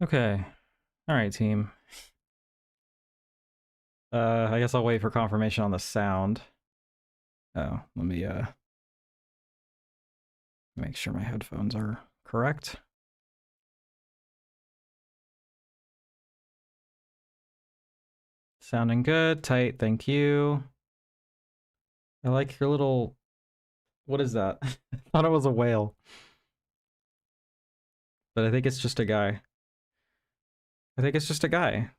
Okay. All right, team. I guess I'll wait for confirmation on the sound. Oh, let me make sure my headphones are correct. Sounding good, tight, thank you. I like your little, what is that? I thought it was a whale, but I think it's just a guy. I think it's just a guy,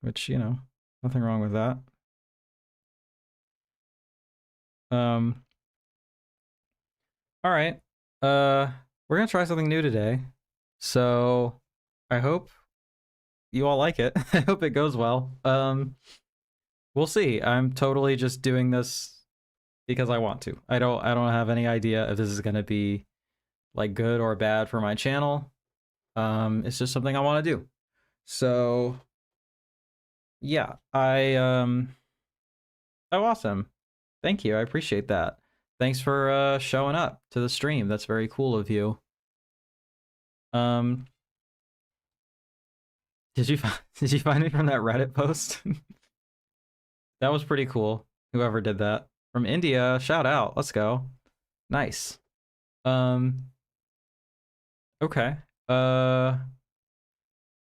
which, nothing wrong with that. Um, all right. We're gonna try something new today. So I hope you all like it. I hope it goes well. We'll see. I'm totally just doing this because I want to. I don't have any idea if this is gonna be like good or bad for my channel. It's just something I want to do. So yeah, oh awesome. Thank you. I appreciate that. Thanks for showing up to the stream. That's very cool of you. Um did you find, did you find me from that Reddit post? That was pretty cool. Whoever did that. From India, shout out. Let's go. Nice. Um okay.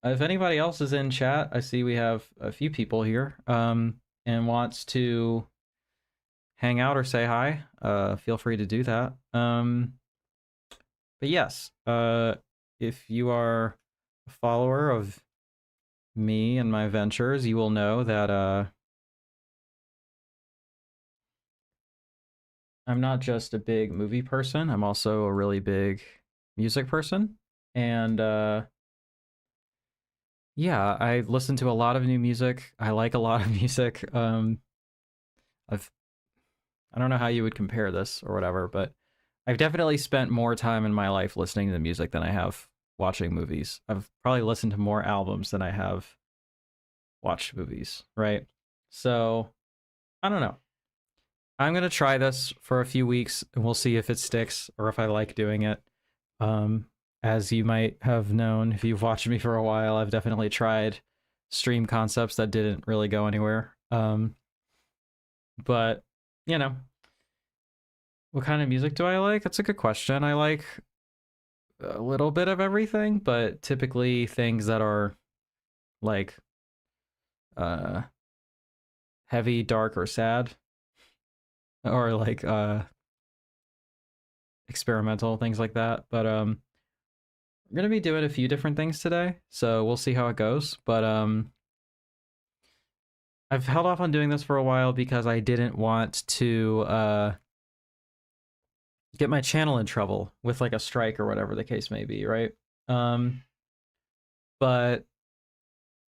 If anybody else is in chat, I see we have a few people here. And wants to hang out or say hi, feel free to do that. But yes, if you are a follower of me and my ventures, you will know that I'm not just a big movie person, I'm also a really big music person. And yeah, I listen to a lot of new music. I like a lot of music. I've I don't know how you would compare this or whatever, but I've definitely spent more time in my life listening to music than I have watching movies. I've probably listened to more albums than I have watched movies, right? So, I don't know. I'm going to try this for a few weeks and we'll see if it sticks or if I like doing it. Um, as you might have known if you've watched me for a while, I've definitely tried stream concepts that didn't really go anywhere. But, you know, what kind of music do I like? That's a good question. I like a little bit of everything, but typically things that are like uh heavy, dark, or sad, or like experimental things like that. But we're gonna be doing a few different things today, so we'll see how it goes. But I've held off on doing this for a while because I didn't want to get my channel in trouble with like a strike or whatever the case may be, right? Um but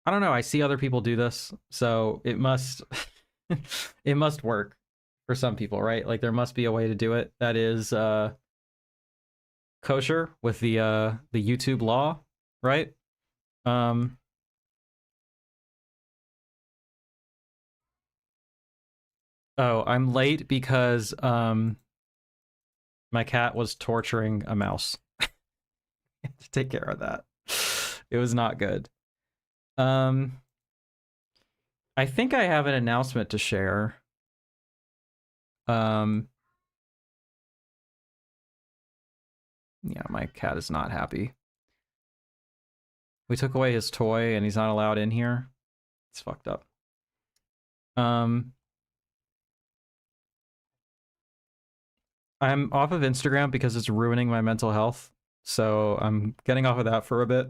I don't know, I see other people do this, so it must it must work for some people, right? Like there must be a way to do it that is kosher with the YouTube law, right? Um oh, I'm late because my cat was torturing a mouse. To take care of that. It was not good. Um I think I have an announcement to share. Um yeah, my cat is not happy. We took away his toy and he's not allowed in here. It's fucked up. Um I'm off of Instagram because it's ruining my mental health. So I'm getting off of that for a bit.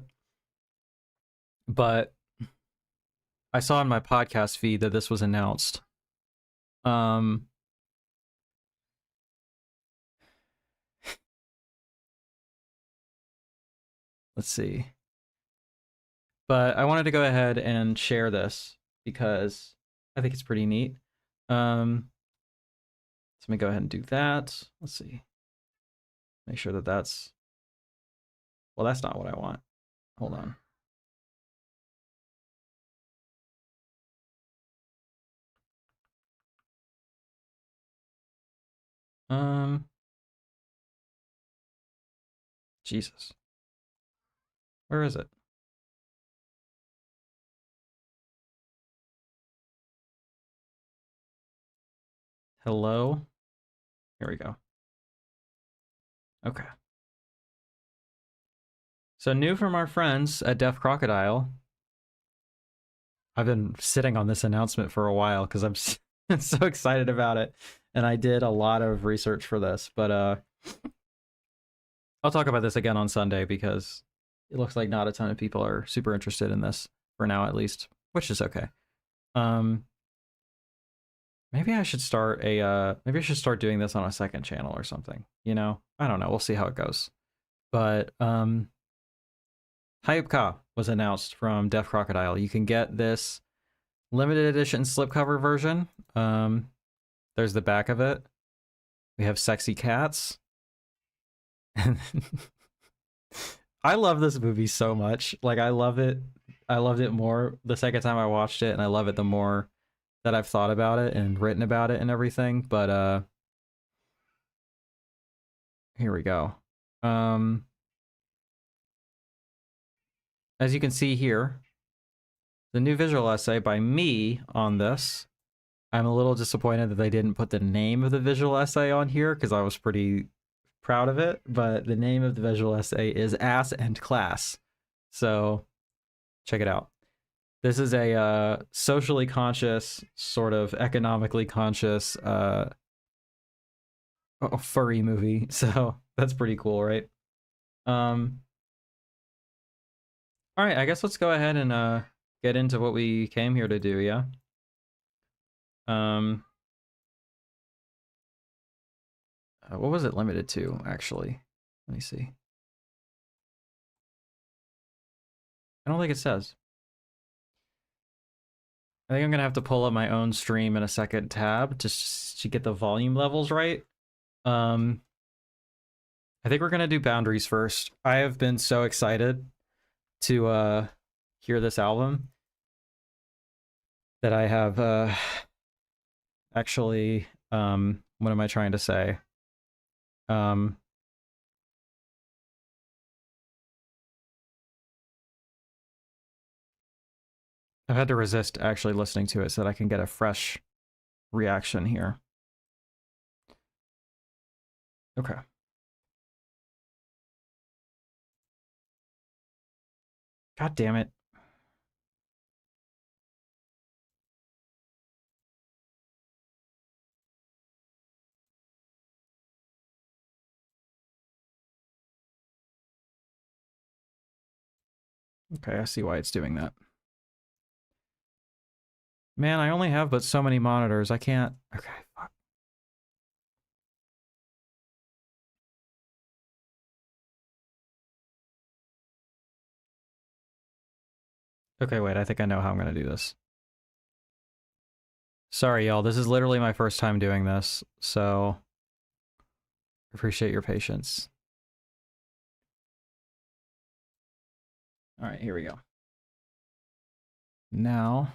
But I saw in my podcast feed that this was announced. Um let's see. But I wanted to go ahead and share this because I think it's pretty neat. So let me go ahead and do that. Let's see. Make sure that that's, well, that's not what I want. Hold on. Um, Jesus. Where is it? Hello. Here we go. Okay. So new from our friends at Deaf Crocodile. I've been sitting on this announcement for a while because I'm so excited about it. And I did a lot of research for this, but I'll talk about this again on Sunday because it looks like not a ton of people are super interested in this for now, at least, which is okay. Maybe I should start doing this on a second channel or something, you know? I don't know. We'll see how it goes. But Hypka was announced from Deaf Crocodile. You can get this limited edition slipcover version. There's the back of it. We have sexy cats. I love this movie so much. Like, I love it. I loved it more the second time I watched it, and I love it the more that I've thought about it and written about it and everything. But here we go. As you can see here, the new visual essay by me on this. I'm a little disappointed that they didn't put the name of the visual essay on here because I was pretty proud of it, but the name of the visual essay is Ass and Class. So check it out. This is a socially conscious, sort of economically conscious furry movie. So that's pretty cool, right? All right, I guess let's go ahead and get into what we came here to do, yeah? What was it limited to, actually? Let me see. I don't think it says. I think I'm gonna have to pull up my own stream in a second tab just to get the volume levels right. I think we're gonna do Boundaries first. I have been so excited to hear this album that I have actually what am I trying to say? I've had to resist actually listening to it so that I can get a fresh reaction here. Okay. God damn it. Okay, I see why it's doing that. Man, I only have but so many monitors. I can't... Okay, fuck. Okay, wait, I think I know how I'm gonna do this. Sorry, y'all, this is literally my first time doing this, so... appreciate your patience. Alright, here we go. Now...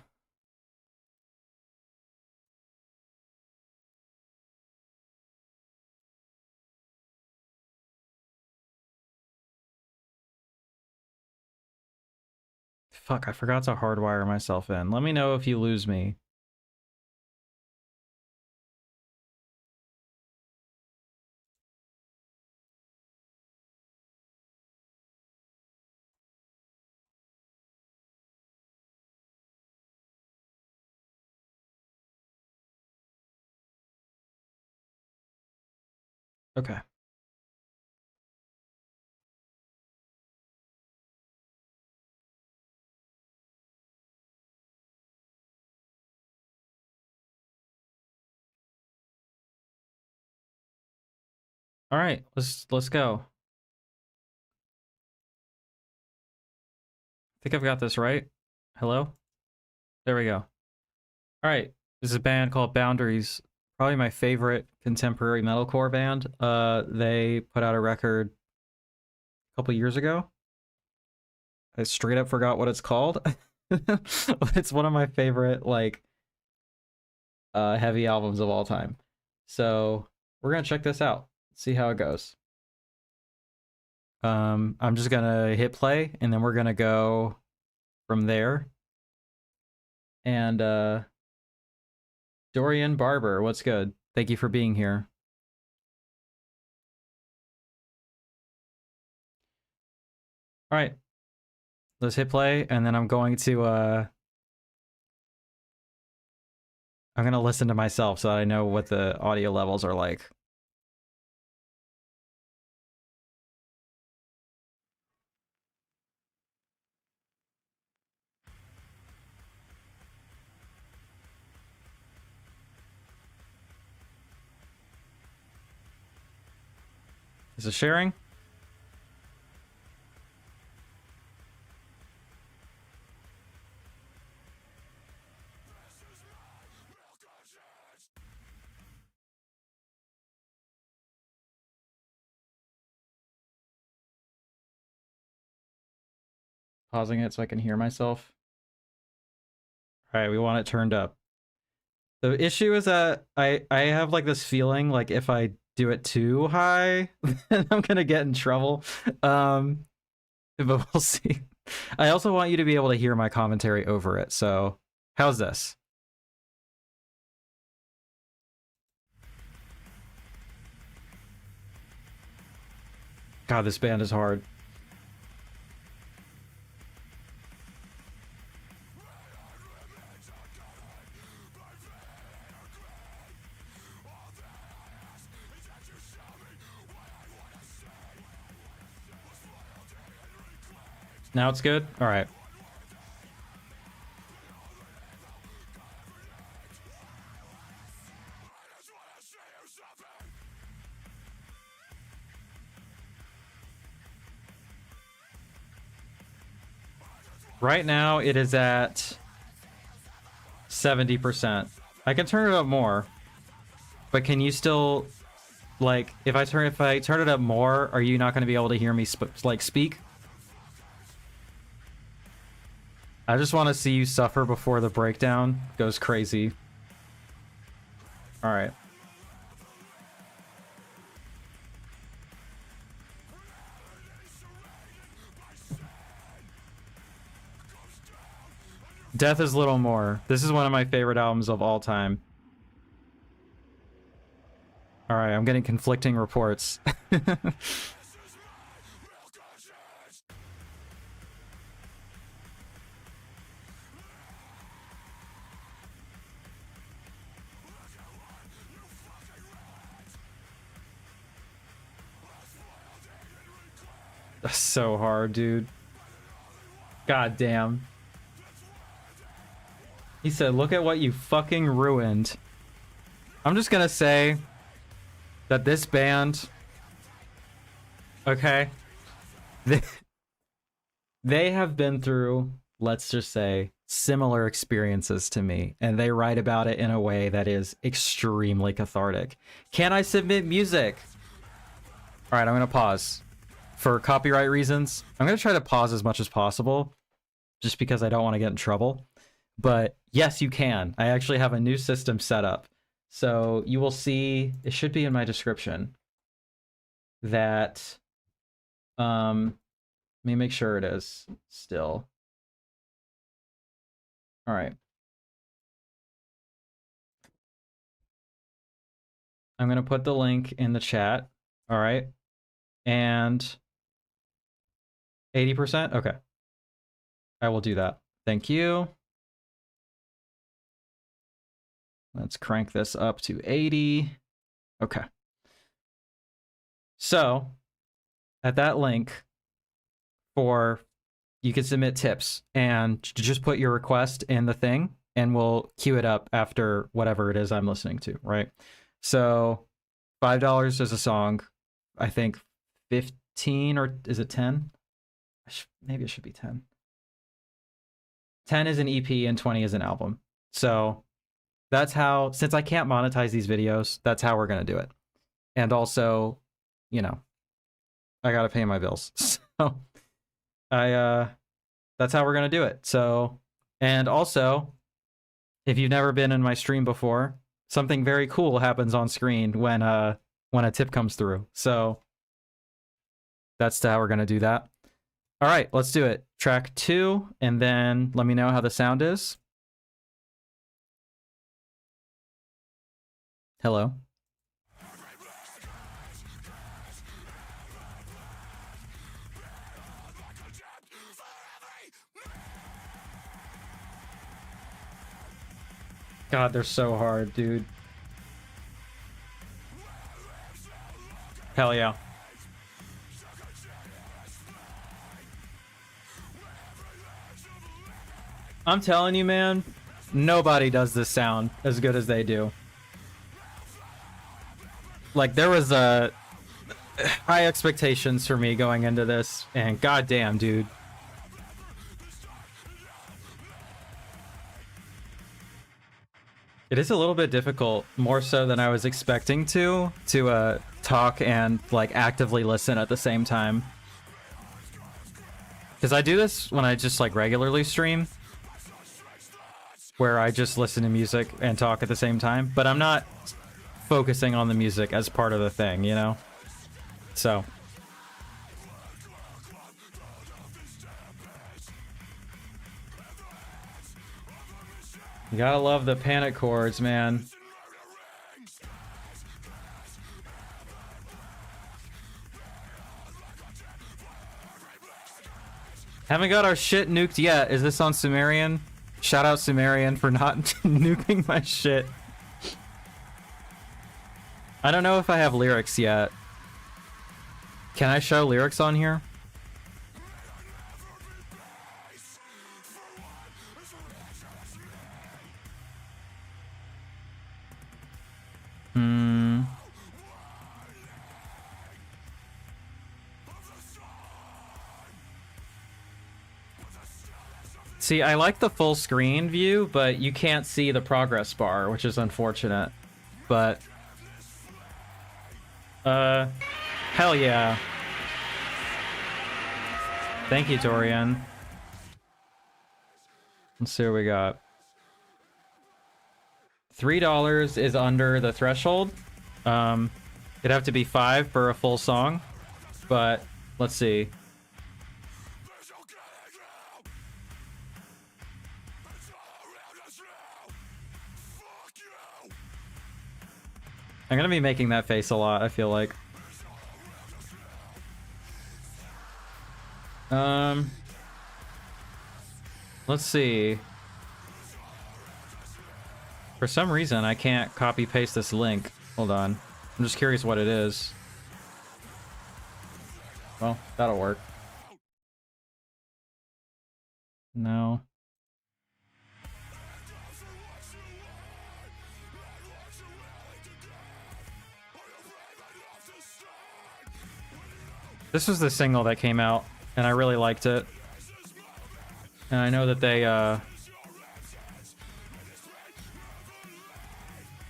Fuck, I forgot to hardwire myself in. Let me know if you lose me. Okay. All right, let's go. I think I've got this right. Hello? There we go. All right, this is a band called Boundaries. Probably my favorite contemporary metalcore band. They put out a record a couple years ago. I straight up forgot what it's called. It's one of my favorite, like, heavy albums of all time. So we're gonna check this out, see how it goes. I'm just gonna hit play and then we're gonna go from there. And Dorian Barber, what's good? Thank you for being here. All right. Let's hit play, and then I'm going to listen to myself so that I know what the audio levels are like. Is it sharing? Pausing it so I can hear myself. All right, we want it turned up. The issue is that I have like this feeling like if I do it too high, then I'm gonna get in trouble. But we'll see. I also want you to be able to hear my commentary over it. So how's this? God, this band is hard. Now it's good? All right. Right now it is at 70%. I can turn it up more, but can you still, like, if I turn it up more, are you not going to be able to hear me speak? I just want to see you suffer before the breakdown goes crazy. All right. Death is Little More. This is one of my favorite albums of all time. All right, I'm getting conflicting reports. That's so hard, dude. God damn. He said, look at what you fucking ruined. I'm just gonna say that this band, okay, they have been through, let's just say, similar experiences to me, and they write about it in a way that is extremely cathartic. Can I submit music? All right, I'm gonna pause. For copyright reasons, I'm gonna try to pause as much as possible, just because I don't want to get in trouble. But yes, you can. I actually have a new system set up. So you will see, it should be in my description, that, let me make sure it is still. All right. I'm going to put the link in the chat. All right. And 80%? Okay. I will do that. Thank you. Let's crank this up to 80. Okay. So at that link you can submit tips and just put your request in the thing and we'll queue it up after whatever it is I'm listening to, right? So $5 is a song. I think 15, or is it 10? Maybe it should be 10. 10 is an EP and 20 is an album. So that's how, since I can't monetize these videos, that's how we're going to do it. And also, you know, I got to pay my bills. So that's how we're going to do it. So, and also, if you've never been in my stream before, something very cool happens on screen when a tip comes through. So that's how we're going to do that. All right, let's do it. Track 2, and then let me know how the sound is. Hello. God, they're so hard, dude. Hell yeah. I'm telling you, man, nobody does this sound as good as they do. Like, there was high expectations for me going into this, and goddamn, dude. It is a little bit difficult, more so than I was expecting to talk and, like, actively listen at the same time. Because I do this when I just, like, regularly stream, where I just listen to music and talk at the same time, but I'm not focusing on the music as part of the thing, you know? So. You gotta love the panic chords, man. Haven't got our shit nuked yet. Is this on Sumerian? Shout out Sumerian for not nuking my shit. I don't know if I have lyrics yet. Can I show lyrics on here? See, I like the full screen view, but you can't see the progress bar, which is unfortunate. But hell yeah. Thank you, Torian. Let's see what we got. $3 is under the threshold. It'd have to be 5 for a full song, but let's see. I'm gonna be making that face a lot, I feel like. Let's see. For some reason, I can't copy paste this link. Hold on. I'm just curious what it is. Well, that'll work. No. This was the single that came out, and I really liked it. And I know that they, Alright,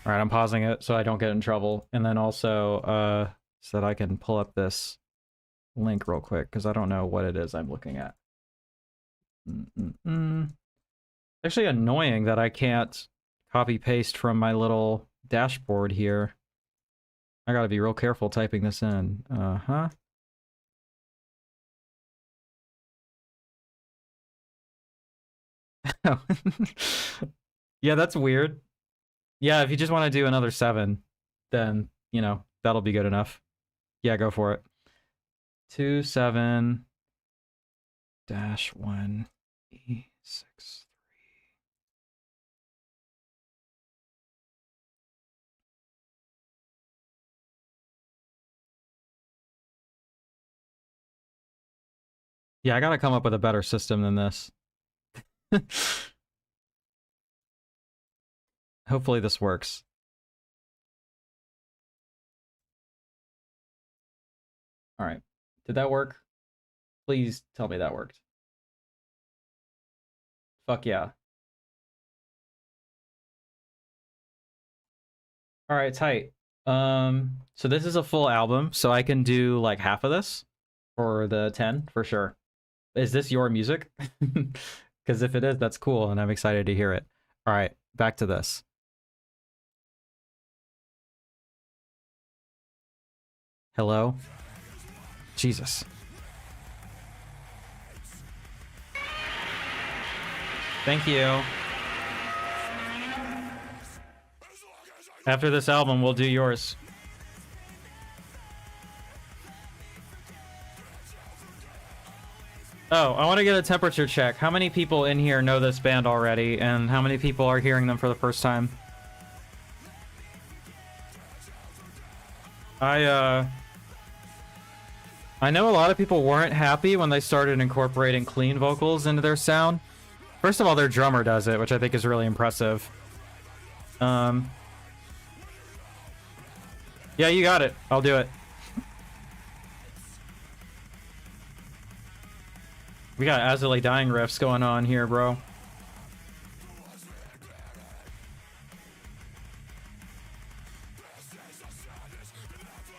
I'm pausing it so I don't get in trouble. And then also, so that I can pull up this link real quick, because I don't know what it is I'm looking at. Actually annoying that I can't copy-paste from my little dashboard here. I gotta be real careful typing this in. Uh-huh. Yeah, that's weird. Yeah, if you just want to do another 7, then, you know, that'll be good enough. Yeah, go for it. 27-1 E63. Yeah, I gotta come up with a better system than this. Hopefully this works. All right. Did that work? Please tell me that worked. Fuck yeah. All right, tight. So this is a full album, so I can do like half of this for the 10 for sure. Is this your music? Because if it is, that's cool, and I'm excited to hear it. All right, back to this. Hello? Jesus. Thank you. After this album, we'll do yours. Oh, I want to get a temperature check. How many people in here know this band already, and how many people are hearing them for the first time? I know a lot of people weren't happy when they started incorporating clean vocals into their sound. First of all, their drummer does it, which I think is really impressive. Yeah, you got it. I'll do it. We got Azalea Dying riffs going on here, bro.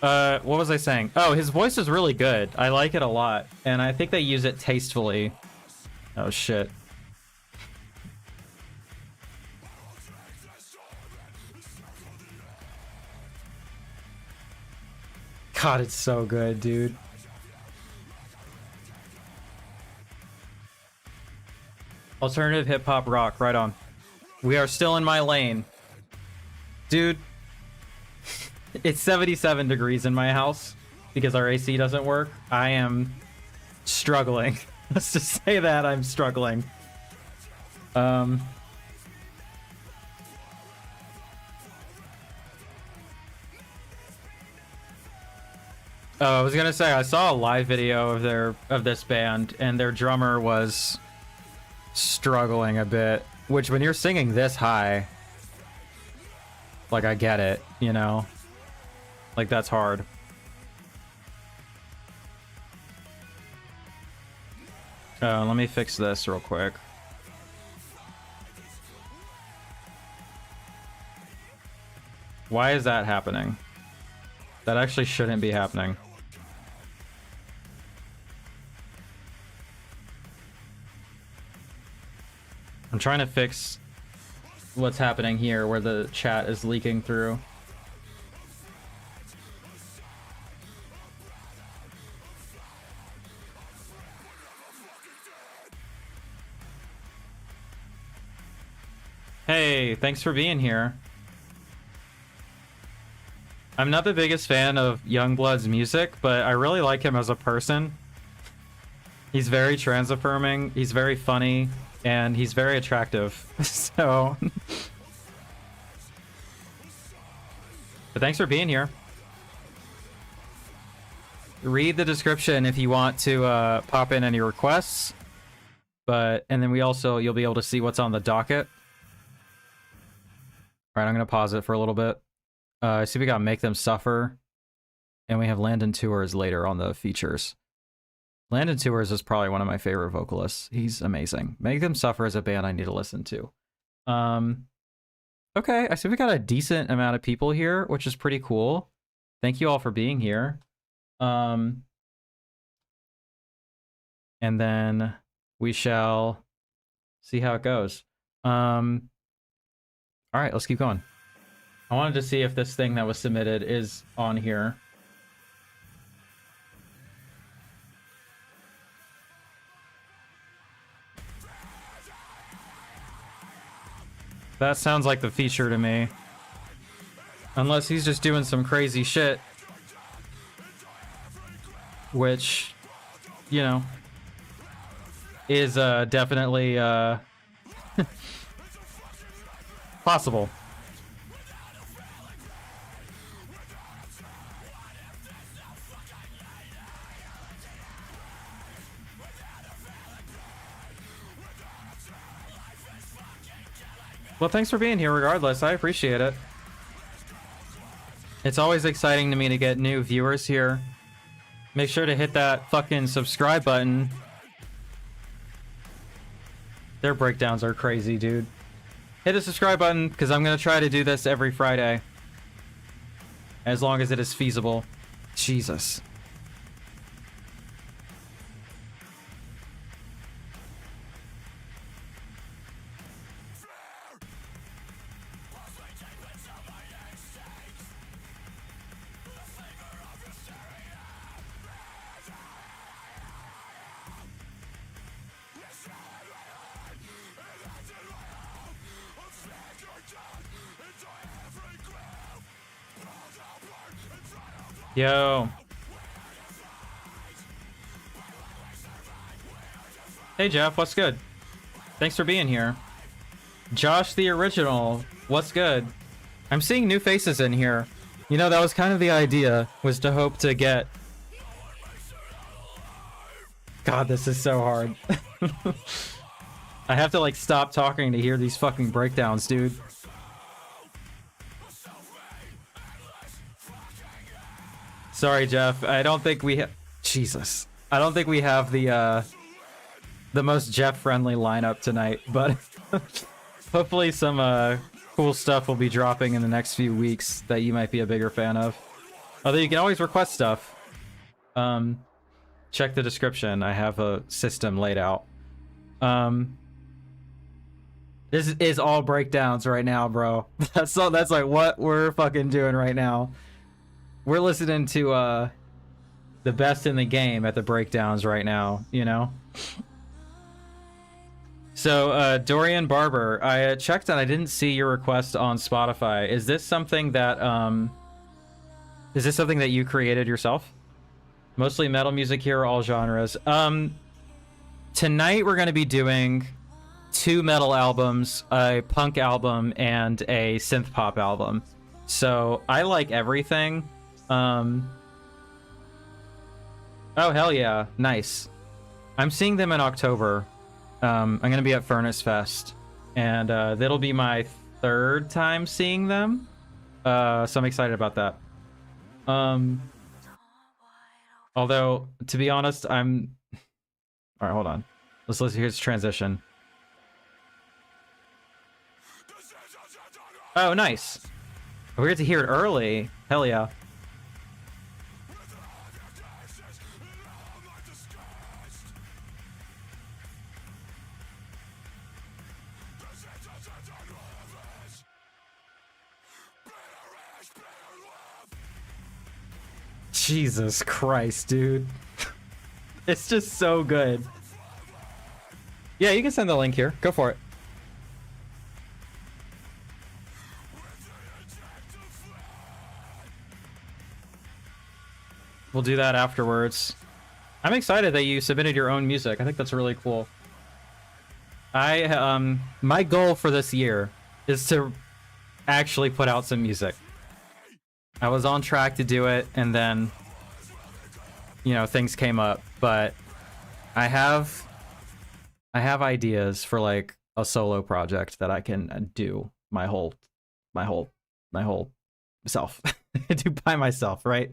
What was I saying? Oh, his voice is really good. I like it a lot, and I think they use it tastefully. Oh, shit. God, it's so good, dude. Alternative hip-hop rock, right on. We are still in my lane. Dude, it's 77 degrees in my house because our AC doesn't work. I am struggling. Let's just say that I'm struggling. Oh, I was gonna say I saw a live video of this band, and their drummer was struggling a bit, which when you're singing this high, like, I get it, you know, like, that's hard. Let me fix this real quick. Why is that happening? That actually shouldn't be happening. I'm trying to fix what's happening here where the chat is leaking through. Hey, thanks for being here. I'm not the biggest fan of Youngblood's music, but I really like him as a person. He's very trans-affirming, he's very funny, and he's very attractive. So... But thanks for being here. Read the description if you want to pop in any requests. And then you'll be able to see what's on the docket. Alright, I'm gonna pause it for a little bit. I see we got Make Them Suffer. And we have Landon Tours later on the features. Landon Tours is probably one of my favorite vocalists. He's amazing. Make Them Suffer is a band I need to listen to. Okay, I see we got a decent amount of people here, which is pretty cool. Thank you all for being here. And then we shall see how it goes. Alright, let's keep going. I wanted to see if this thing that was submitted is on here. That sounds like the feature to me. Unless he's just doing some crazy shit. Which, you know, is definitely possible. Well, thanks for being here regardless. I appreciate it. It's always exciting to me to get new viewers here. Make sure to hit that fucking subscribe button. Their breakdowns are crazy, dude. Hit the subscribe button, because I'm going to try to do this every Friday. As long as it is feasible. Jesus. Yo. Hey Jeff, what's good? Thanks for being here. Josh the Original, what's good? I'm seeing new faces in here. You know, that was kind of the idea, was to hope to get... God, this is so hard. I have to like stop talking to hear these fucking breakdowns, dude. Sorry, Jeff. I don't think we have... Jesus. I don't think we have the most Jeff-friendly lineup tonight, but hopefully some cool stuff will be dropping in the next few weeks that you might be a bigger fan of. Although you can always request stuff. Check the description. I have a system laid out. This is all breakdowns right now, bro. That's like what we're fucking doing right now. We're listening to the best in the game at the breakdowns right now, you know? So, Dorian Barber, I checked and I didn't see your request on Spotify. Is this something that you created yourself? Mostly metal music here, all genres. Tonight we're going to be doing 2 metal albums, a punk album, and a synth pop album. So I like everything. Oh, hell yeah. Nice. I'm seeing them in October. I'm going to be at Furnace Fest, and that'll be my 3rd time seeing them. So I'm excited about that. Although, to be honest, I'm... Alright, hold on. Let's listen. Here's transition. Oh, nice. We get to hear it early. Hell yeah. Jesus Christ, dude. It's just so good. Yeah, you can send the link here. Go for it. We'll do that afterwards. I'm excited that you submitted your own music. I think that's really cool. My goal for this year is to actually put out some music. I was on track to do it, and then, you know, things came up, but I have ideas for like a solo project that I can do my whole self do by myself, right?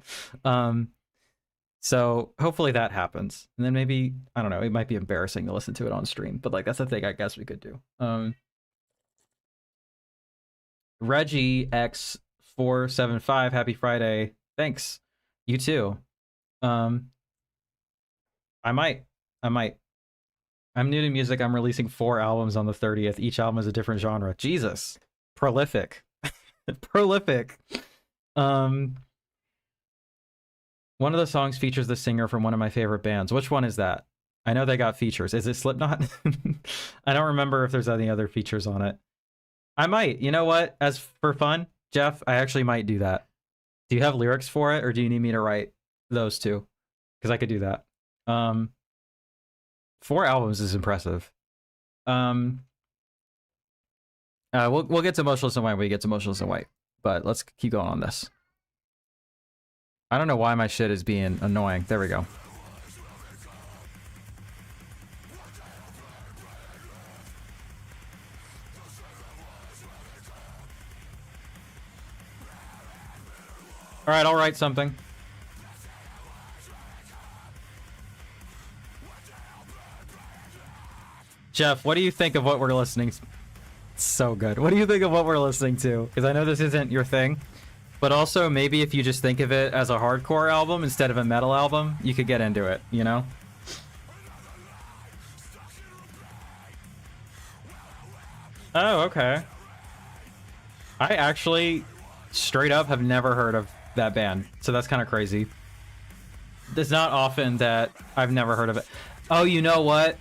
So hopefully that happens, and then maybe, I don't know, it might be embarrassing to listen to it on stream, but like that's the thing I guess we could do. Reggie X475, happy Friday. Thanks. You too. I might. I'm new to music. I'm releasing 4 albums on the 30th. Each album is a different genre. Jesus. Prolific. Prolific. One of the songs features the singer from one of my favorite bands. Which one is that? I know they got features. Is it Slipknot? I don't remember if there's any other features on it. I might. You know what? As for fun, Jeff, I actually might do that. Do you have lyrics for it, or do you need me to write those 2? Because I could do that. 4 albums is impressive. We'll get to Motionless and White when we get to Motionless and White, but let's keep going on this. I don't know why my shit is being annoying. There we go. All right, I'll write something. Jeff, what do you think of what we're listening to? So good. What do you think of what we're listening to? Because I know this isn't your thing, but also maybe if you just think of it as a hardcore album instead of a metal album, you could get into it, you know? Oh, okay. I actually straight up have never heard of that band, so that's kind of crazy. It's not often that I've never heard of it. Oh, you know what?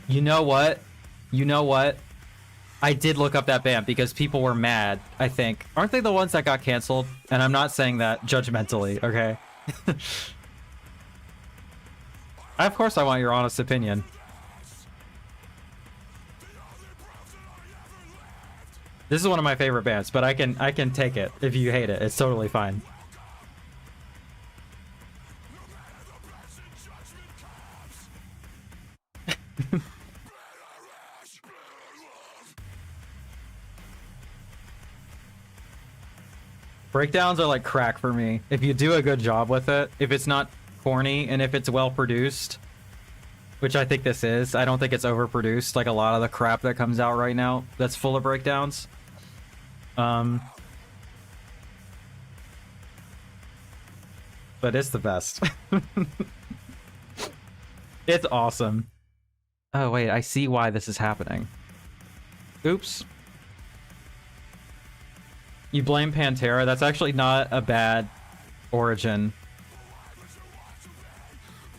You know what? You know what? I did look up that band because people were mad, I think. Aren't they the ones that got canceled? And I'm not saying that judgmentally, okay? Of course I want your honest opinion. This is one of my favorite bands, but I can take it if you hate it. It's totally fine. Breakdowns are like crack for me. If you do a good job with it, if it's not corny and if it's well produced, which I think this is. I don't think it's overproduced like a lot of the crap that comes out right now that's full of breakdowns. But it's the best. It's awesome. Oh wait, I see why this is happening. Oops. You blame Pantera? That's actually not a bad origin.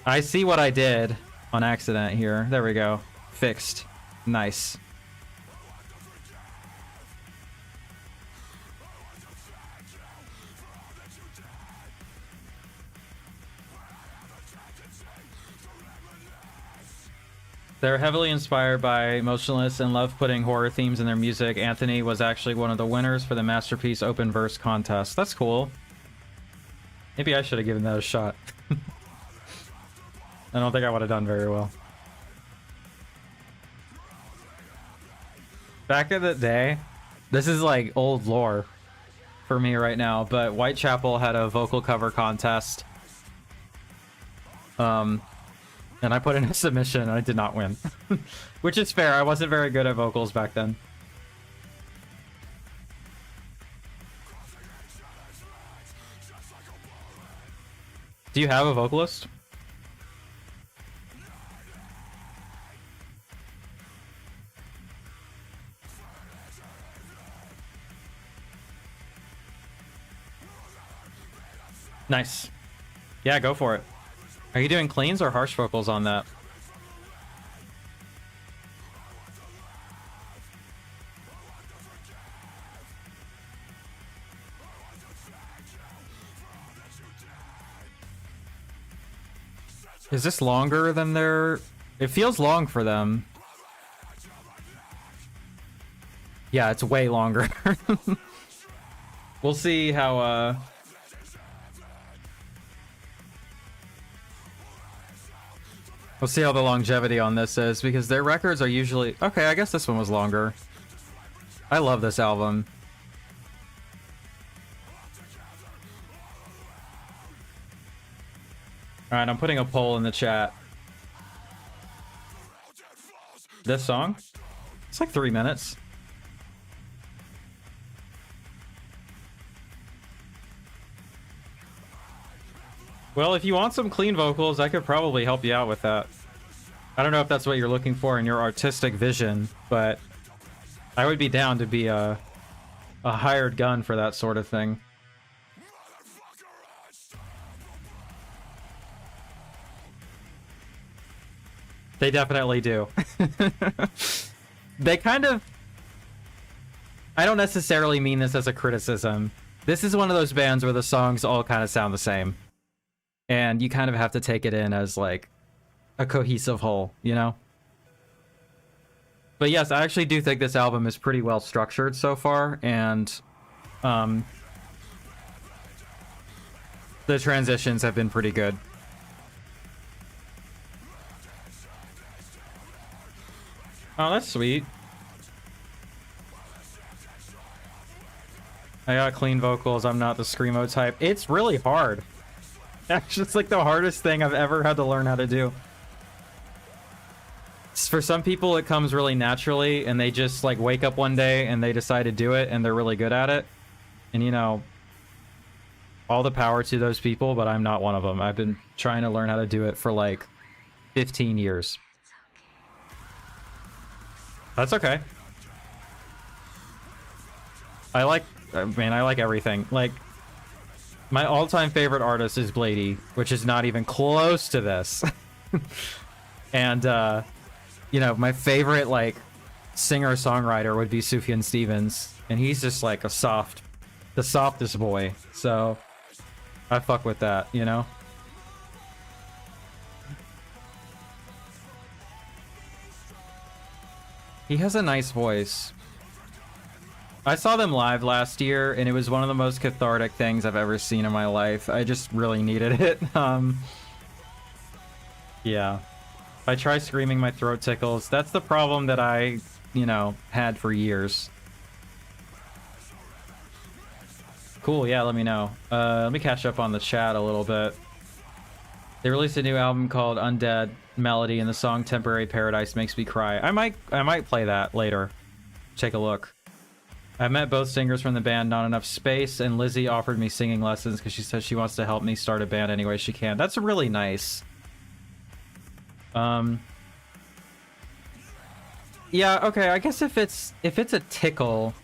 I see what I did on accident here. There we go. Fixed. Nice. They're heavily inspired by Motionless and love putting horror themes in their music. Anthony was actually one of the winners for the Masterpiece Open Verse contest. That's cool. Maybe I should have given that a shot. I don't think I would have done very well. Back in the day, this is like old lore for me right now, but Whitechapel had a vocal cover contest. And I put in a submission and I did not win. Which is fair, I wasn't very good at vocals back then. Do you have a vocalist? Nice. Yeah, go for it. Are you doing cleans or harsh vocals on that? Is this longer than their... It feels long for them. Yeah, it's way longer. We'll see how, We'll see how the longevity on this is, because their records are usually... Okay, I guess this one was longer. I love this album. Alright, I'm putting a poll in the chat. This song? It's like 3 minutes. Well, if you want some clean vocals, I could probably help you out with that. I don't know if that's what you're looking for in your artistic vision, but I would be down to be a hired gun for that sort of thing. They definitely do. They kind of... I don't necessarily mean this as a criticism. This is one of those bands where the songs all kind of sound the same. And you kind of have to take it in as, like, a cohesive whole, you know? But yes, I actually do think this album is pretty well structured so far, and the transitions have been pretty good. Oh, that's sweet. I got clean vocals, I'm not the screamo type. It's really hard. Actually, it's like the hardest thing I've ever had to learn how to do. For some people, it comes really naturally, and they just like wake up one day and they decide to do it, and they're really good at it. And you know, all the power to those people, but I'm not one of them. I've been trying to learn how to do it for like 15 years. That's okay. I like everything. Like, my all-time favorite artist is Blady, which is not even close to this. And, you know, my favorite, like, singer-songwriter would be Sufjan Stevens. And he's just, like, the softest boy. So, I fuck with that, you know? He has a nice voice. I saw them live last year, and it was one of the most cathartic things I've ever seen in my life. I just really needed it. Yeah. If I try screaming, my throat tickles. That's the problem that I, you know, had for years. Cool, yeah, let me know. Let me catch up on the chat a little bit. They released a new album called Undead Melody, and the song Temporary Paradise makes me cry. I might play that later. Take a look. I met both singers from the band Not Enough Space, and Lizzie offered me singing lessons because she says she wants to help me start a band any way she can. That's really nice. Yeah, okay, I guess if it's a tickle,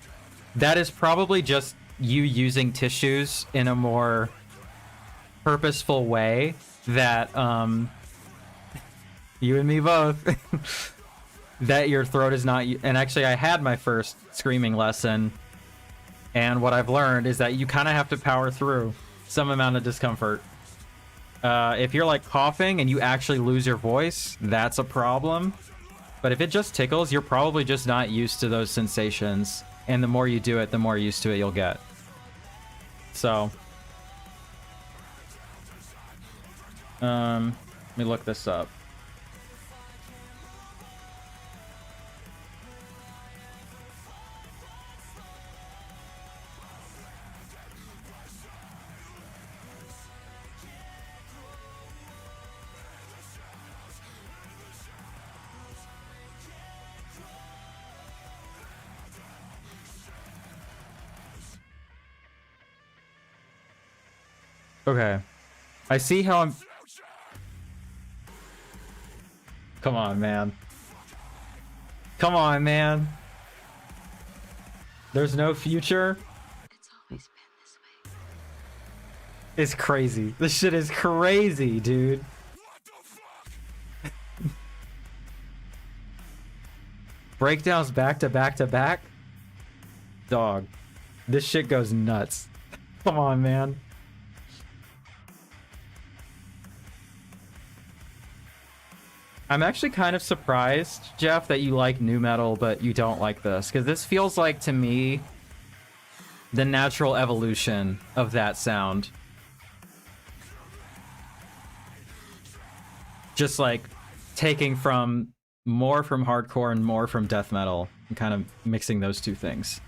that is probably just you using tissues in a more purposeful way that you and me both that your throat is not. And actually I had my first screaming lesson, and what I've learned is that you kind of have to power through some amount of discomfort. If you're like coughing and you actually lose your voice, that's a problem. But if it just tickles, you're probably just not used to those sensations, and the more you do it, the more used to it you'll get. So let me look this up. Okay. I see how I'm... Come on, man. Come on, man. There's no future? It's always been this way. It's crazy. This shit is crazy, dude. Breakdowns back to back to back? Dog. This shit goes nuts. Come on, man. I'm actually kind of surprised, Jeff, that you like nu metal, but you don't like this. Because this feels like, to me, the natural evolution of that sound. Just like taking from more from hardcore and more from death metal and kind of mixing those two things.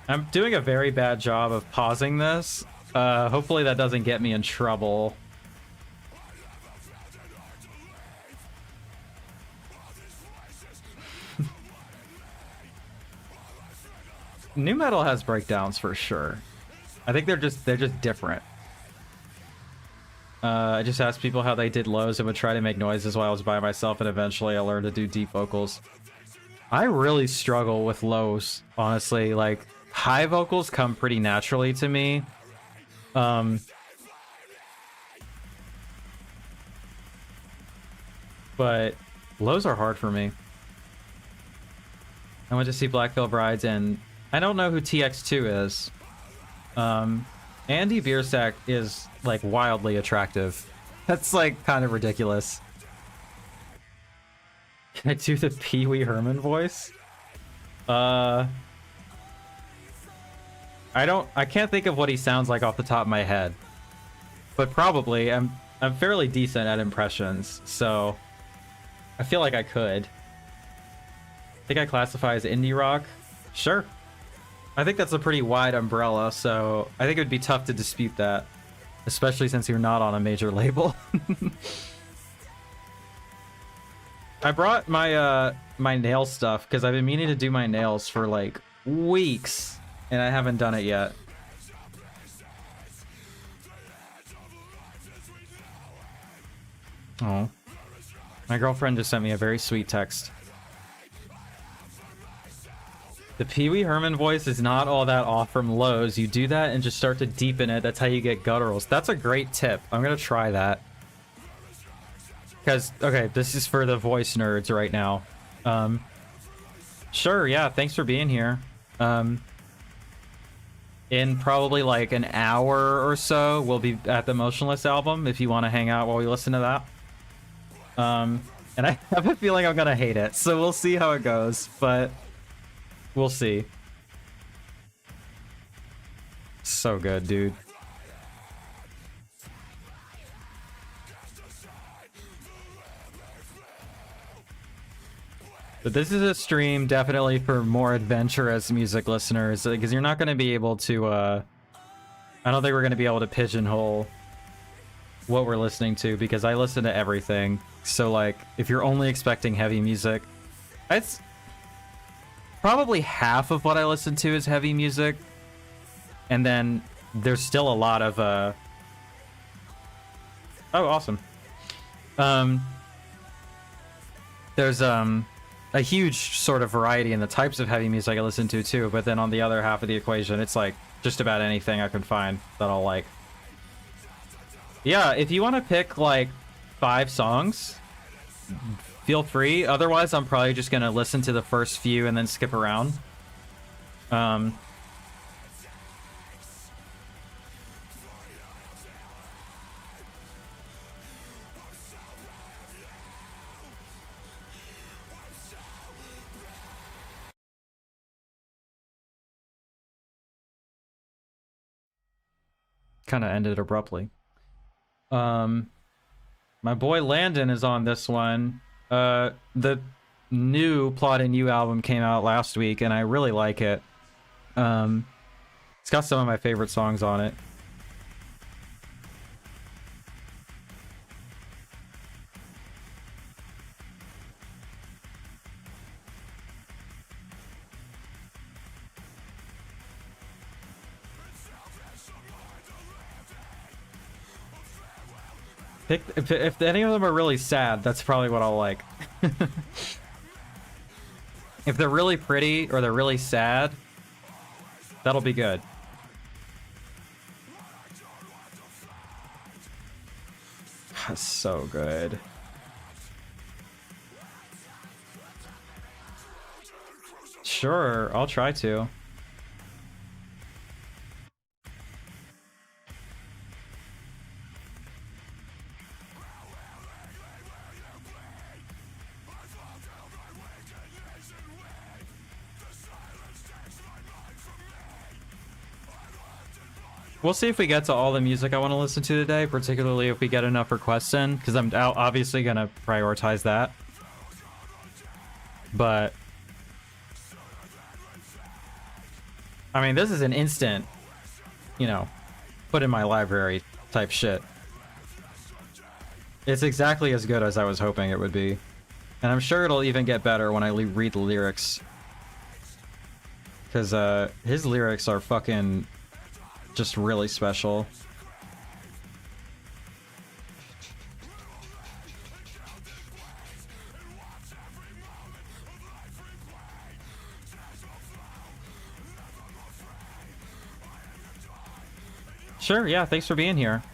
I'm doing a very bad job of pausing this. Hopefully that doesn't get me in trouble. Nu metal has breakdowns for sure. I think they're just different. I just asked people how they did lows and would try to make noises while I was by myself, and eventually I learned to do deep vocals. I really struggle with lows, honestly. Like, high vocals come pretty naturally to me. But lows are hard for me. I went to see Black Veil Brides, and I don't know who TX2 is. Andy Biersack is, like, wildly attractive. That's, like, kind of ridiculous. Can I do the Pee Wee Herman voice? I can't think of what he sounds like off the top of my head. But probably, I'm fairly decent at impressions, so I feel like I could. I think I classify as indie rock. Sure. I think that's a pretty wide umbrella, so I think it would be tough to dispute that, especially since you're not on a major label. I brought my my nail stuff because I've been meaning to do my nails for like weeks, and I haven't done it yet. Oh, my girlfriend just sent me a very sweet text. The Pee Wee Herman voice is not all that off from lows. You do that and just start to deepen it. That's how you get gutturals. That's a great tip. I'm gonna try that. Because, okay, this is for the voice nerds right now. Sure, yeah, thanks for being here. In probably like an hour or so, we'll be at the Motionless album if you want to hang out while we listen to that. And I have a feeling I'm gonna hate it, so we'll see how it goes, but we'll see. So good, dude. But this is a stream definitely for more adventurous music listeners, because you're not going to be able to, I don't think we're going to be able to pigeonhole what we're listening to, because I listen to everything. So, like, if you're only expecting heavy music, it's probably half of what I listen to is heavy music. And then there's still a lot of, oh, awesome. There's, a huge sort of variety in the types of heavy music I listen to too, but then on the other half of the equation, it's like just about anything I can find that I'll like. Yeah, if you want to pick like 5 songs, feel free. Otherwise, I'm probably just gonna listen to the first few and then skip around. Kind of ended abruptly. My boy Landon is on this one. The new Plot in You album came out last week, and I really like it. It's got some of my favorite songs on it. If any of them are really sad, that's probably what I'll like. If they're really pretty or they're really sad, that'll be good. That's so good. Sure, I'll try to. We'll see if we get to all the music I want to listen to today, particularly if we get enough requests in, because I'm obviously going to prioritize that. But I mean, this is an instant, you know, put in my library type shit. It's exactly as good as I was hoping it would be. And I'm sure it'll even get better when I read the lyrics. Because his lyrics are fucking just really special. Sure, yeah, thanks for being here.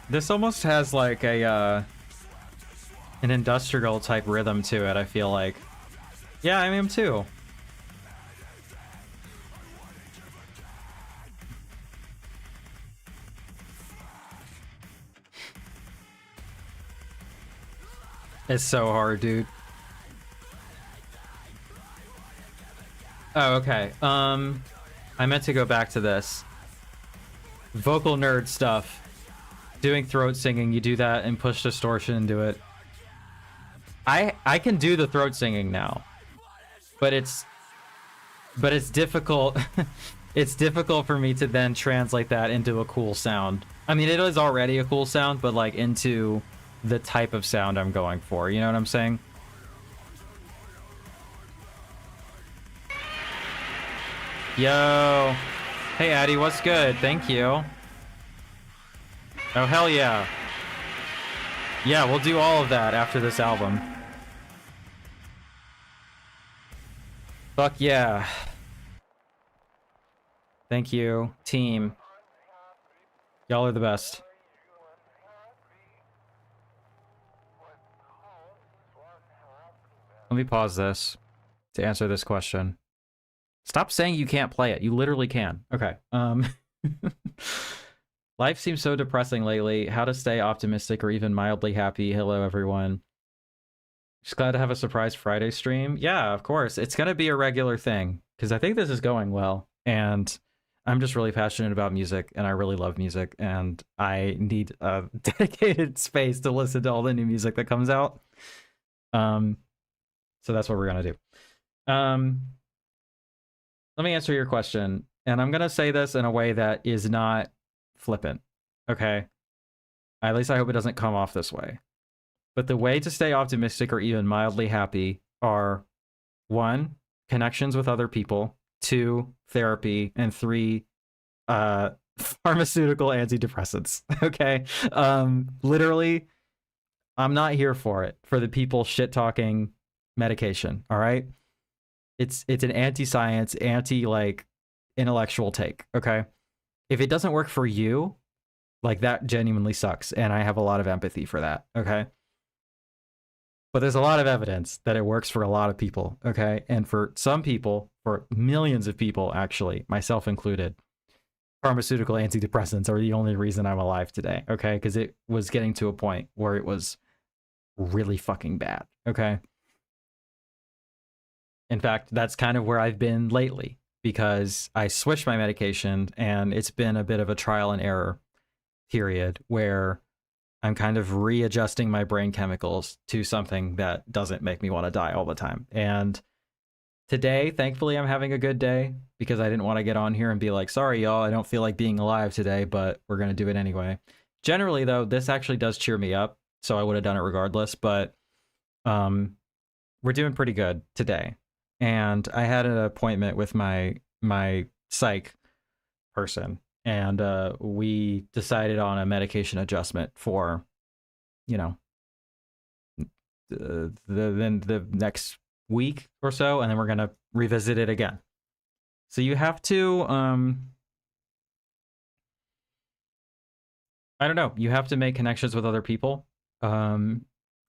This almost has like a an industrial type rhythm to it, I feel like. Yeah, I am too. It's so hard, dude. Oh, okay. I meant to go back to this. Vocal nerd stuff. Doing throat singing, you do that and push distortion into it. I can do the throat singing now. But it's difficult. It's difficult for me to then translate that into a cool sound. I mean, it is already a cool sound, but like into the type of sound I'm going for. You know what I'm saying? Yo. Hey, Addy, what's good? Thank you. Oh, hell yeah. Yeah, we'll do all of that after this album. Fuck yeah. Thank you, team. Y'all are the best. Let me pause this to answer this question. Stop saying you can't play it. You literally can. Okay. Life seems so depressing lately. How to stay optimistic or even mildly happy. Hello, everyone. Just glad to have a surprise Friday stream. Yeah, of course. It's going to be a regular thing because I think this is going well. And I'm just really passionate about music and I really love music. And I need a dedicated space to listen to all the new music that comes out. So that's what we're going to do. Let me answer your question. And I'm going to say this in a way that is not flippant. Okay? At least I hope it doesn't come off this way. But the way to stay optimistic or even mildly happy are 1, connections with other people, 2, therapy, and 3, pharmaceutical antidepressants. Okay? Literally, I'm not here for it, for the people shit-talking medication, all right? It's an anti-science, like intellectual take, okay? If it doesn't work for you, like that genuinely sucks, and I have a lot of empathy for that, okay? But there's a lot of evidence that it works for a lot of people, okay? And for some people, for millions of people actually, myself included, pharmaceutical antidepressants are the only reason I'm alive today, okay? Because it was getting to a point where it was really fucking bad, okay? In fact, that's kind of where I've been lately because I switched my medication and it's been a bit of a trial and error period where I'm kind of readjusting my brain chemicals to something that doesn't make me want to die all the time. And today, thankfully, I'm having a good day because I didn't want to get on here and be like, sorry, y'all, I don't feel like being alive today, but we're going to do it anyway. Generally, though, this actually does cheer me up, so I would have done it regardless, but we're doing pretty good today. And I had an appointment with my psych person, and we decided on a medication adjustment for, you know, the next week or so, and then we're gonna revisit it again. So you have to, I don't know, you have to make connections with other people.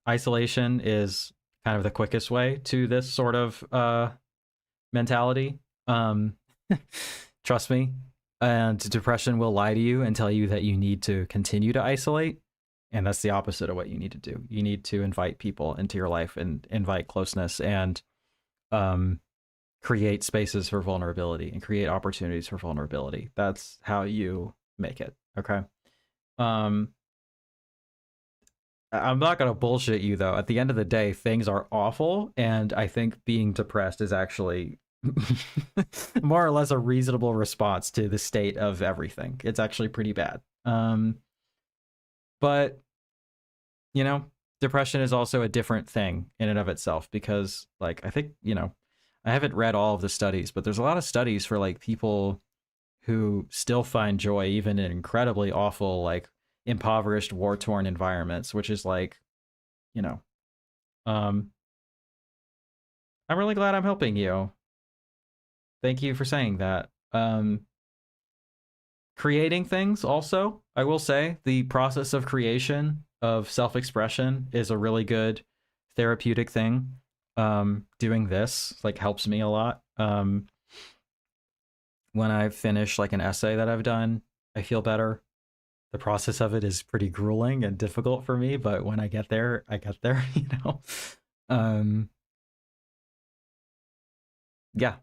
Isolation is kind of the quickest way to this sort of mentality. Trust me. And depression will lie to you and tell you that you need to continue to isolate. And that's the opposite of what you need to do. You need to invite people into your life and invite closeness and create spaces for vulnerability and create opportunities for vulnerability. That's how you make it. Okay. I'm not going to bullshit you, though. At the end of the day, things are awful, and I think being depressed is actually more or less a reasonable response to the state of everything. It's actually pretty bad. But, you know, depression is also a different thing in and of itself because, like, I think, you know, I haven't read all of the studies, but there's a lot of studies for, like, people who still find joy even in incredibly awful, like, impoverished, war-torn environments, which is like, you know, I'm really glad I'm helping you. Thank you for saying that. Creating things also, I will say, the process of creation, of self-expression is a really good therapeutic thing. Doing this, like, helps me a lot. When I finish, like, an essay that I've done, I feel better. The process of it is pretty grueling and difficult for me, but when I get there, you know? Yeah.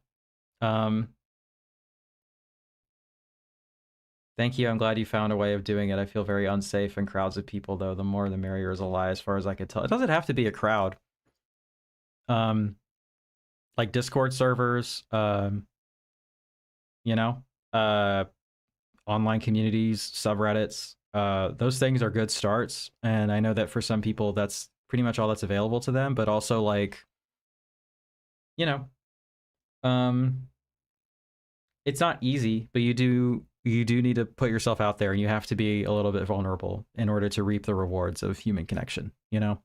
Thank you. I'm glad you found a way of doing it. I feel very unsafe in crowds of people, though. The more the merrier is a lie, as far as I could tell. It doesn't have to be a crowd. Like Discord servers, you know, online communities, subreddits, those things are good starts. And I know that for some people, that's pretty much all that's available to them, but also, like, you know, it's not easy, but you do need to put yourself out there and you have to be a little bit vulnerable in order to reap the rewards of human connection, you know?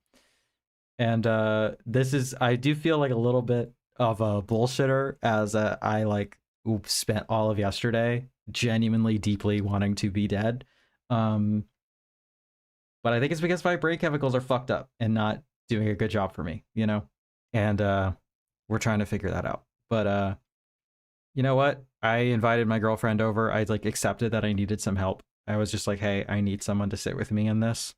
And I do feel like a little bit of a bullshitter as I like spent all of yesterday genuinely deeply wanting to be dead. But I think it's because my brain chemicals are fucked up and not doing a good job for me, you know? And we're trying to figure that out. But you know what? I invited my girlfriend over. I like accepted that I needed some help. I was just like, hey, I need someone to sit with me in this.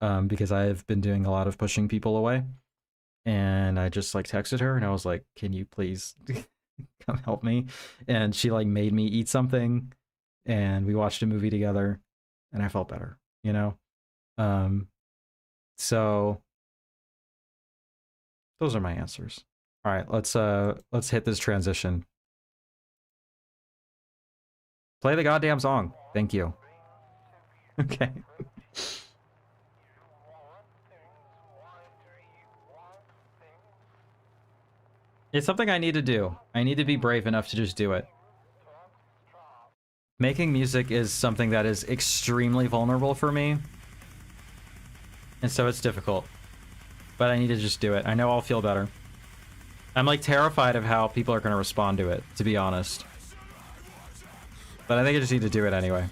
Because I've been doing a lot of pushing people away. And I just like texted her and I was like, can you please come help me? And she like made me eat something and we watched a movie together and I felt better, you know? So those are my answers. All right, let's hit this transition. Play the goddamn song. Thank you. Okay. It's something I need to do. I need to be brave enough to just do it. Making music is something that is extremely vulnerable for me. And so it's difficult. But I need to just do it. I know I'll feel better. I'm like terrified of how people are going to respond to it, to be honest. But I think I just need to do it anyway.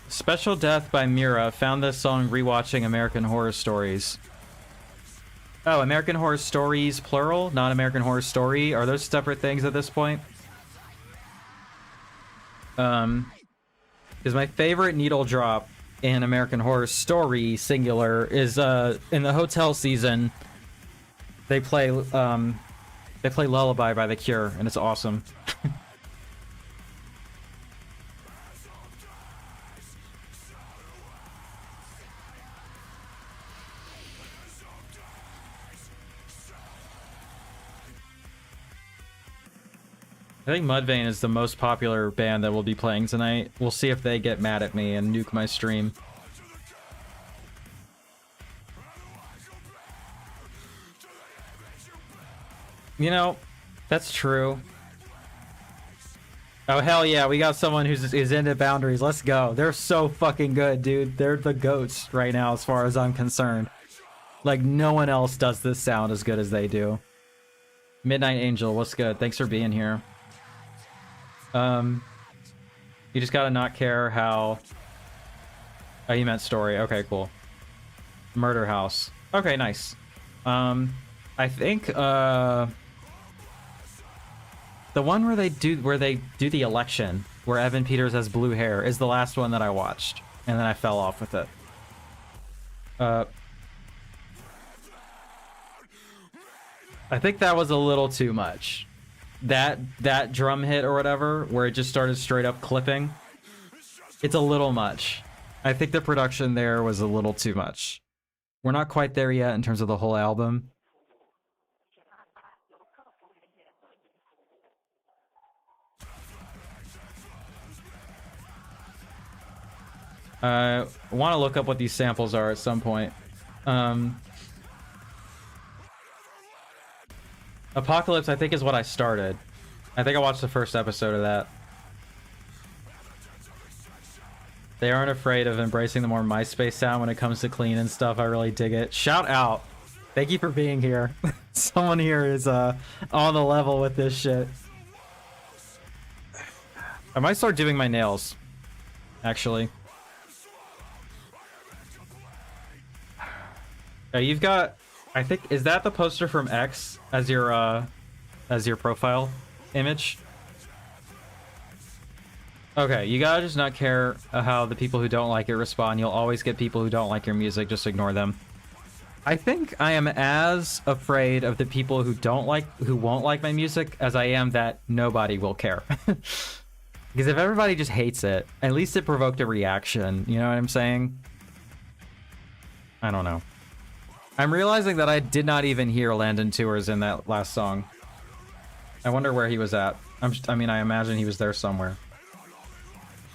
Special Death by Mira found this song rewatching American Horror Stories. Oh, American Horror Stories plural, not American Horror Story. Are those separate things at this point? Because my favorite needle drop in American Horror Story singular is in the hotel season. They play Lullaby by The Cure, and it's awesome. I think Mudvayne is the most popular band that will be playing tonight. We'll see if they get mad at me and nuke my stream. You know, that's true. Oh, hell yeah, we got someone who's into Boundaries. Let's go. They're so fucking good, dude. They're the goats right now as far as I'm concerned. Like, no one else does this sound as good as they do. Midnight Angel, what's good? Thanks for being here. You just gotta not care how... Oh, you meant story. Okay, cool. Murder House. Okay, nice. I think, the one where they do the election, where Evan Peters has blue hair, is the last one that I watched, and then I fell off with it. I think that was a little too much. That drum hit or whatever, where it just started straight up clipping, it's a little much. I think the production there was a little too much. We're not quite there yet in terms of the whole album. I want to look up what these samples are at some point. Apocalypse, I think, is what I started. I think I watched the first episode of that. They aren't afraid of embracing the more MySpace sound when it comes to clean and stuff. I really dig it. Shout out. Thank you for being here. Someone here is on the level with this shit. I might start doing my nails, actually. You've got... I think, is that the poster from X as your profile image? Okay, you gotta just not care how the people who don't like it respond. You'll always get people who don't like your music, just ignore them. I think I am as afraid of the people who won't like my music as I am that nobody will care. Because if everybody just hates it, at least it provoked a reaction, you know what I'm saying? I don't know. I'm realizing that I did not even hear Landon Tours in that last song. I wonder where he was at. I mean, I imagine he was there somewhere.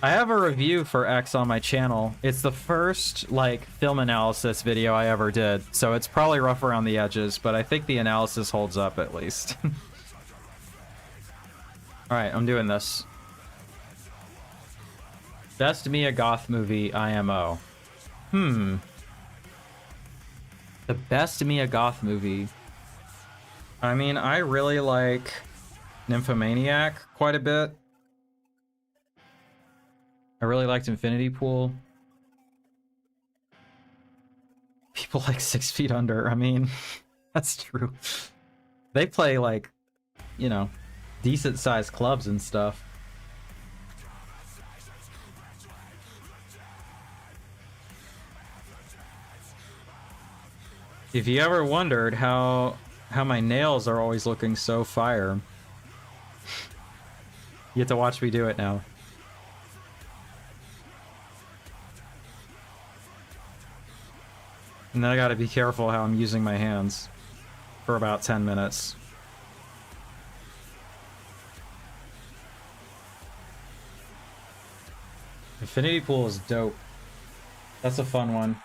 I have a review for X on my channel. It's the first, like, film analysis video I ever did, so it's probably rough around the edges, but I think the analysis holds up at least. Alright, I'm doing this. Best Mia Goth movie, IMO. The best Mia Goth movie. I mean, I really like Nymphomaniac quite a bit. I really liked Infinity Pool. People like 6 Feet Under. I mean, that's true. They play, like, you know, decent-sized clubs and stuff. If you ever wondered how my nails are always looking so fire, you get to watch me do it now. And then I gotta be careful how I'm using my hands for about 10 minutes. Infinity Pool is dope. That's a fun one.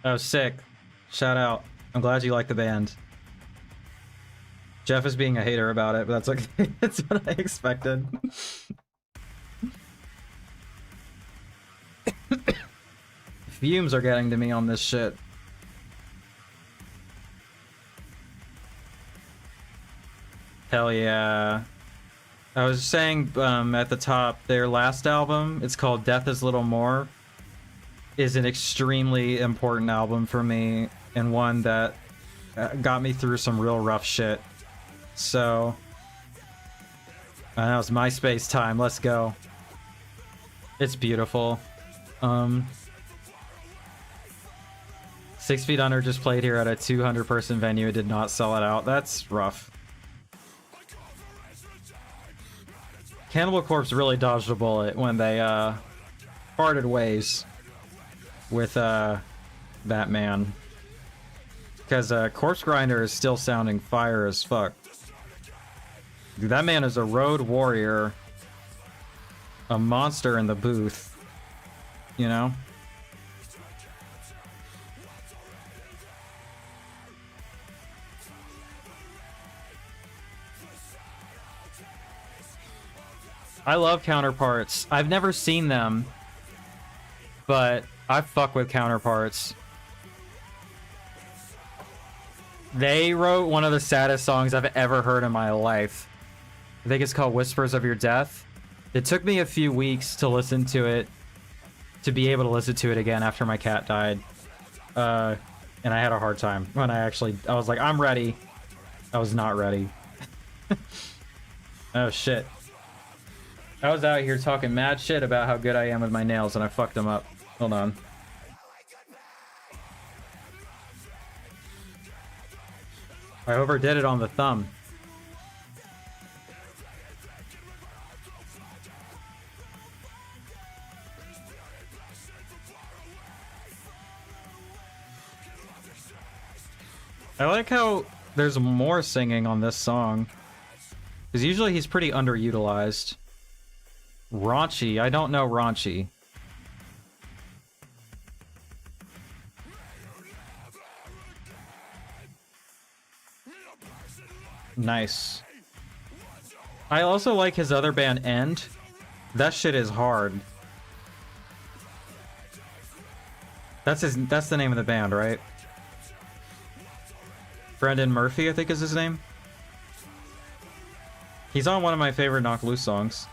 Oh, sick. Shout out. I'm glad you like the band. Jeff is being a hater about it, but that's okay. That's what I expected. Fumes are getting to me on this shit. Hell yeah. I was saying at the top, their last album, it's called Death is Little More, is an extremely important album for me, and one that got me through some real rough shit. So, that was MySpace time, let's go. It's beautiful. 6 Feet Under just played here at a 200-person venue. It did not sell it out. That's rough. Cannibal Corpse really dodged a bullet when they parted ways with that man. Because Corpse Grinder is still sounding fire as fuck. Dude, that man is a road warrior. A monster in the booth. You know? I love Counterparts. I've never seen them, but I fuck with Counterparts. They wrote one of the saddest songs I've ever heard in my life. I think it's called Whispers of Your Death. It took me a few weeks to listen to it, to be able to listen to it again after my cat died. And I had a hard time when I was like, I'm ready. I was not ready. Oh shit. I was out here talking mad shit about how good I am with my nails, and I fucked them up. Hold on. I overdid it on the thumb. I like how there's more singing on this song. Because usually he's pretty underutilized. Raunchy. I don't know Raunchy. Nice. I also like his other band, End. That shit is hard. That's the name of the band, right? Brendan Murphy, I think is his name. He's on one of my favorite Knock Loose songs.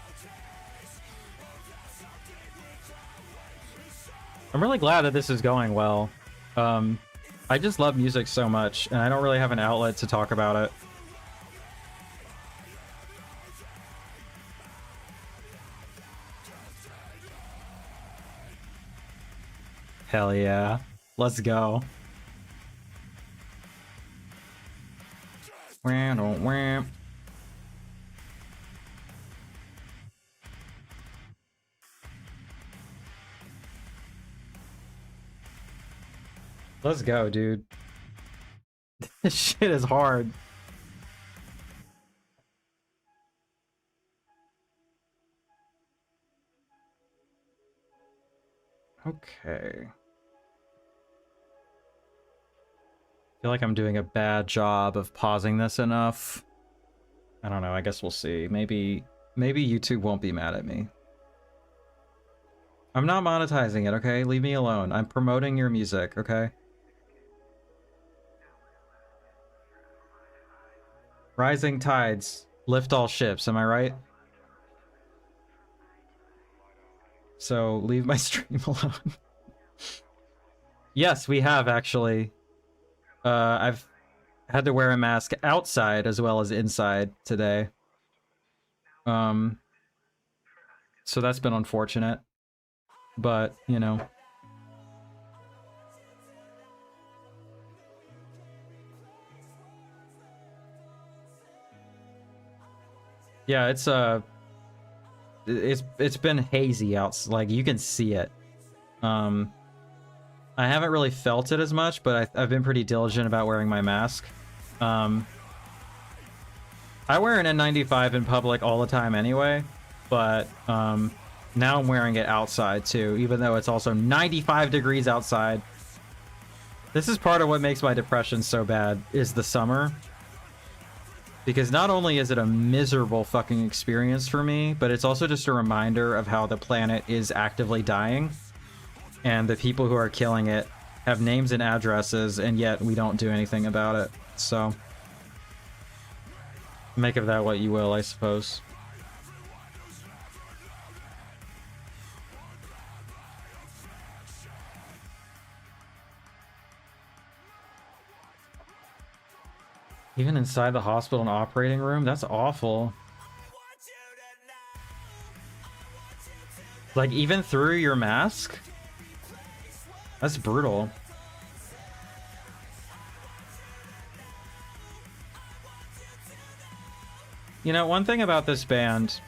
I'm really glad that this is going well. I just love music so much, and I don't really have an outlet to talk about it. Hell yeah. Let's go. Let's go, dude. This shit is hard. Okay. I feel like I'm doing a bad job of pausing this enough. I don't know, I guess we'll see. Maybe YouTube won't be mad at me. I'm not monetizing it, okay? Leave me alone. I'm promoting your music, okay? Rising tides lift all ships, am I right? So leave my stream alone. Yes, we have actually. I've had to wear a mask outside as well as inside today. So that's been unfortunate. But, you know. Yeah, it's been hazy out, like you can see it. I haven't really felt it as much, but I've been pretty diligent about wearing my mask. I wear an N95 in public all the time anyway, but now I'm wearing it outside too, even though it's also 95 degrees outside. This is part of what makes my depression so bad, is the summer. Because not only is it a miserable fucking experience for me, but it's also just a reminder of how the planet is actively dying. And the people who are killing it have names and addresses, and yet we don't do anything about it. So, make of that what you will, I suppose. Even inside the hospital and operating room? That's awful. Like, even through your mask? That's brutal. You know, one thing about this band,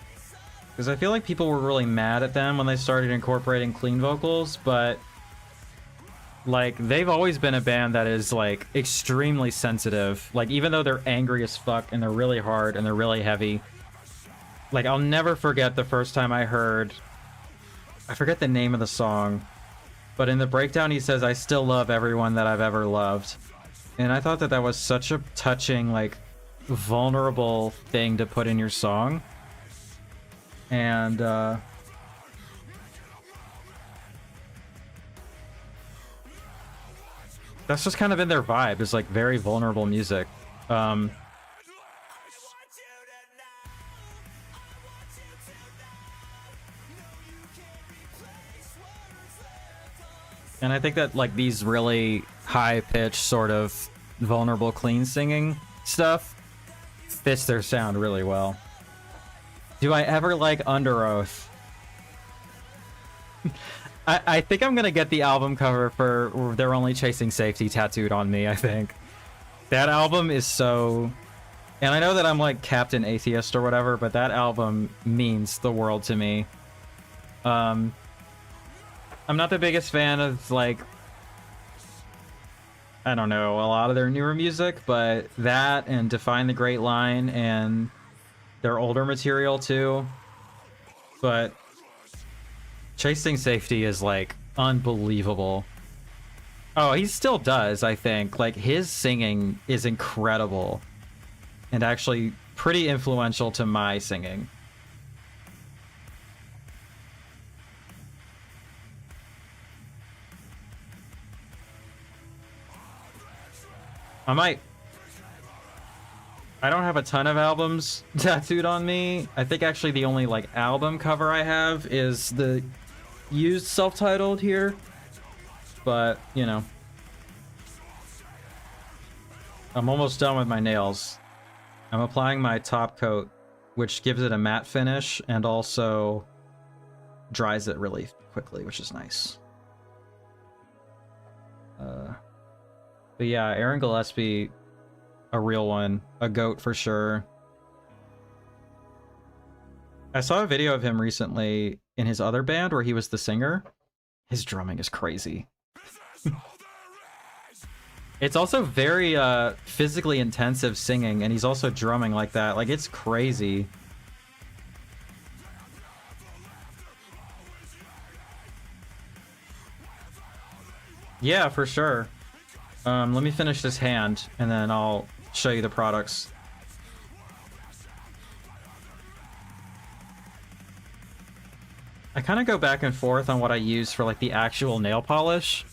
because I feel like people were really mad at them when they started incorporating clean vocals, but like, they've always been a band that is, like, extremely sensitive. Like, even though they're angry as fuck and they're really hard and they're really heavy, like, I'll never forget the first time I heard, I forget the name of the song, but in the breakdown he says, "I still love everyone that I've ever loved." And I thought that that was such a touching, like, vulnerable thing to put in your song. And, that's just kind of in their vibe. It's like very vulnerable music. And I think that like these really high-pitched sort of vulnerable clean singing stuff fits their sound really well. Do I ever like Under Oath? I think I'm gonna get the album cover for They're Only Chasing Safety tattooed on me, I think. That album is so... And I know that I'm like Captain Atheist or whatever, but that album means the world to me. I'm not the biggest fan of, like, I don't know, a lot of their newer music, but that and Define the Great Line and their older material too. But Chasing Safety is, like, unbelievable. Oh, he still does, I think. Like, his singing is incredible. And actually pretty influential to my singing. I don't have a ton of albums tattooed on me. I think actually the only, like, album cover I have is the used self-titled here. But, you know. I'm almost done with my nails. I'm applying my top coat, which gives it a matte finish and also dries it really quickly, which is nice. But yeah, Aaron Gillespie, a real one, a goat for sure. I saw a video of him recently in his other band where he was the singer. His drumming is crazy. It's also very physically intensive singing, and he's also drumming like that. Like, it's crazy. Yeah, for sure. Let me finish this hand, and then I'll show you the products. I kind of go back and forth on what I use for like the actual nail polish.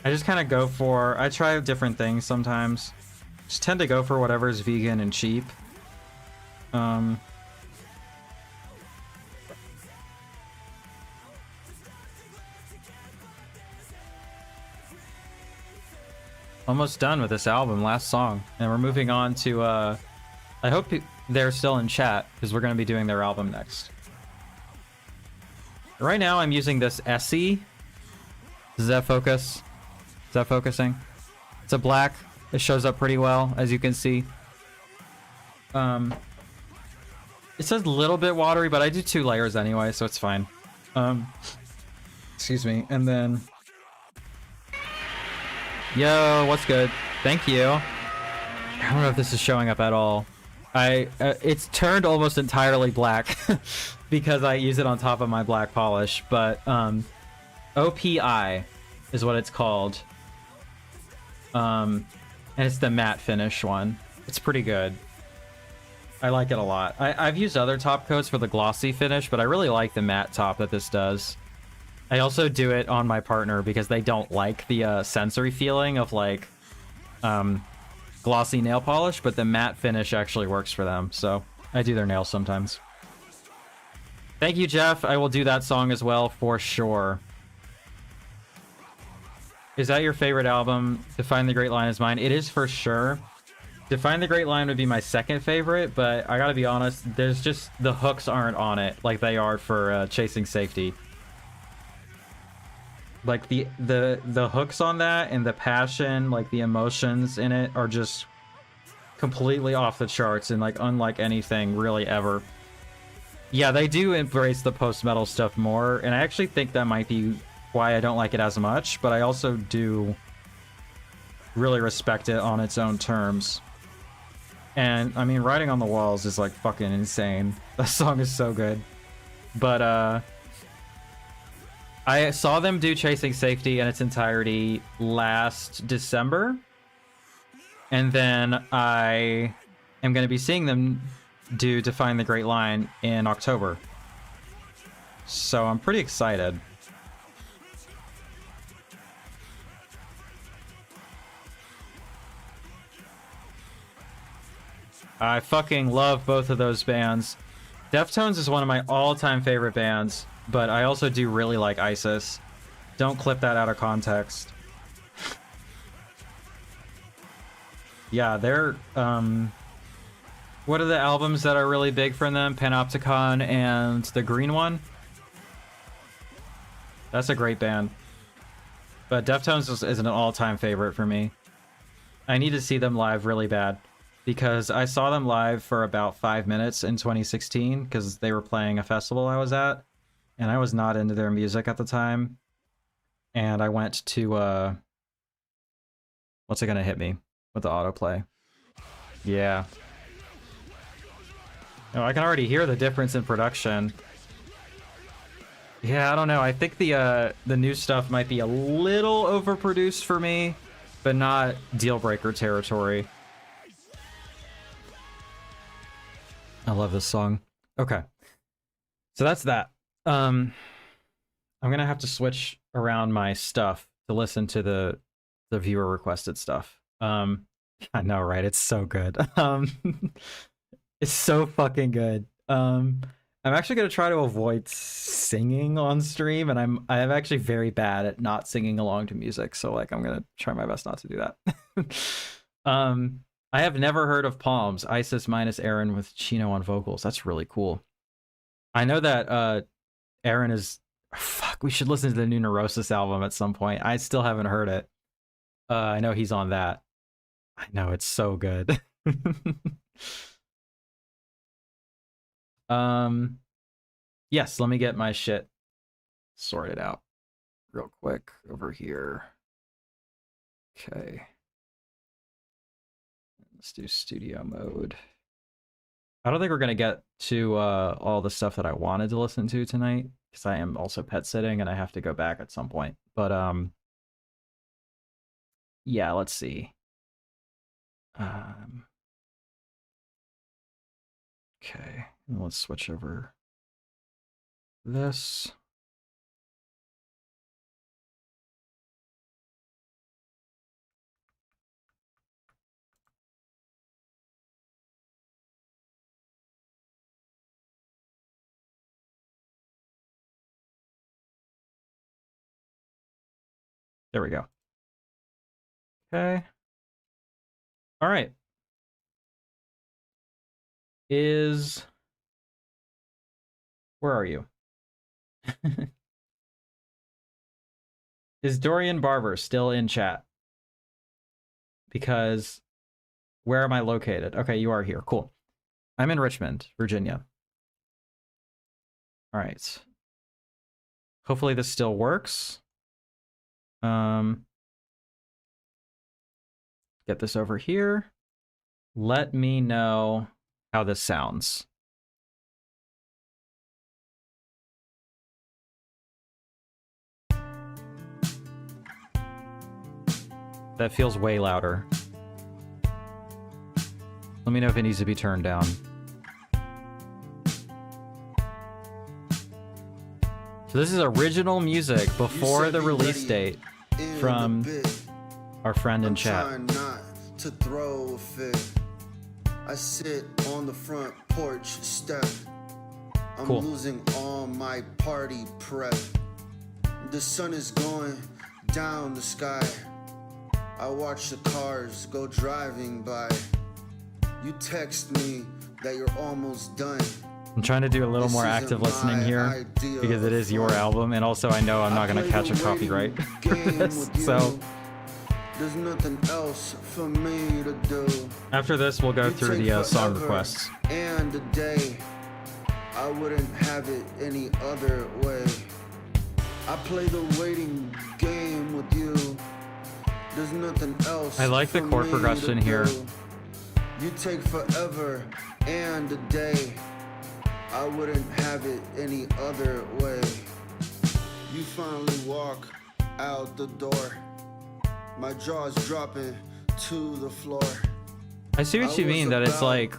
I just kind of go for, I try different things sometimes. Just tend to go for whatever's vegan and cheap. Almost done with this album, last song. And we're moving on to, I hope they're still in chat, because we're going to be doing their album next. Right now I'm using this Essie. Does that focus? Is that focusing? It's a black. It shows up pretty well, as you can see. It says a little bit watery, but I do 2 layers anyway, so it's fine. Excuse me. And then... Yo, what's good? Thank you. I don't know if this is showing up at all. It's turned almost entirely black because I use it on top of my black polish, but OPI is what it's called. And it's the matte finish one. It's pretty good. I like it a lot. I've used other top coats for the glossy finish, but I really like the matte top that this does. I also do it on my partner because they don't like the sensory feeling of like glossy nail polish, but the matte finish actually works for them, so I do their nails sometimes. Thank you, Jeff. I will do that song as well for sure. Is that your favorite album? Define the Great Line is mine. It is for sure. Define the Great Line would be my second favorite, but I gotta be honest, there's just the hooks aren't on it like they are for Chasing Safety. Like the hooks on that and the passion, like the emotions in it are just completely off the charts and like unlike anything really ever. Yeah, they do embrace the post-metal stuff more, and I actually think that might be why I don't like it as much, but I also do really respect it on its own terms. And I mean, Writing on the Walls is like fucking insane. That song is so good. But I saw them do Chasing Safety in its entirety last December. And then I am going to be seeing them do Define the Great Line in October. So I'm pretty excited. I fucking love both of those bands. Deftones is one of my all-time favorite bands, but I also do really like ISIS. Don't clip that out of context. Yeah, they're, what are the albums that are really big for them? Panopticon and the Green One? That's a great band. But Deftones is an all-time favorite for me. I need to see them live really bad. Because I saw them live for about 5 minutes in 2016 because they were playing a festival I was at, and I was not into their music at the time. And I went to what's it gonna hit me with the autoplay? Yeah. Oh, I can already hear the difference in production. Yeah, I don't know. I think the new stuff might be a little overproduced for me, but not deal breaker territory. I love this song. Okay. So that's that. I'm gonna have to switch around my stuff to listen to the viewer requested stuff. I know, right? It's so good. It's so fucking good. I'm actually gonna try to avoid singing on stream, and I'm actually very bad at not singing along to music, so like I'm gonna try my best not to do that. I have never heard of Palms. Isis minus Aaron with Chino on vocals. That's really cool. I know that Aaron is... Fuck, we should listen to the new Neurosis album at some point. I still haven't heard it. I know he's on that. I know, it's so good. Yes, let me get my shit sorted out real quick over here. Okay. Let's do studio mode. I don't think we're gonna get to all the stuff that I wanted to listen to tonight because I am also pet sitting and I have to go back at some point. But Yeah, let's see. Okay, let's switch over this. There we go. Okay. All right. Where are you? Is Dorian Barber still in chat? Because where am I located? Okay, you are here. Cool. I'm in Richmond, Virginia. All right. Hopefully this still works. Get this over here. Let me know how this sounds. That feels way louder. Let me know if it needs to be turned down. So this is original music before the release date from our friend in chat. To throw a fit. I sit on the front porch step. I'm Cool. losing all my party prep. The sun is going down the sky. I watch the cars go driving by. You text me that you're almost done. I'm trying to do a little This more isn't active my listening here idea because it of is your fun. album, and also I know I'm not going to catch a copyright for this. So There's nothing else for me to do. after this, we'll go You through take the song forever requests. And a day, I wouldn't have it any other way. I play the waiting game with you. There's nothing else. I like the for chord me progression to here. do. You take forever and a day. I wouldn't have it any other way. You finally walk out the door. My jaw's dropping to the floor. I see what you mean, that it's like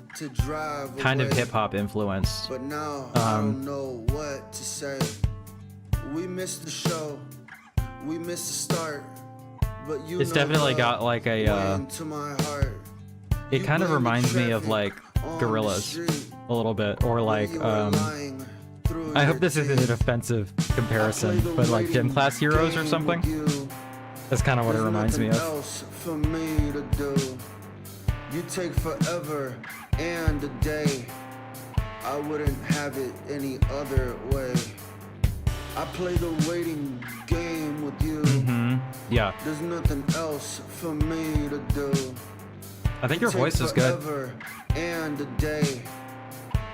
kind of hip hop influenced. But now I don't know what to say. We missed the show. We missed the start. But you It's know definitely love got like a went to my heart. it You kind of blame the reminds me of traffic like on the Gorillaz street. a little bit, or like You were lying through I your hope this isn't teeth. an offensive I comparison, play the but like Gym waiting Class Heroes or game something. with you. That's kind of what it There's reminds me nothing of. else for me to do. You take forever and a day. I wouldn't have it any other way. I play the waiting game with you. Yeah, There's nothing else for me to do. I think your Take voice is good. forever and a day.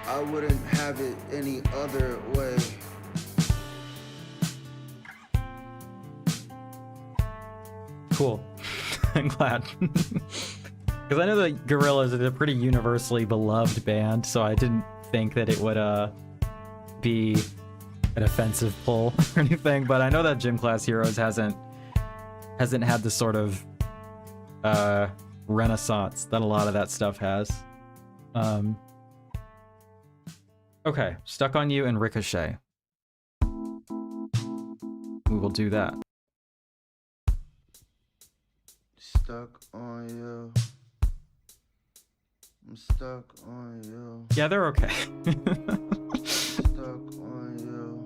I wouldn't have it any other way. Cool. I'm glad. Because I know that Gorillaz is a pretty universally beloved band, so I didn't think that it would be an offensive pull or anything. But I know that Gym Class Heroes hasn't had the sort of renaissance that a lot of that stuff has. Okay, Stuck on You and Ricochet. We will do that. Stuck on you. I'm stuck on you. Yeah, they're okay. Stuck on you.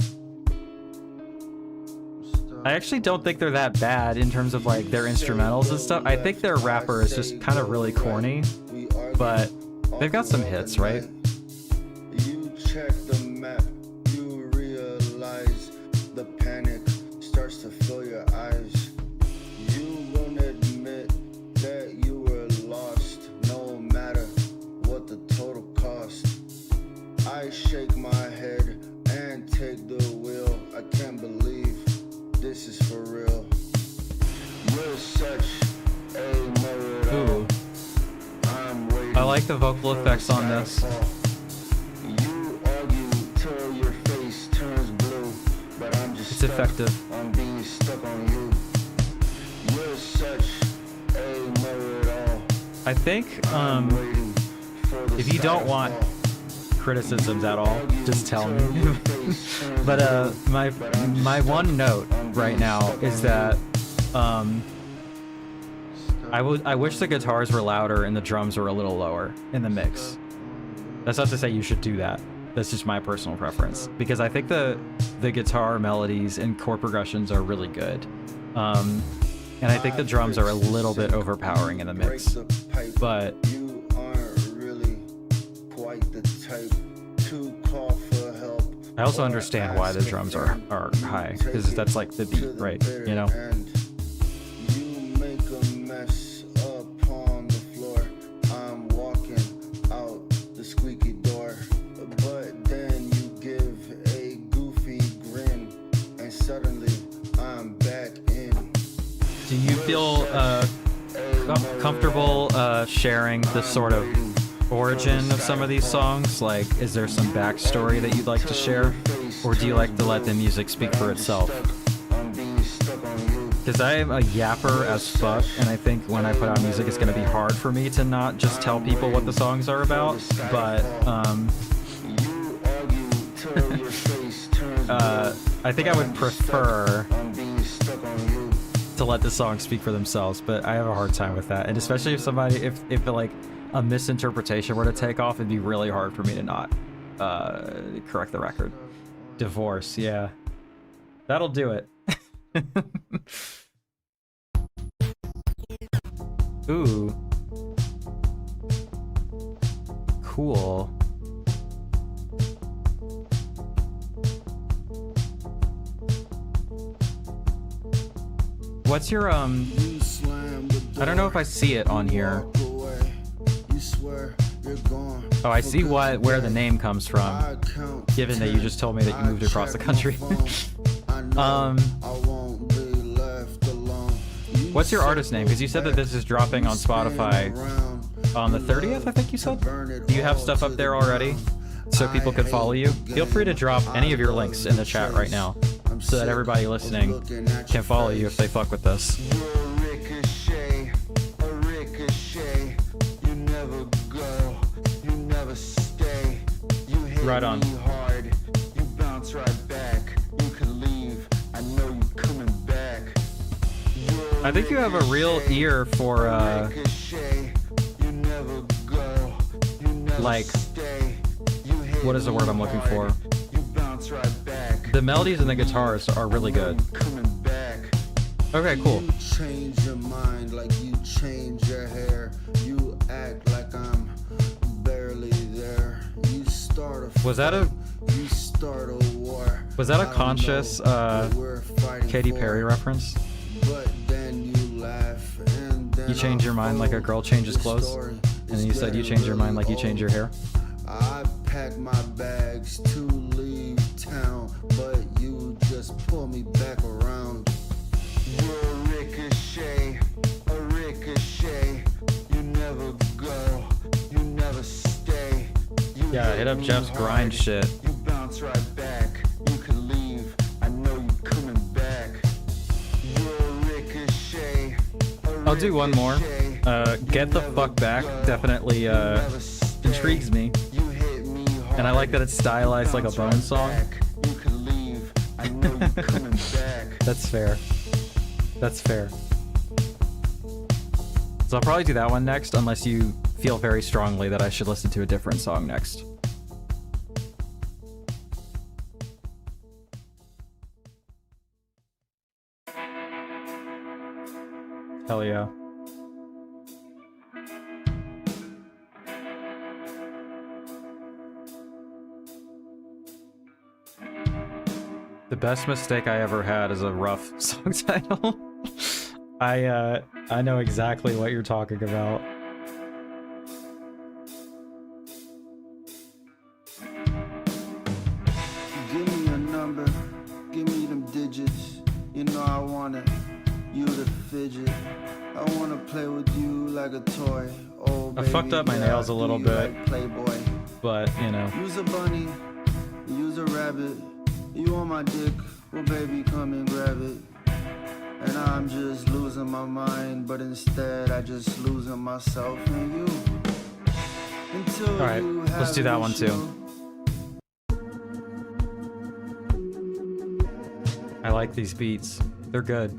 Stuck I actually don't think they're that bad in terms of like their instrumentals and stuff. I think their rapper is just kind of really corny, but they've got some hits, right? You check the map, you realize the panic starts to fill your eyes. You won't admit that you were lost, no matter what the total cost. I shake my head and take the wheel. I can't believe this is for real. You're such a know-it-all. Ooh. I'm waiting I like the vocal for effects the on this. skyfall. You argue till your face turns blue, but I'm just It's stuck effective. on being stuck on you. You're such I think if you don't want criticisms at all, just tell me. But my one note right now is that I wish the guitars were louder and the drums were a little lower in the mix. That's not to say you should do that. That's just my personal preference, because I think the guitar melodies and chord progressions are really good. And I think the drums are a little bit overpowering in the mix. But you aren't really quite the type to call for help. I also understand why the drums are high, because that's like the beat, right? You know? You make a mess upon the floor. I'm walking out the squeaky door, but then you give a goofy grin, and suddenly I'm back in. Do you feel comfortable sharing the sort of origin of some of these songs? Like, is there some backstory that you'd like to share? Or do you like to let the music speak for itself? Because I am a yapper as fuck, and I think when I put out music, it's going to be hard for me to not just tell people what the songs are about. But I think I would prefer to let the songs speak for themselves, but I have a hard time with that. And especially if somebody, if like a misinterpretation were to take off, it'd be really hard for me to not correct the record. Divorce, yeah. That'll do it. Ooh. Cool. What's your I don't know if I see it on here. Oh, I see where the name comes from, given that you just told me that you moved across the country. What's your artist name? Because you said that this is dropping on Spotify on the 30th, I think you said? Do you have stuff up there already so people could follow you? Feel free to drop any of your links in the chat right now so that everybody listening can follow you if they fuck with this. Right on. I think you have a real ear for like, what is the word I'm looking for? The melodies and the guitars are really good. Okay, cool. You change your mind like you change your hair. You act like I'm barely there. You start a Was that a war. Was that a conscious Katy Perry reference? But then you laugh and then You change your mind like a girl changes clothes? And then you said you change your mind like you change your hair? I pack my bags to leave town, but you just pull me back around. You're a ricochet, you never go, you never stay. Yeah, hit up Jeff's grind shit. You bounce right back, you can leave, I know you coming back. You're a ricochet, I'll do one more. Get the fuck back definitely intrigues me. And I like that it's stylized like a Bone song. That's fair. That's fair. So I'll probably do that one next, unless you feel very strongly that I should listen to a different song next. Hell yeah. The best mistake I ever had is a rough song title. I know exactly what you're talking about. Give me a number, give me them digits. You know I want you to fidget. I wanna play with you like a toy. Oh, I fucked up my nails a little bit, like Playboy. But you know. Use a bunny, use a rabbit. You on my dick, well baby come and grab it. And I'm just losing my mind, but instead I just losing myself in you. Until All right, you let's do have that one too. issue. I like these beats. They're good.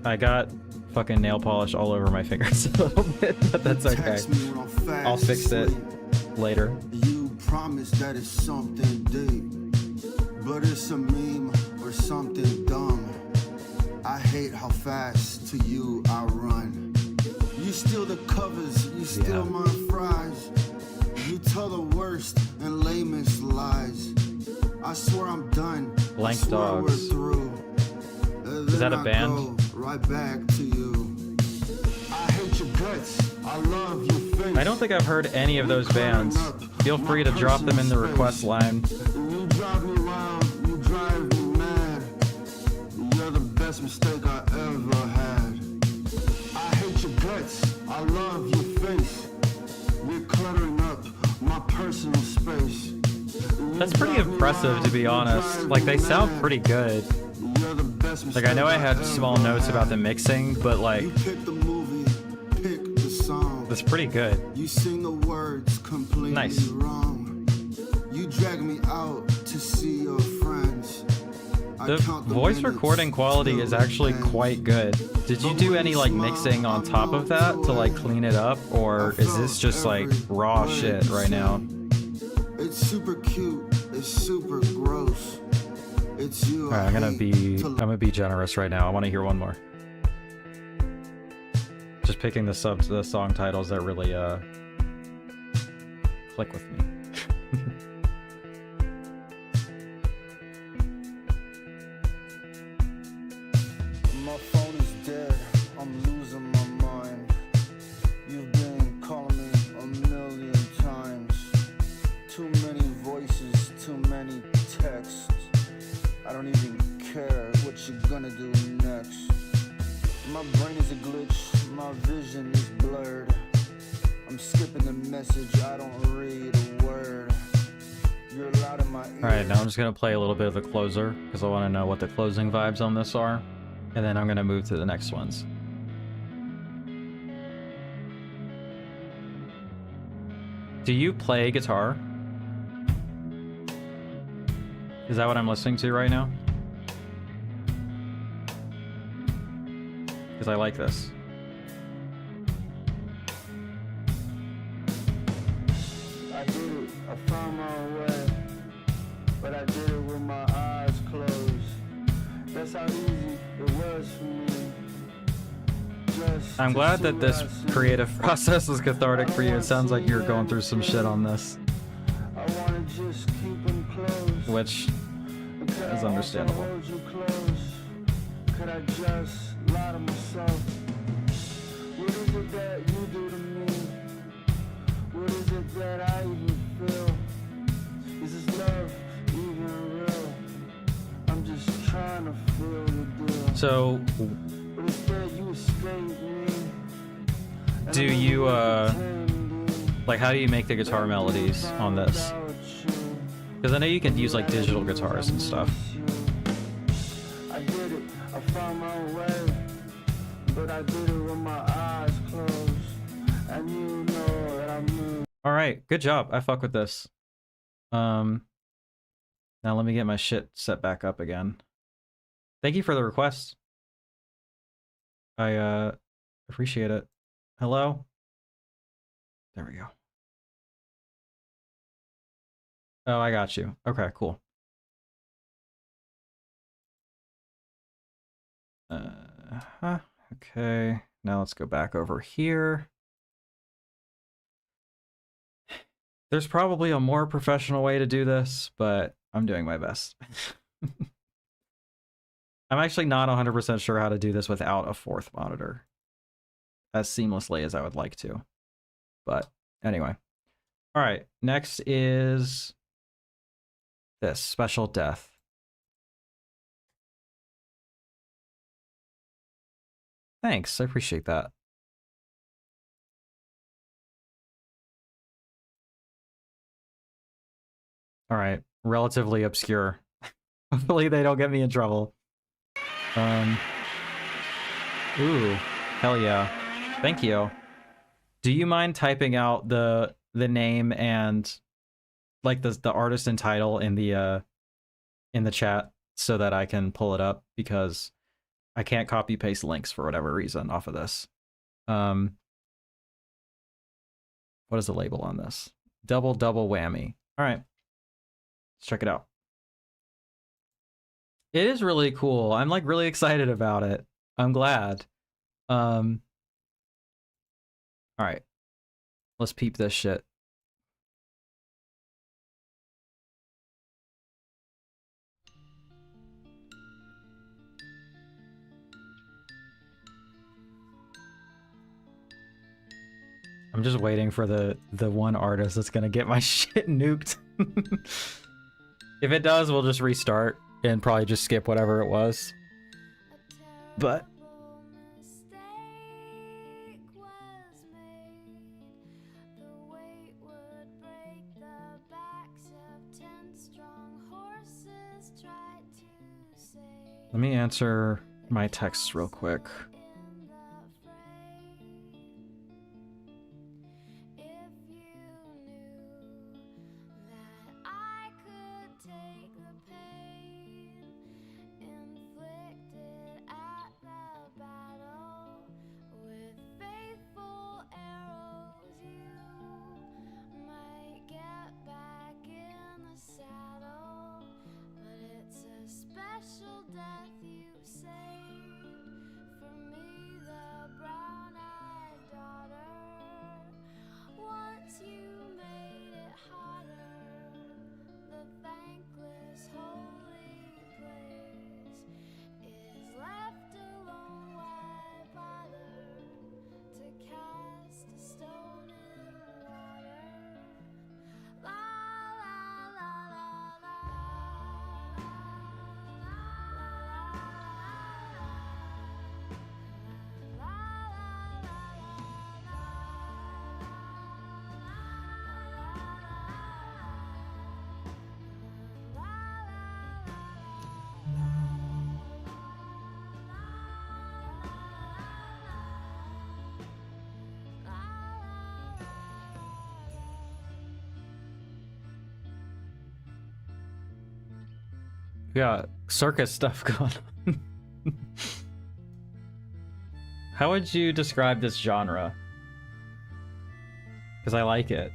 I got fucking nail polish all over my fingers a little bit, but that's okay. Text me when I'm fast I'll fix it asleep. later. You promise that it's something deep, but it's a meme or something dumb. I hate how fast to you I run. You steal the covers, you steal my fries. You tell the worst and lamest lies. I swear I'm done. Blank I swear Dogs. we're through. Is that a Then I band? go right back to you. I hate your guts. I love your face. I don't think I've heard any of those bands. Feel free to drop them in the request line. You drive me wild, you drive me mad. You're the best mistake I ever had. I hate your guts, I love your face. You're cluttering up my personal space. That's pretty impressive, to be honest. Like, they sound pretty good. You're the best Like, I know I had mistake small ever notes about had. the mixing, but like, You pick the movie, pick the song. that's pretty good. You sing the words completely Nice. wrong. You drag me out to see your friends. I The count voice minutes recording quality is till actually it ends. quite good. Did you do any like mixing on top of that to like clean it up, or is this just like raw shit right now? It's super cute, it's super gross. It's you. Alright, I'm gonna be generous right now. I want to hear one more. Just picking the song titles that really click with me. My phone is dead, I'm losing my mind. You've been calling me a million times. Too many voices, too many texts. I don't even care what you're gonna do next. My brain is a glitch, my vision is blurred. I'm skipping the message, I don't read a word. You're loud in my ear. Alright, now I'm just gonna play a little bit of the closer, because I want to know what the closing vibes on this are. And then I'm gonna move to the next ones. Do you play guitar? Is that what I'm listening to right now? Because I like this. I did it, I found my way, but I did it with my eyes closed. That's how easy it was for me. Just I'm to glad see that what this I see. creative process is cathartic for you. It sounds like you're going through some shit on this, I wanna just keep them close. which Could I is also understandable. hold you close? Could I just lie to myself? What is it that you do to me? What is it that I even feel? Is this love even real? I'm just trying to feel the deal. So, But instead you escape me. And do I'm you, pretending like, how do you make the guitar melodies on this? without you. Because I know you can use, like, digital guitars and stuff. I did it, I found my way, but I did it with my eyes closed, and you know that I moved. Alright, good job. I fuck with this. Now let me get my shit set back up again. Thank you for the request. I, appreciate it. Hello? There we go. Oh, I got you. Okay, cool. Okay, now let's go back over here. There's probably a more professional way to do this, but I'm doing my best. I'm actually not 100% sure how to do this without a fourth monitor as seamlessly as I would like to. But anyway. All right, next is this, Special Death. Thanks, I appreciate that. All right, relatively obscure. Hopefully they don't get me in trouble. Ooh, hell yeah. Thank you. Do you mind typing out the name and like the artist and title in the chat so that I can pull it up, because I can't copy paste links for whatever reason off of this. What is the label on this? Double whammy. All right, let's check it out. It is really cool. I'm like really excited about it. I'm glad. All right, let's peep this shit. I'm just waiting for the one artist that's gonna get my shit nuked. If it does, we'll just restart and probably just skip whatever it was. But let me answer my texts real quick. We got circus stuff going on. How would you describe this genre? Because I like it.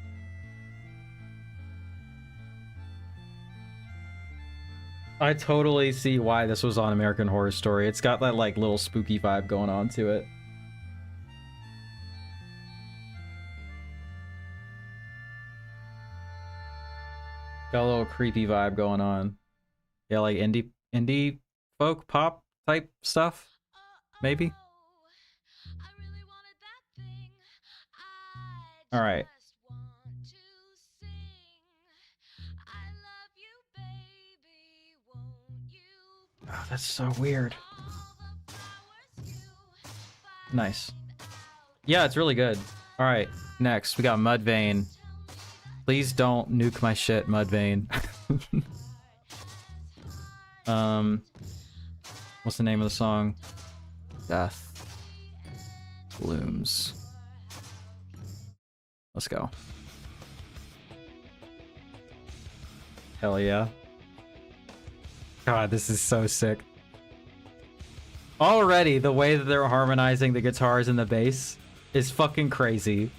I totally see why this was on American Horror Story. It's got that like little spooky vibe going on to it. Got a little creepy vibe going on. Yeah, like indie folk pop type stuff, maybe. All right. Oh, that's so weird. Nice. Yeah, it's really good. All right, next we got Mudvayne. Please don't nuke my shit, Mudvayne. What's the name of the song? Death Blooms. Let's go. Hell yeah. God, this is so sick. Already, the way that they're harmonizing the guitars and the bass is fucking crazy.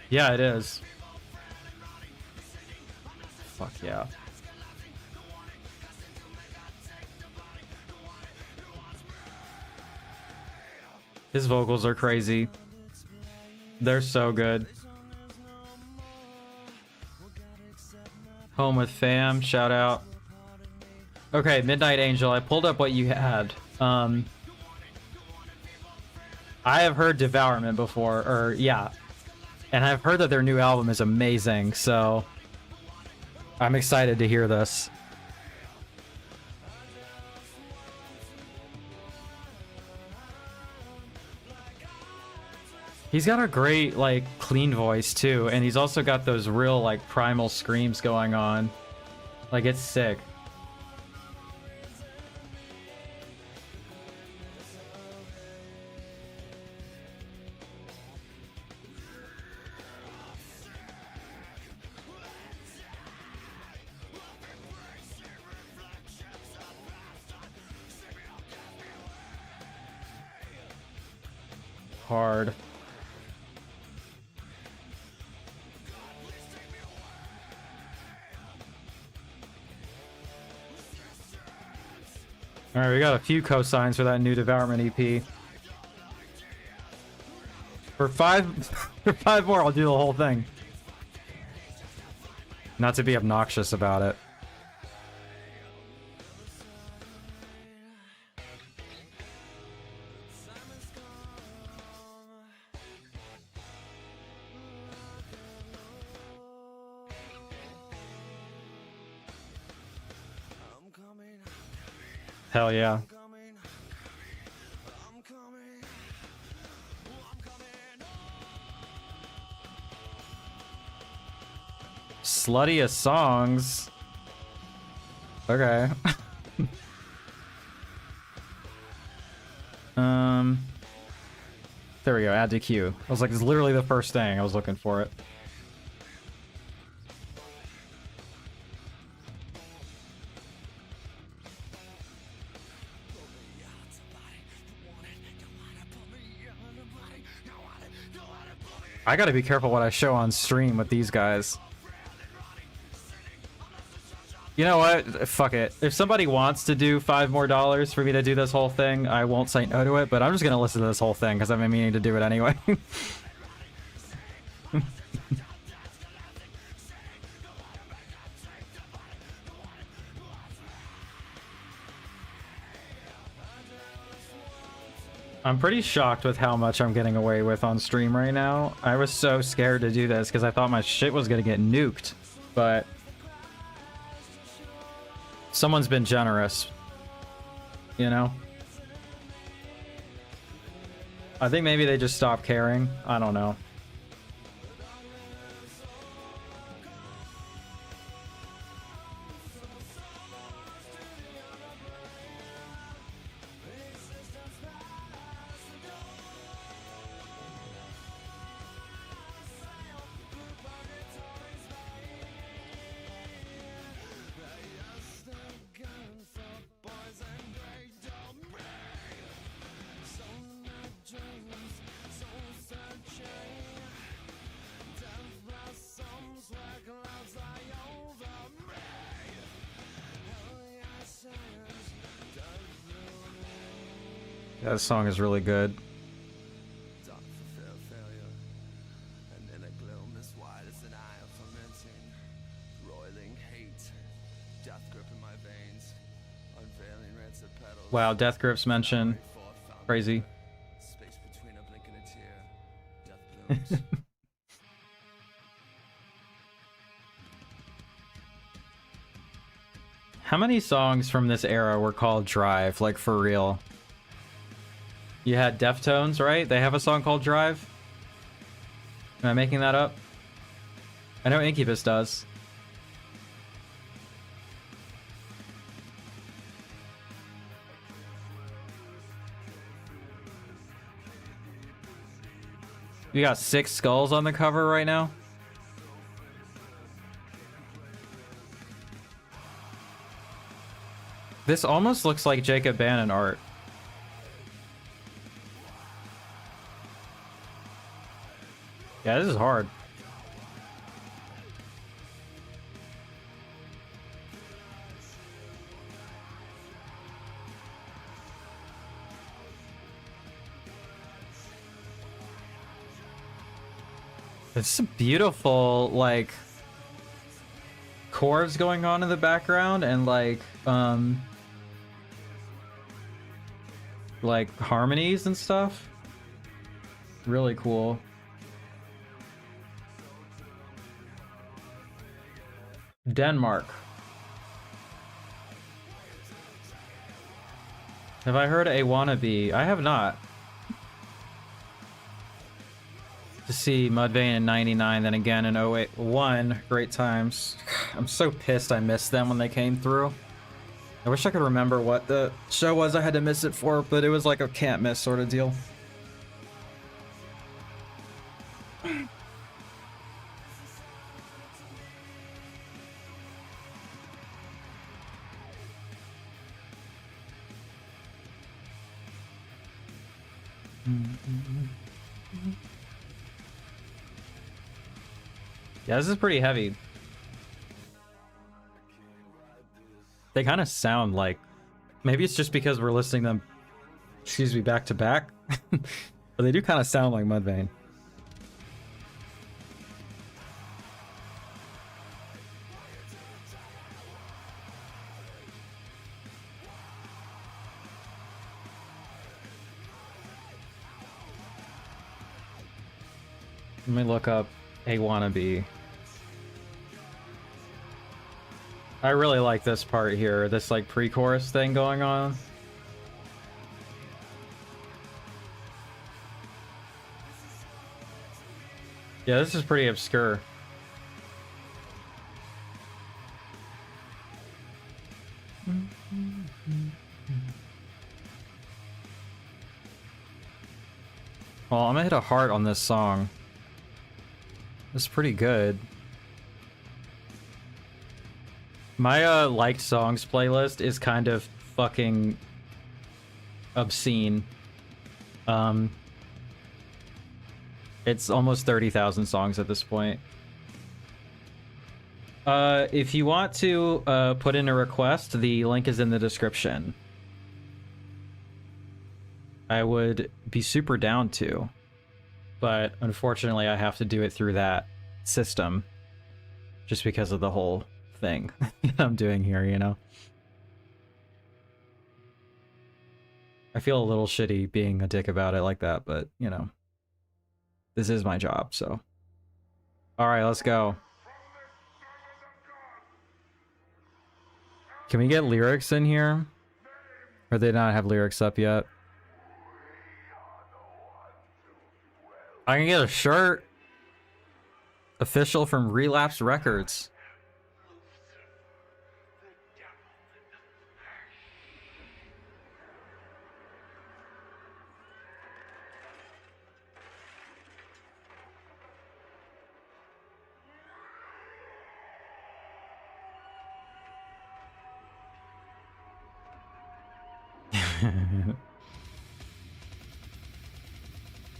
Yeah, it is. Fuck yeah. His vocals are crazy. They're so good. Home with Fam, shout out. Okay, Midnight Angel, I pulled up what you had. I have heard Devourment before, or yeah. And I've heard that their new album is amazing, so I'm excited to hear this. He's got a great, like, clean voice, too, and he's also got those real, like, primal screams going on. Like, it's sick. Hard. Alright, we got a few cosigns for that new Devourment EP. For five more, I'll do the whole thing. Not to be obnoxious about it. Hell yeah. Sluttiest songs. Okay. There we go, add to queue. I was like, it's literally the first thing I was looking for it. I gotta be careful what I show on stream with these guys. You know what? Fuck it. If somebody wants to do $5 more for me to do this whole thing, I won't say no to it, but I'm just gonna listen to this whole thing because I've been meaning to do it anyway. I'm pretty shocked with how much I'm getting away with on stream right now. I was so scared to do this because I thought my shit was gonna get nuked, but someone's been generous, you know? I think maybe they just stopped caring. I don't know. That song is really good. Wow, Death Grip's mention. Crazy. How many songs from this era were called Drive, like for real? You had Deftones, right? They have a song called Drive? Am I making that up? I know Incubus does. You got 6 skulls on the cover right now? This almost looks like Jacob Bannon art. Yeah, this is hard. There's some beautiful, like, chords going on in the background and, like harmonies and stuff. really cool. Denmark. Have I heard A Wannabe? I have not. To see Mudvayne in 99, then again in 08-1. Great times. I'm so pissed I missed them when they came through. I wish I could remember what the show was I had to miss it for, but it was like a can't miss sort of deal. Yeah, this is pretty heavy. They kind of sound like... Maybe it's just because we're listening to them, excuse me, back to back. But they do kind of sound like Mudvayne. Let me look up A Wannabe. I really like this part here, this like pre-chorus thing going on. Yeah, this is pretty obscure. Well, I'm gonna hit a heart on this song. It's pretty good. My liked songs playlist is kind of fucking obscene. It's almost 30,000 songs at this point. If you want to put in a request, the link is in the description. I would be super down to, but unfortunately I have to do it through that system just because of the whole thing I'm doing here, you know? I feel a little shitty being a dick about it like that, but, you know, this is my job, so. Alright, let's go. Can we get lyrics in here? Or they not have lyrics up yet? I can get a shirt. Official from Relapse Records.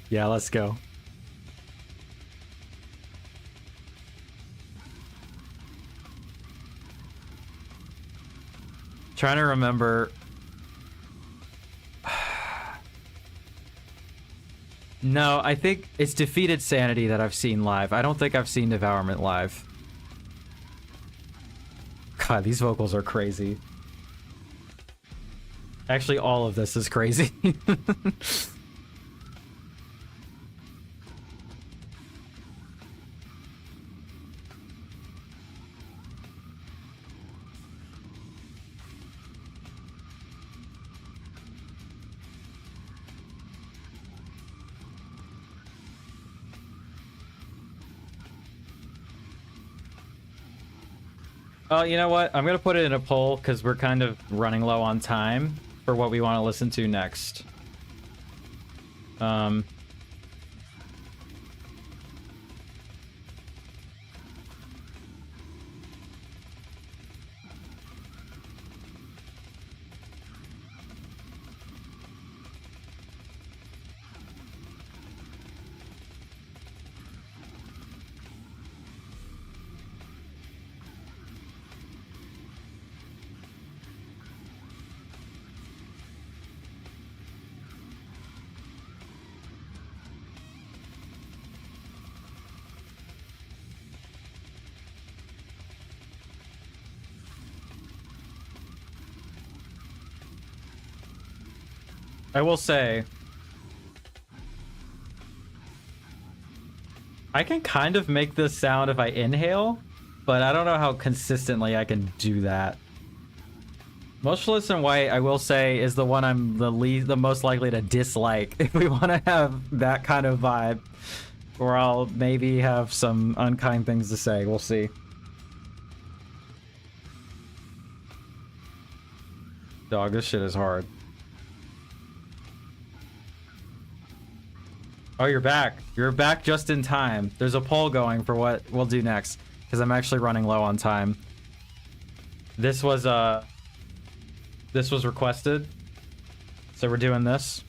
Yeah, let's go. Trying to remember. No, I think it's Defeated Sanity that I've seen live. I don't think I've seen Devourment live. God, these vocals are crazy. Actually, all of this is crazy. You know what? I'm gonna put it in a poll because we're kind of running low on time for what we want to listen to next. I will say, I can kind of make this sound if I inhale, but I don't know how consistently I can do that. Motionless in White, I will say, is the one I'm the most likely to dislike if we want to have that kind of vibe, or I'll maybe have some unkind things to say. We'll see. Dog, this shit is hard. Oh, you're back. You're back just in time. There's a poll going for what we'll do next, because I'm actually running low on time. This was requested, so we're doing this.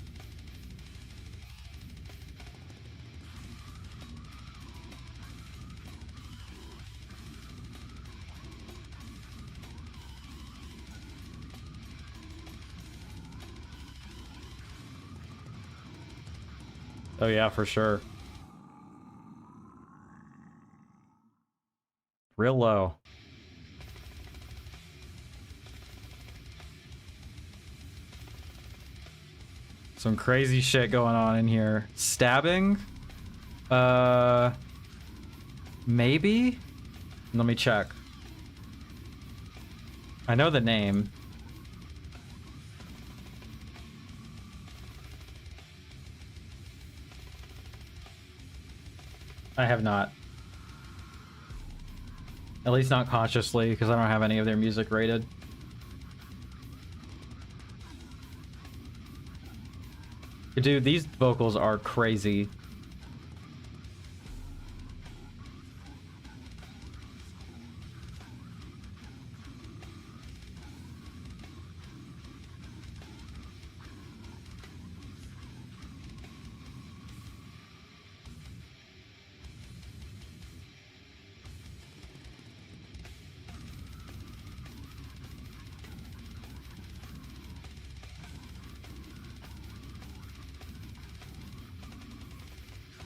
Oh yeah, for sure. Real low. Some crazy shit going on in here. Stabbing? Maybe? Let me check. I know the name. I have not. At least not consciously, because I don't have any of their music rated. Dude, these vocals are crazy.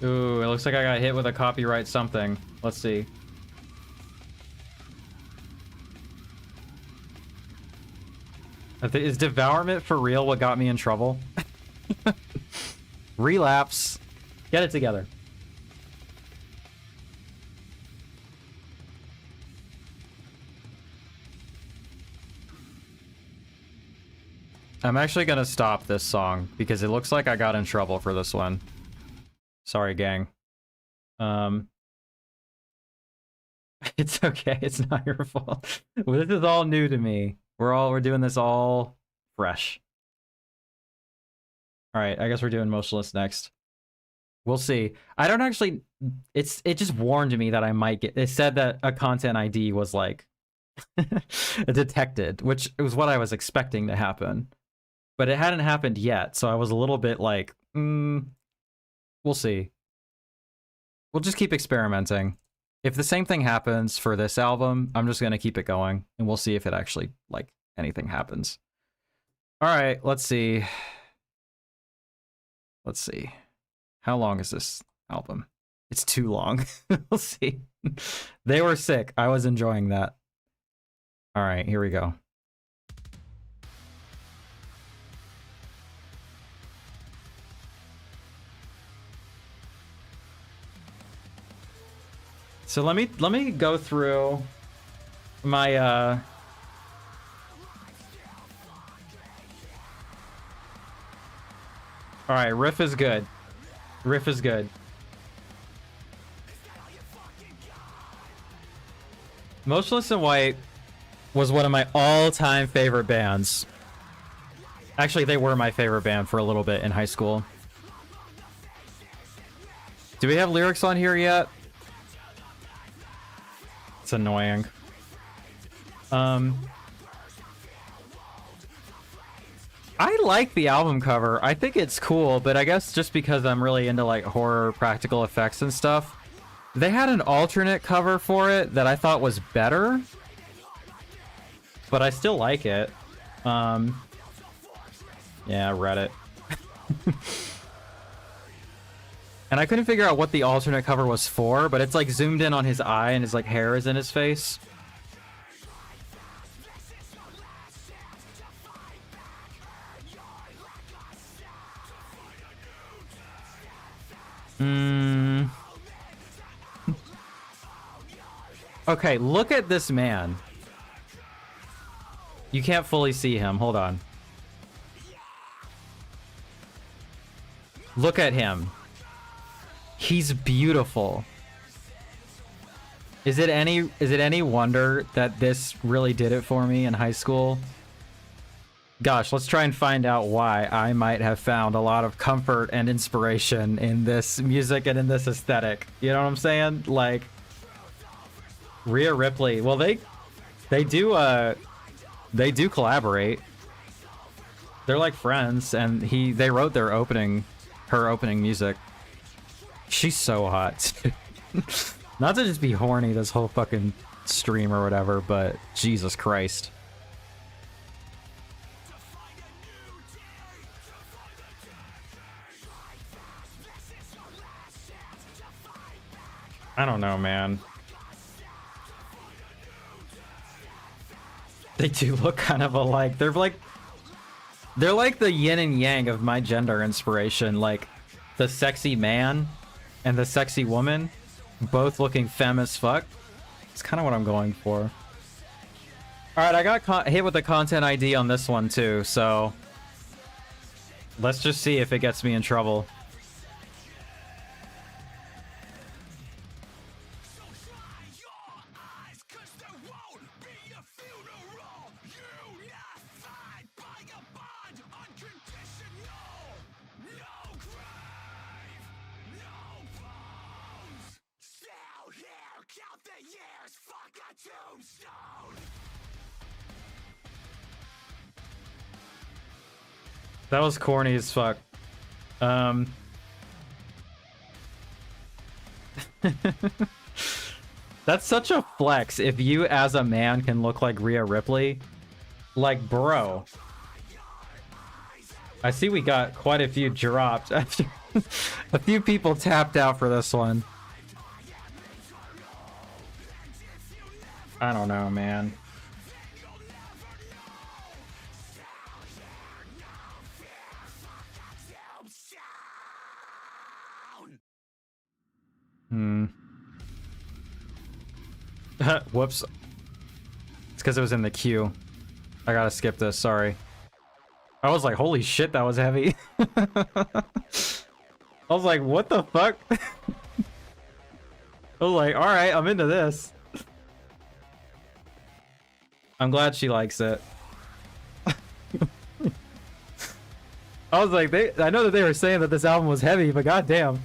Ooh, it looks like I got hit with a copyright something. Let's see. Is devourment for real what got me in trouble? Relapse. Get it together. I'm actually gonna stop this song because it looks like I got in trouble for this one. Sorry, gang. It's okay. It's not your fault. This is all new to me. We're doing this all fresh. All right, I guess we're doing Motionless next. We'll see. I don't actually. It just warned me that I might get. It said that a content ID was like detected, which was what I was expecting to happen, but it hadn't happened yet. So I was a little bit like, we'll see. We'll just keep experimenting. If the same thing happens for this album, I'm just gonna keep it going, and we'll see if it actually like anything happens. All right, let's see. Let's see. How long is this album? It's too long. We'll see. They were sick. I was enjoying that. All right, here we go. So let me go through my all right, riff is good. Riff is good. Motionless in White was one of my all-time favorite bands. Actually, they were my favorite band for a little bit in high school. Do we have lyrics on here yet? It's annoying. I like the album cover. I think it's cool, but I guess just because I'm really into like horror practical effects and stuff, they had an alternate cover for it that I thought was better, but I still like it. Yeah, Reddit. And I couldn't figure out what the alternate cover was for, but it's like zoomed in on his eye and his like hair is in his face. Okay, look at this man. You can't fully see him. Hold on. Look at him. He's beautiful. Is it any wonder that this really did it for me in high school? Gosh, let's try and find out why I might have found a lot of comfort and inspiration in this music and in this aesthetic. You know what I'm saying? Like Rhea Ripley. Well, they do collaborate. They're like friends, and they wrote her opening music. She's so hot. Not to just be horny this whole fucking stream or whatever, but Jesus Christ. I don't know, man. They do look kind of alike. They're like the yin and yang of my gender inspiration. Like the sexy man and the sexy woman, both looking femme as fuck. It's kind of what I'm going for. All right, I got hit with the content ID on this one too, so let's just see if it gets me in trouble. That was corny as fuck. That's such a flex if you as a man can look like Rhea Ripley. Like, bro. I see we got quite a few dropped after a few people tapped out for this one. I don't know, man. Whoops. It's because it was in the queue. I gotta skip this, sorry. I was like, holy shit, that was heavy. I was like, what the fuck? I was like, alright, I'm into this. I'm glad she likes it. I was like, I know that they were saying that this album was heavy, but goddamn.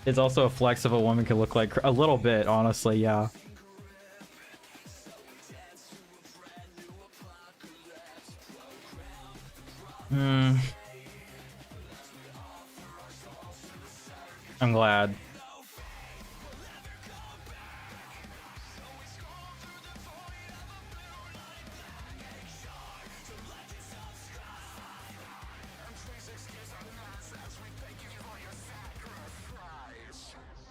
It's also a flex if a woman can look like a little bit, honestly, yeah. I'm glad.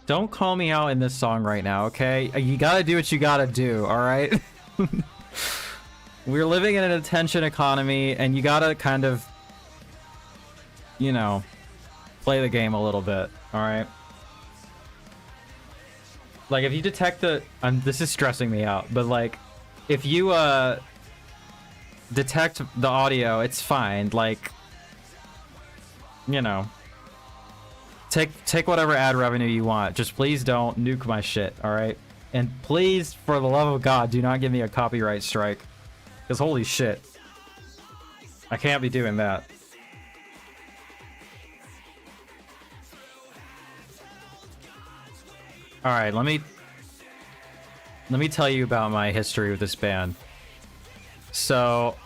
Don't call me out in this song right now, okay? You gotta do what you gotta do, alright? We're living in an attention economy, and you gotta kind of, you know, play the game a little bit, alright? Like, if you detect the... this is stressing me out, but, like, if you, detect the audio, it's fine. Like, you know... Take whatever ad revenue you want. Just please don't nuke my shit, alright? And please, for the love of God, do not give me a copyright strike. Because holy shit. I can't be doing that. Alright, let me tell you about my history with this band. So...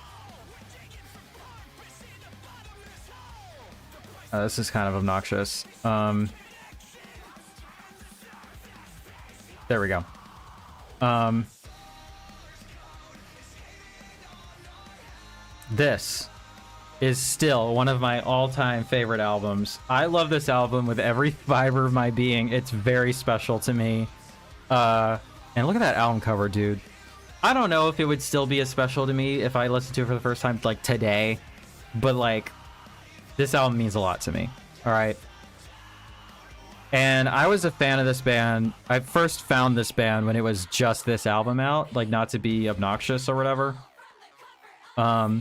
this is kind of obnoxious. There we go. This is still one of my all-time favorite albums. I love this album with every fiber of my being. It's very special to me. And look at that album cover, dude. I don't know if it would still be as special to me if I listened to it for the first time, like, today. But, like... this album means a lot to me. All right. And I was a fan of this band. I first found this band when it was just this album out, like not to be obnoxious or whatever. I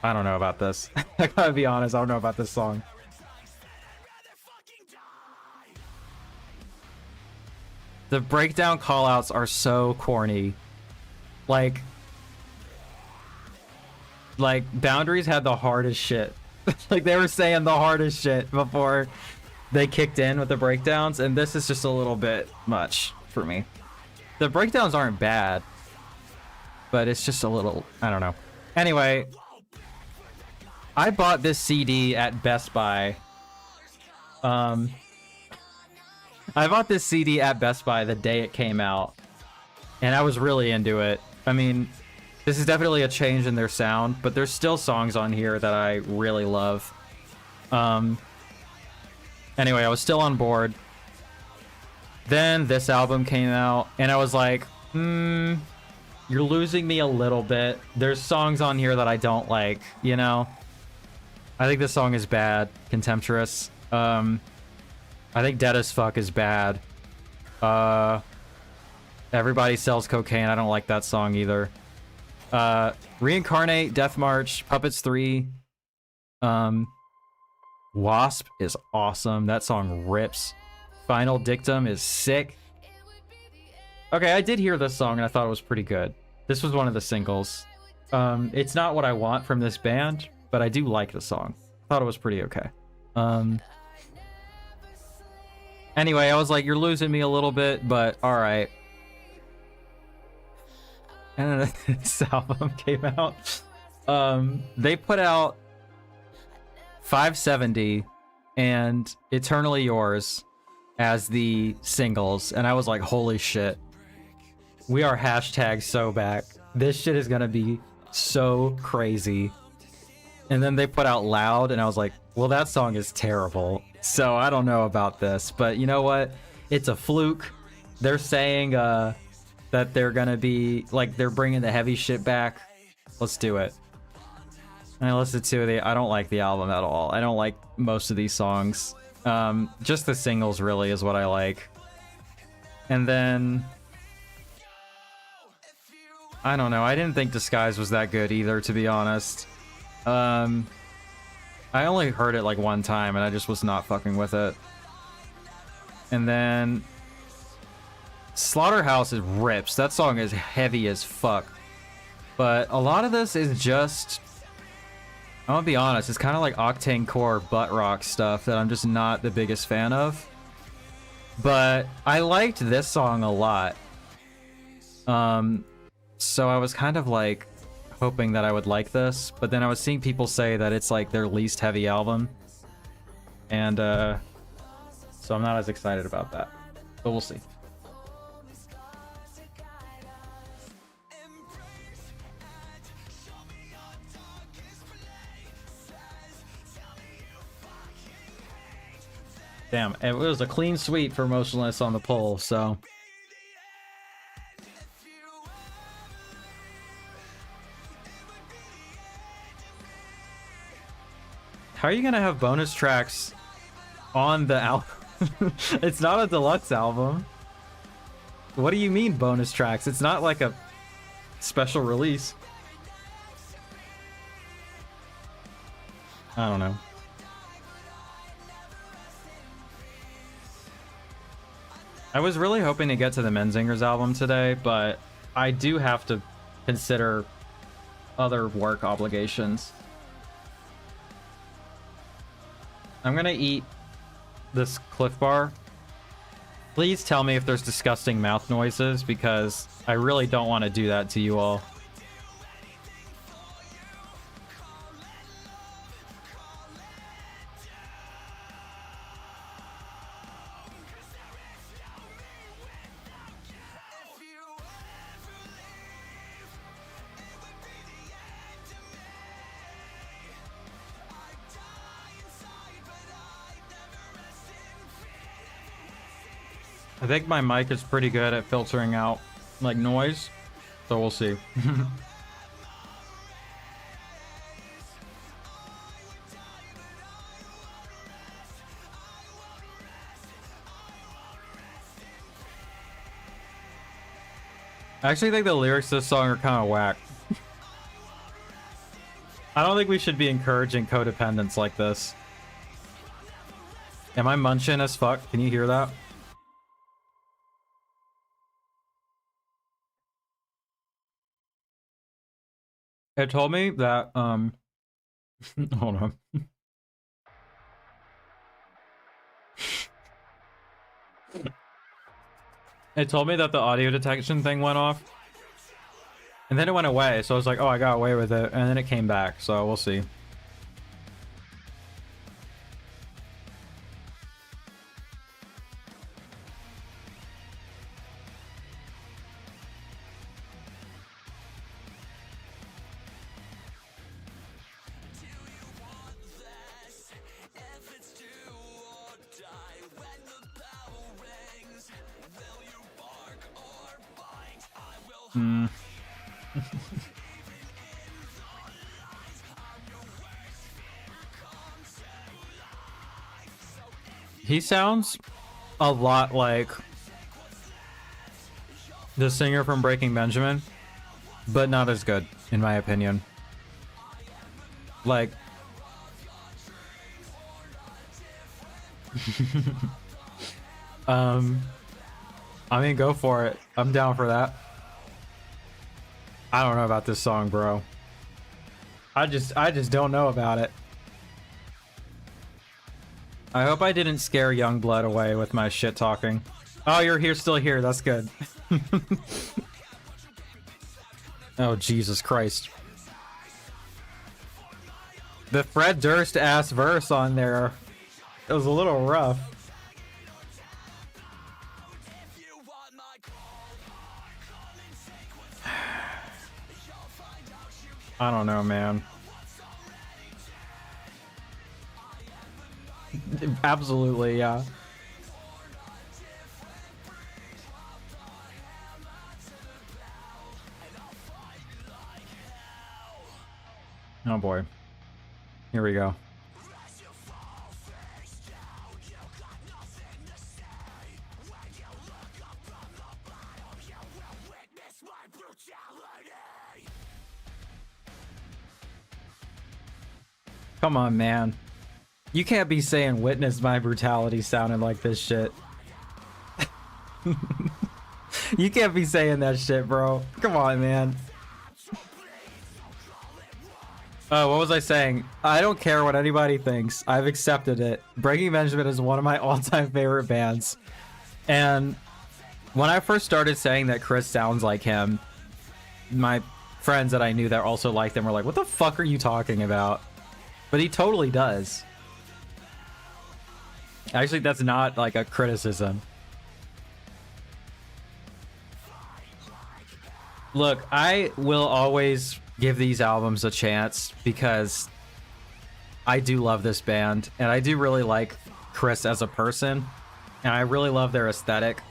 don't know about this. I gotta be honest, I don't know about this song. The breakdown callouts are so corny. Like Boundaries had the hardest shit. Like they were saying the hardest shit before they kicked in with the breakdowns, and this is just a little bit much for me. The breakdowns aren't bad, but it's just a little, I don't know. Anyway, I bought this CD at Best Buy. I bought this CD at Best Buy the day it came out, and I was really into it. I mean, this is definitely a change in their sound, but there's still songs on here that I really love. Anyway, I was still on board. Then this album came out, and I was like, you're losing me a little bit. There's songs on here that I don't like, you know? I think this song is bad. Contemptuous. I think Dead as Fuck is bad. Everybody Sells Cocaine. I don't like that song either. Reincarnate, Death March, Puppets 3. Wasp is awesome. That song rips. Final Dictum is sick. Okay, I did hear this song and I thought it was pretty good. This was one of the singles. It's not what I want from this band, but I do like the song. Thought it was pretty okay. Anyway, I was like, you're losing me a little bit, but alright. And then this album came out. They put out 570 and Eternally Yours as the singles, and I was like, holy shit. We are hashtag so back. This shit is gonna be so crazy. And then they put out Loud, and I was like, well, that song is terrible. So I don't know about this, but you know what? It's a fluke. They're saying that they're gonna be, like, they're bringing the heavy shit back. Let's do it. And I listened to it. I don't like the album at all. I don't like most of these songs. Just the singles really is what I like. And then I don't know. I didn't think Disguise was that good either, to be honest. I only heard it like one time and I just was not fucking with it. And then Slaughterhouse is rips. That song is heavy as fuck. But a lot of this is just, I'm gonna be honest, it's kind of like Octane Core butt rock stuff that I'm just not the biggest fan of. But I liked this song a lot. So I was kind of like hoping that I would like this, but then I was seeing people say that it's like their least heavy album. And so I'm not as excited about that. But we'll see. Damn, it was a clean sweep for Motionless on the poll, so. How are you gonna have bonus tracks on the album? It's not a deluxe album. What do you mean bonus tracks? It's not like a special release. I don't know. I was really hoping to get to the Menzingers album today, but I do have to consider other work obligations. I'm gonna eat this Cliff Bar. Please tell me if there's disgusting mouth noises, because I really don't want to do that to you all. I think my mic is pretty good at filtering out like noise, so we'll see. I actually think the lyrics to this song are kind of whack. I don't think we should be encouraging codependence like this. Am I munching as fuck? Can you hear that? It told me that, hold on. It told me that the audio detection thing went off. And then it went away, so I was like, oh, I got away with it. And then it came back, so we'll see. He sounds a lot like the singer from Breaking Benjamin, but not as good, in my opinion. Like, I mean, go for it. I'm down for that. I don't know about this song, bro. I just don't know about it. I hope I didn't scare Youngblood away with my shit talking. Oh, you're here, still here. That's good. Oh, Jesus Christ. The Fred Durst ass verse on there. It was a little rough. I don't know, man. Absolutely, yeah. Oh boy. Here we go. Come on, man. You can't be saying witness my brutality sounding like this shit. You can't be saying that shit, bro. Come on, man. Oh, what was I saying? I don't care what anybody thinks. I've accepted it. Breaking Benjamin is one of my all-time favorite bands. And when I first started saying that Chris sounds like him, my friends that I knew that also liked him were like, what the fuck are you talking about? But he totally does. Actually, that's not like a criticism. Look, I will always give these albums a chance because I do love this band and I do really like Chris as a person and I really love their aesthetic.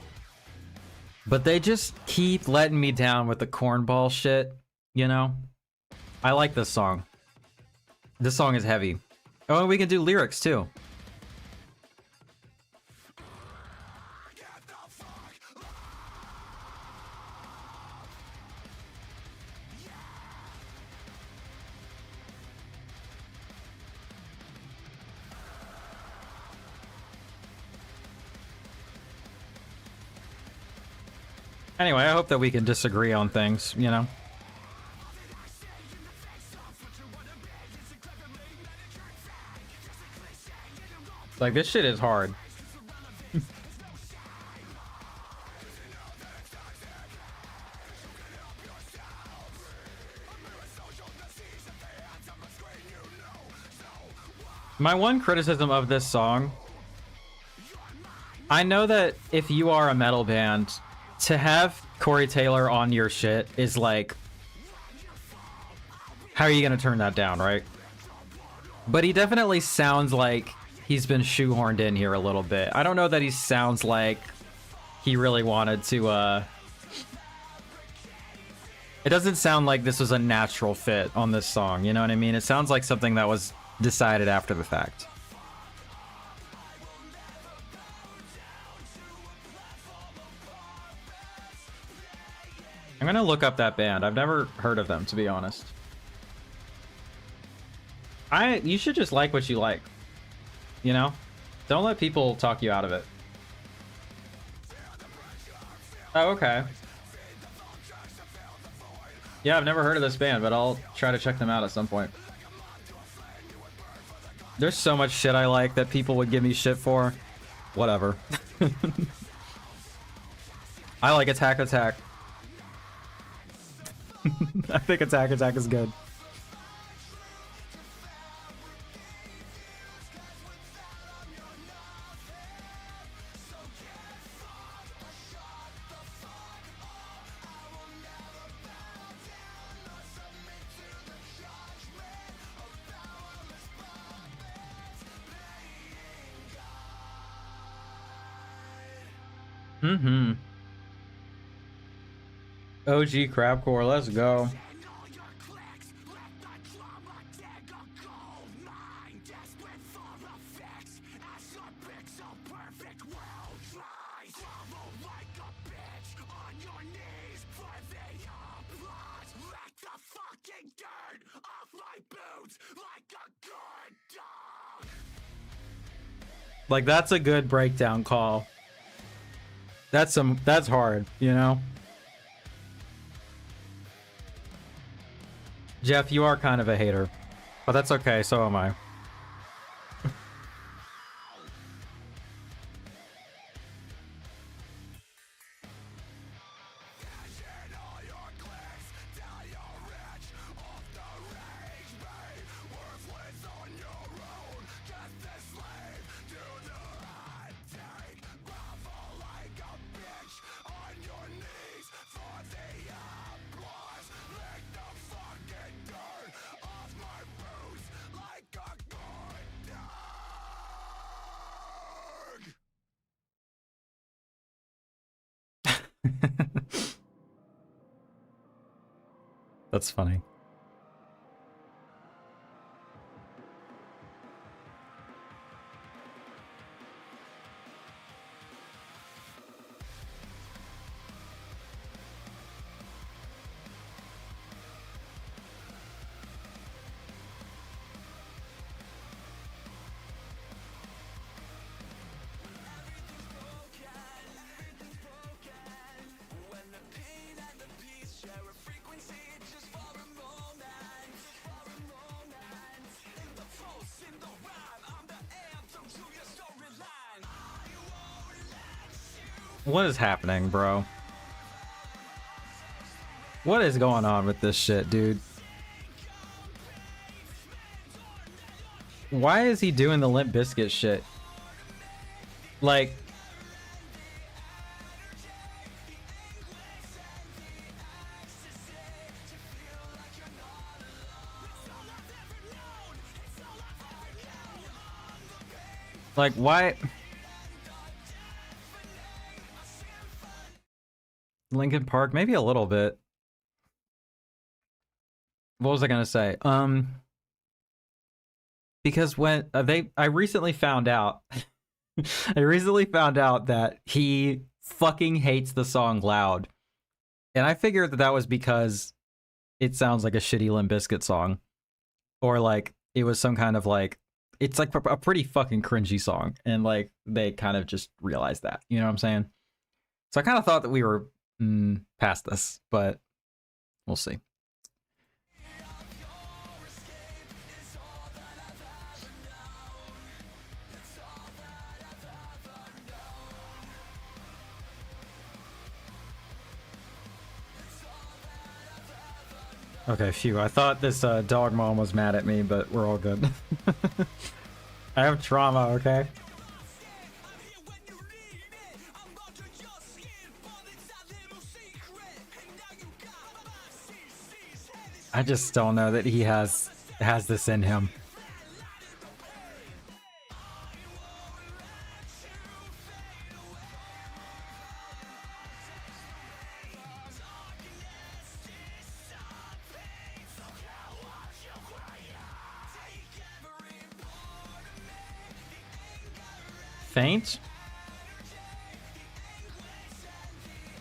But they just keep letting me down with the cornball shit, you know? I like this song. This song is heavy. Oh, and we can do lyrics too. Anyway, I hope that we can disagree on things, you know? Like, this shit is hard. My one criticism of this song, I know that if you are a metal band, to have Corey Taylor on your shit is like, how are you gonna turn that down, right? But he definitely sounds like he's been shoehorned in here a little bit. I don't know that he sounds like he really wanted to, it doesn't sound like this was a natural fit on this song, you know what I mean? It sounds like something that was decided after the fact. I'm gonna look up that band. I've never heard of them, to be honest. You should just like what you like. You know? Don't let people talk you out of it. Oh, okay. Yeah, I've never heard of this band, but I'll try to check them out at some point. There's so much shit I like that people would give me shit for. Whatever. I like Attack Attack. I think Attack Attack is good. Mm-hmm. OG Crabcore, let's go. Like, that's a good breakdown call. That's hard, you know? Jeff, you are kind of a hater, but that's okay, so am I. That's funny. What is happening, bro? What is going on with this shit, dude? Why is he doing the Limp Bizkit shit? Like... Like, why... Linkin Park, maybe a little bit. What was I gonna say? Because when I recently found out, that he fucking hates the song Loud, and I figured that was because it sounds like a shitty Limp Bizkit song, or like it was some kind of like, it's like a pretty fucking cringy song, and like they kind of just realized that, you know what I'm saying? So I kind of thought that we were past this, but we'll see. Okay, phew. I thought this dog mom was mad at me, but we're all good. I have trauma, okay? I just don't know that he has this in him. Faint?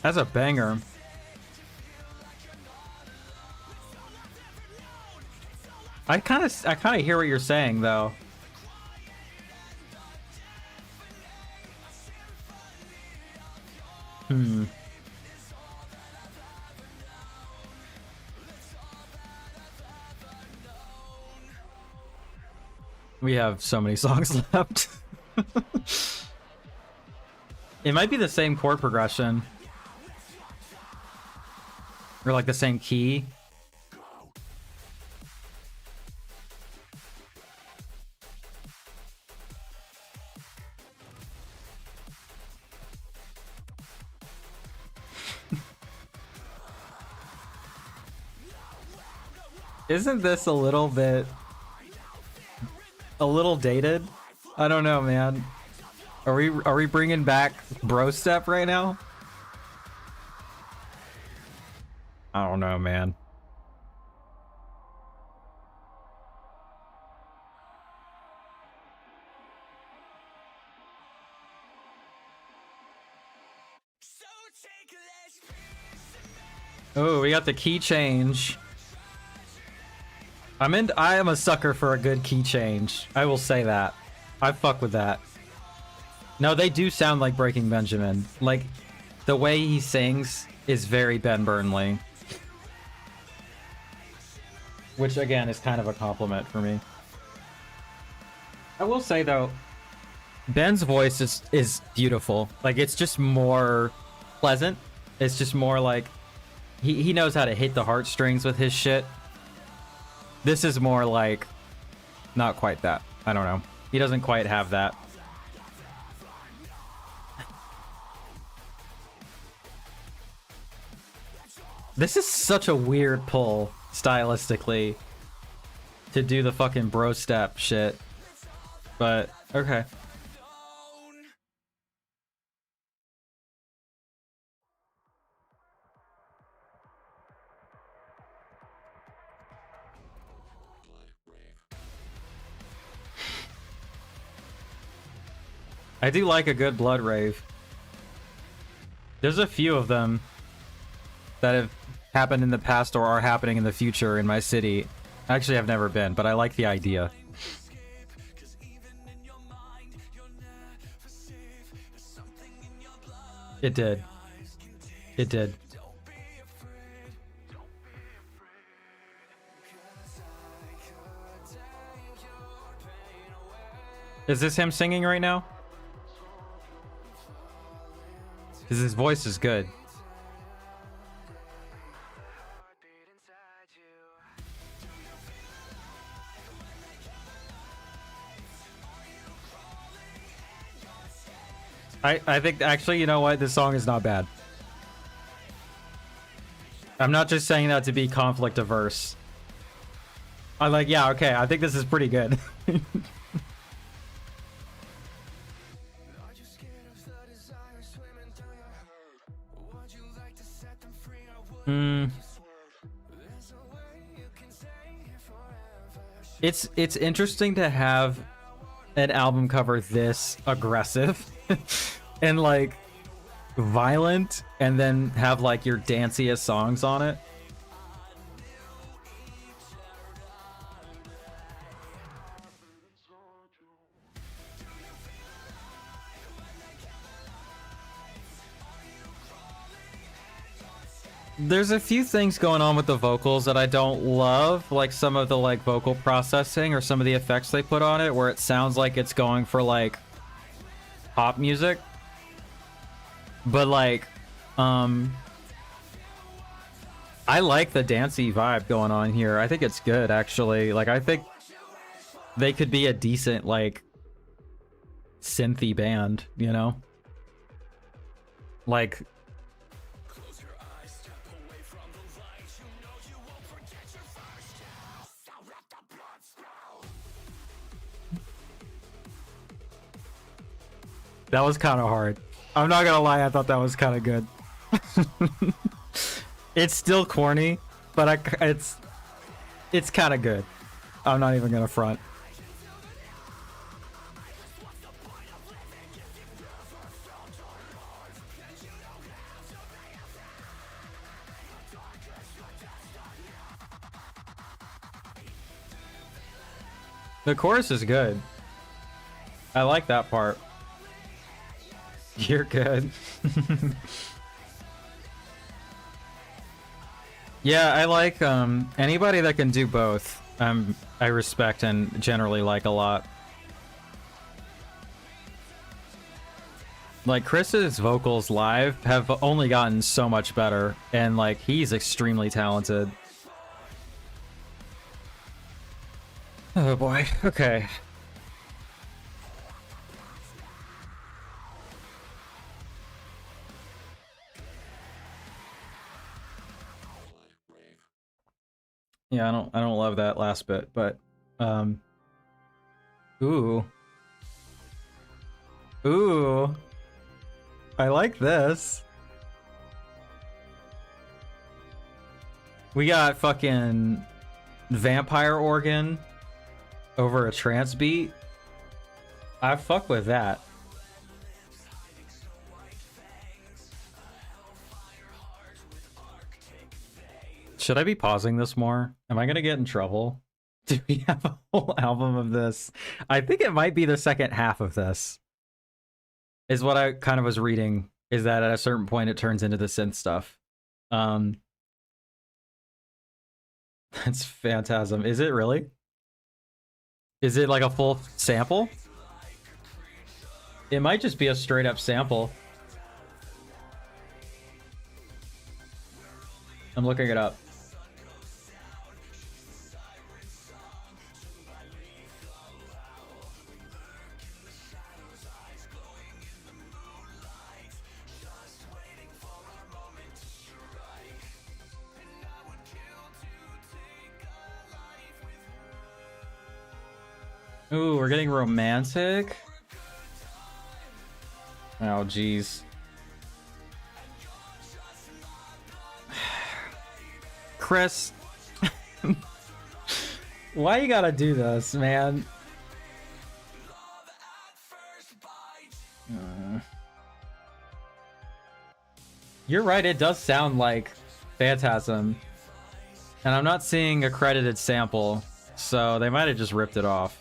That's a banger. I kind of hear what you're saying though. We have so many songs left. It might be the same chord progression. Or like the same key. Isn't this a little dated? I don't know, man. Are we bringing back bro step right now? I don't know, man. Oh, we got the key change. I am a sucker for a good key change. I will say that. I fuck with that. No, they do sound like Breaking Benjamin. Like, the way he sings is very Ben Burnley. Which, again, is kind of a compliment for me. I will say, though, Ben's voice is beautiful. Like, it's just more pleasant. It's just more like... He knows how to hit the heartstrings with his shit. This is more like... Not quite that. I don't know. He doesn't quite have that. This is such a weird pull, stylistically, to do the fucking bro step shit. But, okay. I do like a good blood rave. There's a few of them that have happened in the past or are happening in the future in my city. Actually, I've never been, but I like the idea. It did. It did. Is this him singing right now? Because his voice is good. I think, actually, you know what? This song is not bad. I'm not just saying that to be conflict averse. I'm like, yeah, okay, I think this is pretty good. It's interesting to have an album cover this aggressive and like violent, and then have like your danciest songs on it. There's a few things going on with the vocals that I don't love, like some of the like vocal processing or some of the effects they put on it, where it sounds like it's going for like pop music. But like, I like the dancey vibe going on here. I think it's good, actually. Like, I think they could be a decent like synthy band, you know? Like, that was kind of hard. I'm not gonna lie, I thought that was kind of good. It's still corny, but it's kind of good. I'm not even gonna front. The chorus is good. I like that part. You're good. Yeah, I like anybody that can do both. I respect and generally like a lot. Like Chris's vocals live have only gotten so much better, and like he's extremely talented. Oh boy. Okay. Yeah, I don't love that last bit, but ooh. Ooh. I like this. We got fucking vampire organ over a trance beat. I fuck with that. Should I be pausing this more? Am I gonna get in trouble? Do we have a whole album of this? I think it might be the second half of this. Is what I kind of was reading, is that at a certain point it turns into the synth stuff. That's Phantasm. Is it really? Is it like a full sample? It might just be a straight up sample. I'm looking it up. Ooh, we're getting romantic. Oh, jeez. Chris. Why you gotta do this, man? You're right, it does sound like Phantasm. And I'm not seeing a credited sample, so they might have just ripped it off.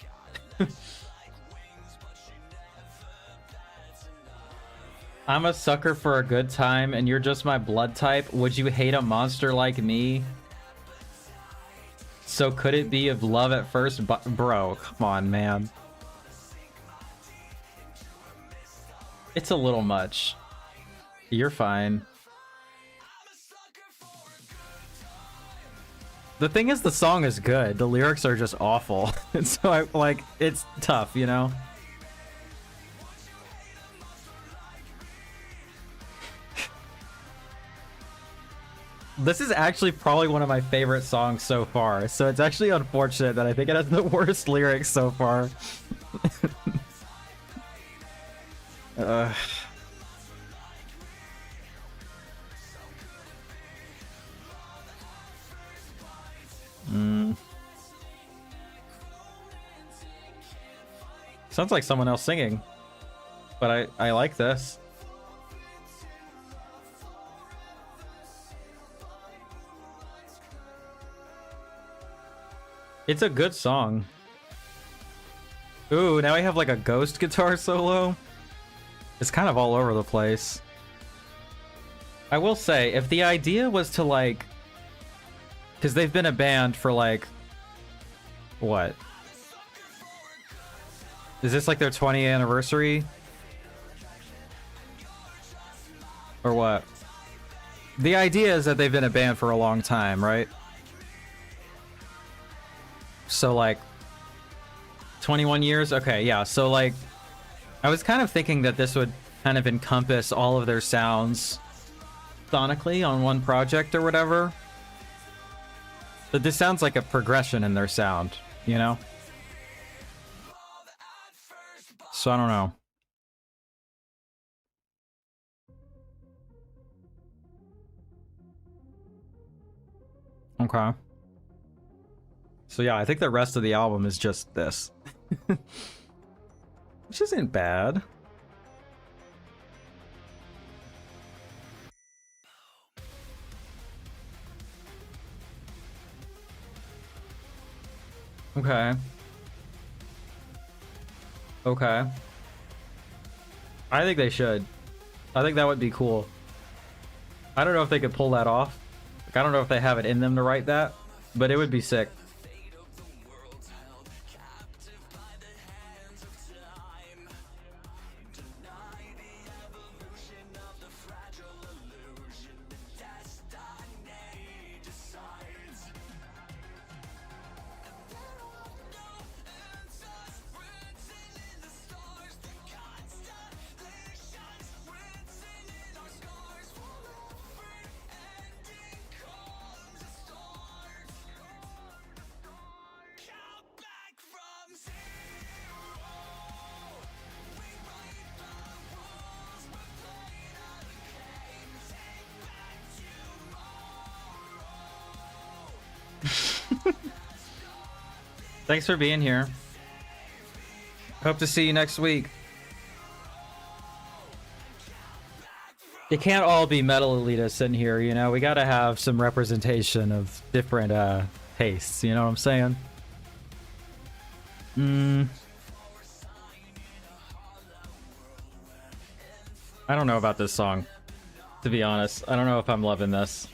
I'm a sucker for a good time, and you're just my blood type. Would you hate a monster like me? So could it be of love at first? Bro, come on, man. It's a little much. You're fine. The thing is, the song is good. The lyrics are just awful. And so, it's tough, you know? This is actually probably one of my favorite songs so far, so it's actually unfortunate that I think it has the worst lyrics so far. Sounds like someone else singing, but I like this. It's a good song. Ooh, now we have like a ghost guitar solo. It's kind of all over the place. I will say, if the idea was to like... Because they've been a band for like... What? Is this like their 20th anniversary? Or what? The idea is that they've been a band for a long time, right? So like 21 years? Okay, yeah. So like I was kind of thinking that this would kind of encompass all of their sounds sonically on one project or whatever. But this sounds like a progression in their sound, you know? So I don't know. Okay. So yeah, I think the rest of the album is just this. Which isn't bad. Okay. Okay. I think they should. I think that would be cool. I don't know if they could pull that off. Like, I don't know if they have it in them to write that, but it would be sick. Thanks for being here. Hope to see you next week. It can't all be metal elitists in here, you know? We gotta have some representation of different tastes, you know what I'm saying? I don't know about this song, to be honest. I don't know if I'm loving this.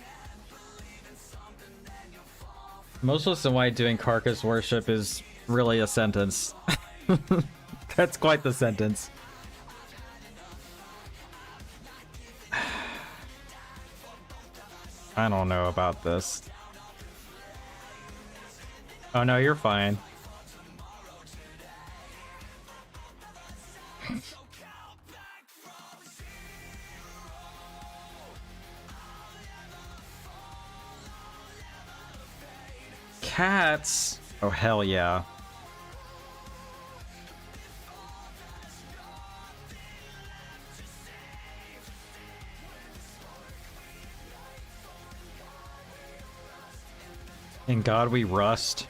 Motionless and White doing carcass worship is really a sentence. That's quite the sentence. I don't know about this. Oh no, you're fine. Cats. Oh hell yeah. In God We Rust.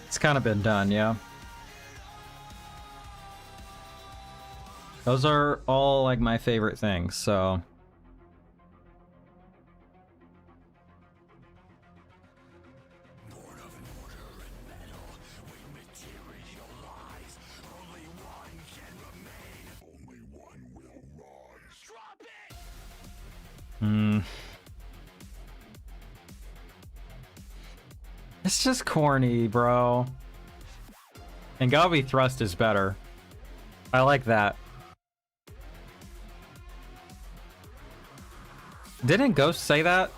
It's kind of been done, yeah. Those are all like my favorite things, so. It's just corny, bro. And God We Thrust is better. I like that. Didn't Ghost say that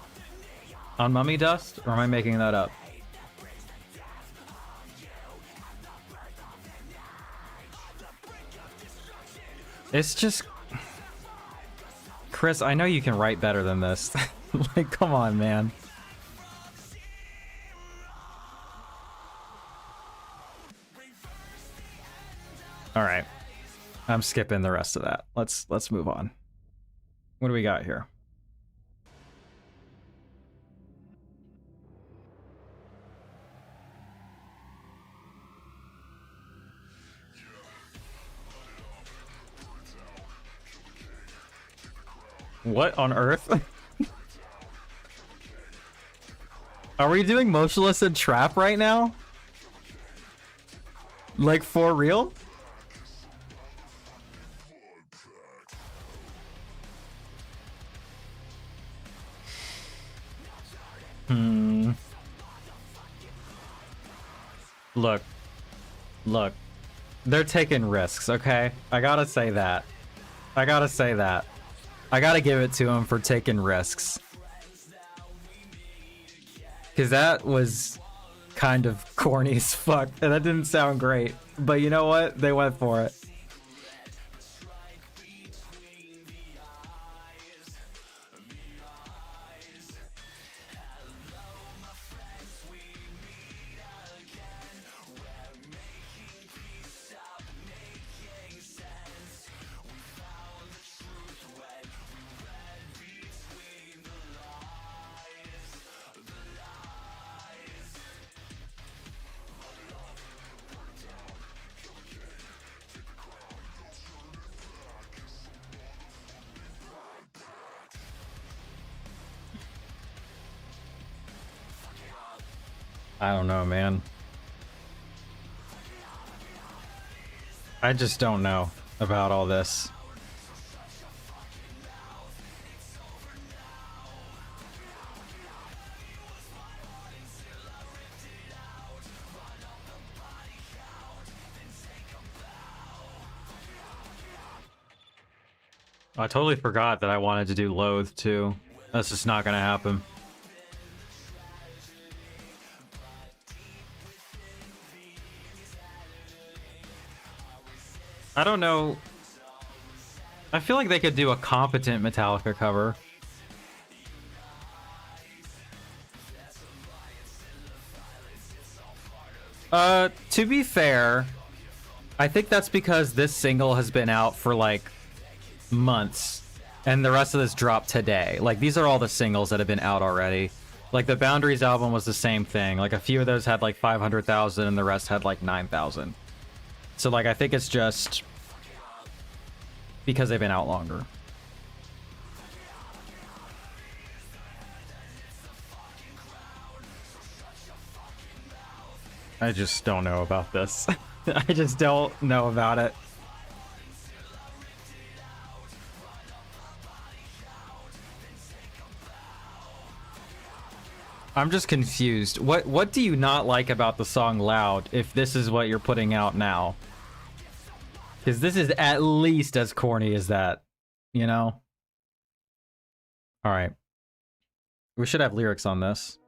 on Mummy Dust? Or am I making that up? It's just... Chris, I know you can write better than this. Like, come on, man. All right. I'm skipping the rest of that. Let's move on. What do we got here? What on earth? Are we doing Motionless and Trap right now? Like, for real? Look. They're taking risks, okay? I gotta say that. I gotta give it to them for taking risks. Because that was kind of corny as fuck, and that didn't sound great. But you know what? They went for it. I don't know, man. I just don't know about all this. I totally forgot that I wanted to do Loathe too. That's just not gonna happen. I don't know. I feel like they could do a competent Metallica cover. To be fair, I think that's because this single has been out for like months and the rest of this dropped today. Like, these are all the singles that have been out already. Like, the Boundaries album was the same thing. Like, a few of those had like 500,000 and the rest had like 9,000. So like, I think it's just because they've been out longer. I just don't know about this. I just don't know about it. I'm just confused. What do you not like about the song Loud if this is what you're putting out now? Because this is at least as corny as that, you know? Alright. We should have lyrics on this.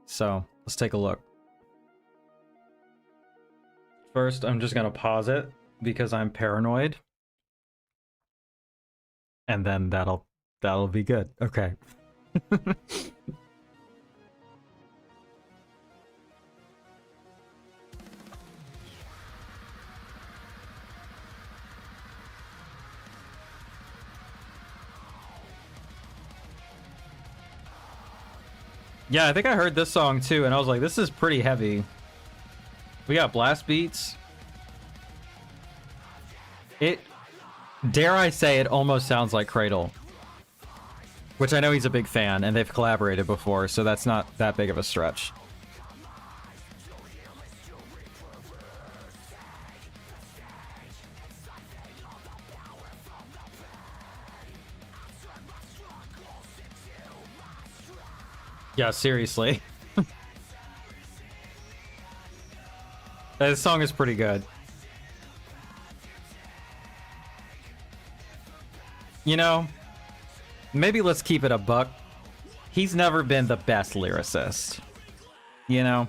So, let's take a look. First, I'm just gonna pause it because I'm paranoid. And then that'll be good. Okay. Yeah, I think I heard this song too, and I was like, this is pretty heavy. We got blast beats. It, dare I say, it almost sounds like Cradle. Which I know he's a big fan, and they've collaborated before, so that's not that big of a stretch. Yeah, seriously. This song is pretty good. You know, maybe let's keep it a buck. He's never been the best lyricist. You know?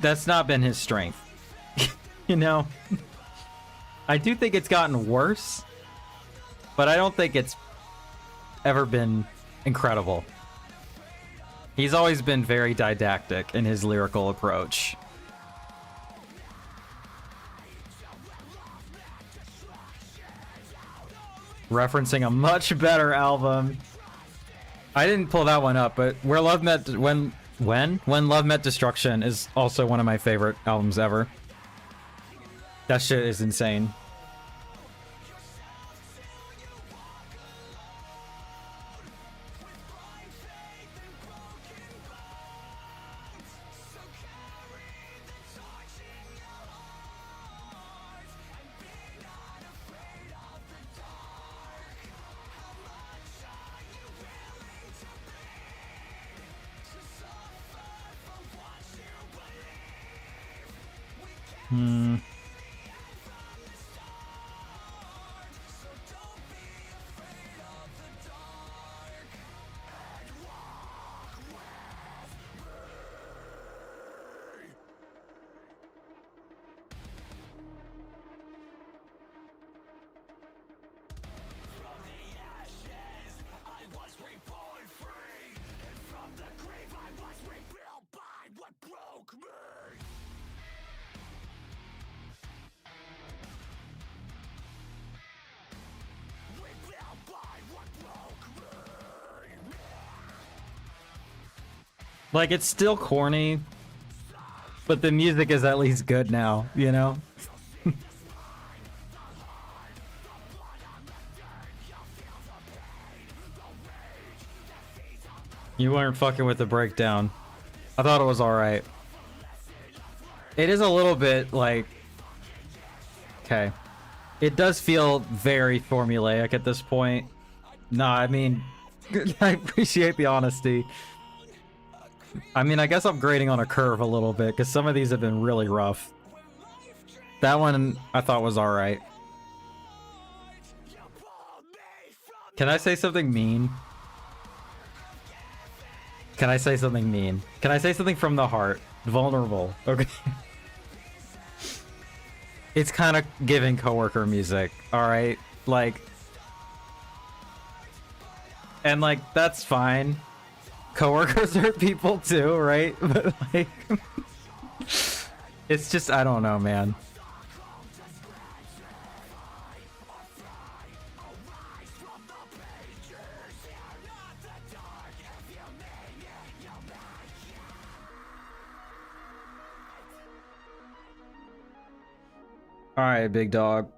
That's not been his strength. You know? I do think it's gotten worse, but I don't think it's ever been incredible. He's always been very didactic in his lyrical approach. Referencing a much better album. I didn't pull that one up, but Where Love Met When Love Met Destruction is also one of my favorite albums ever. That shit is insane. Like, it's still corny, but the music is at least good now, you know? You weren't fucking with the breakdown. I thought it was alright. It is a little bit like... Okay. It does feel very formulaic at this point. Nah, I mean... I appreciate the honesty. I mean, I guess I'm grading on a curve a little bit, because some of these have been really rough. That one I thought was alright. Can I say something mean? Can I say something mean? Can I say something from the heart? Vulnerable. Okay. It's kind of giving coworker music, alright? Like... And, like, that's fine. Coworkers are people too, right? But, like... It's just, I don't know, man. Alright, big dog.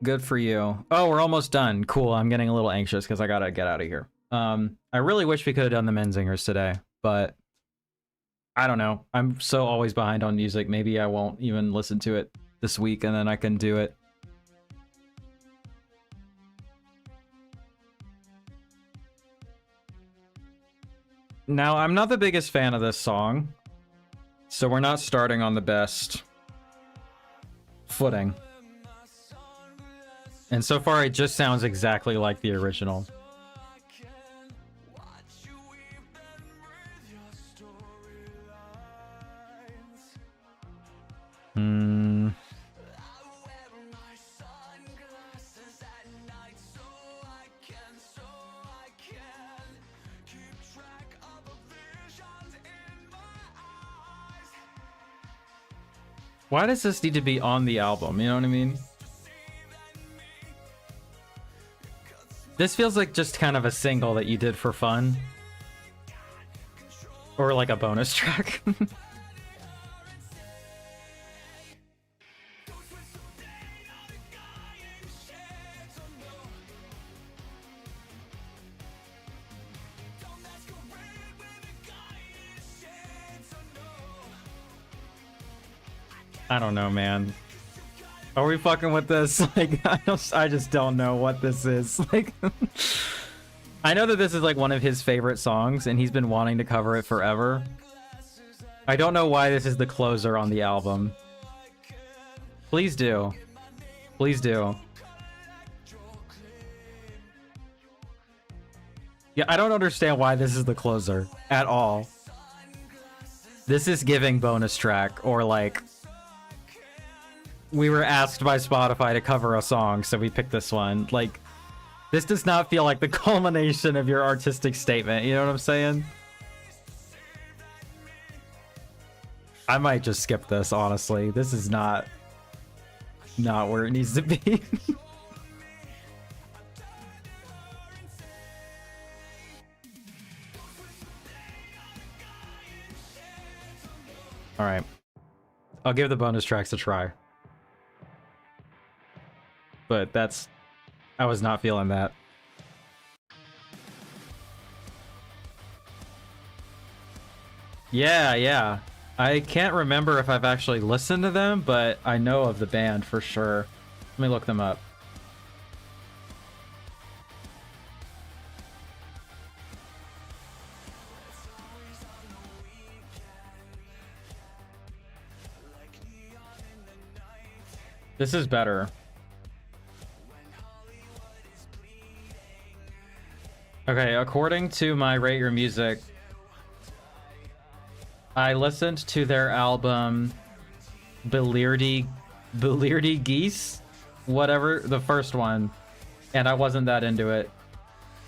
Good for you. Oh, we're almost done. Cool, I'm getting a little anxious because I gotta get out of here. I really wish we could have done the Menzingers today, but... I don't know. I'm so always behind on music. Maybe I won't even listen to it this week and then I can do it. Now, I'm not the biggest fan of this song, so we're not starting on the best footing. And so far, it just sounds exactly like the original. Why does this need to be on the album? You know what I mean? This feels like just kind of a single that you did for fun. Or like a bonus track. I don't know, man. Are we fucking with this? Like, I just don't know what this is. Like, I know that this is like one of his favorite songs, and he's been wanting to cover it forever. I don't know why this is the closer on the album. Please do. Please do. Yeah, I don't understand why this is the closer at all. This is giving bonus track, or like... We were asked by Spotify to cover a song, so we picked this one. Like, this does not feel like the culmination of your artistic statement, you know what I'm saying? I might just skip this, honestly. This is not where it needs to be. Alright. I'll give the bonus tracks a try. But that's... I was not feeling that. Yeah. I can't remember if I've actually listened to them, but I know of the band for sure. Let me look them up. This is better. Okay, according to my Rate Your Music, I listened to their album Belirdy Geese, whatever, the first one, and I wasn't that into it.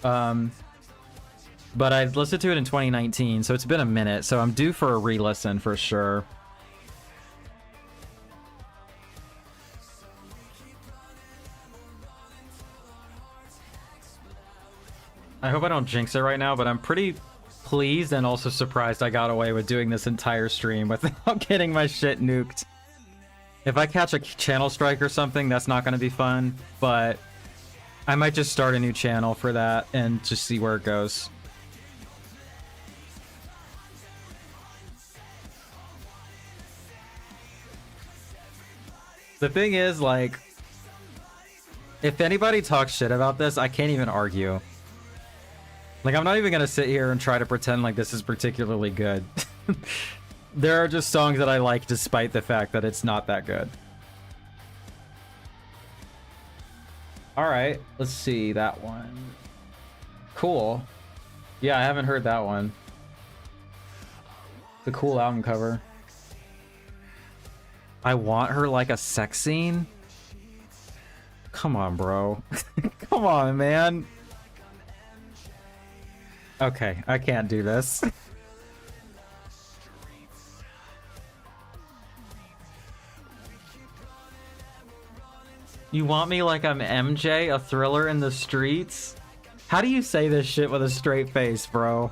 But I listened to it in 2019, so it's been a minute, so I'm due for a re-listen for sure. I hope I don't jinx it right now, but I'm pretty pleased and also surprised I got away with doing this entire stream without getting my shit nuked. If I catch a channel strike or something, that's not going to be fun, but I might just start a new channel for that and just see where it goes. The thing is, like, if anybody talks shit about this, I can't even argue. Like, I'm not even gonna sit here and try to pretend like this is particularly good. There are just songs that I like despite the fact that it's not that good. Alright, let's see that one. Cool. Yeah, I haven't heard that one. It's a cool album cover. I want her like a sex scene? Come on, bro. Come on, man. Okay, I can't do this. You want me like I'm MJ, a thriller in the streets? How do you say this shit with a straight face, bro?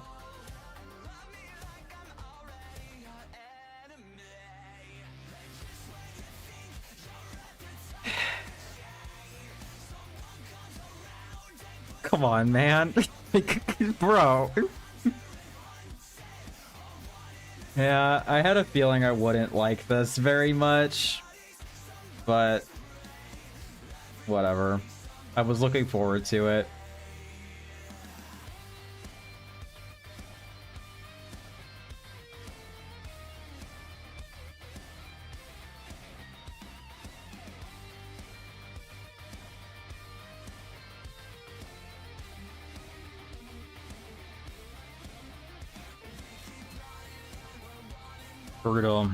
Come on, man. Bro. Yeah, I had a feeling I wouldn't like this very much, but whatever. I was looking forward to it. Brutal.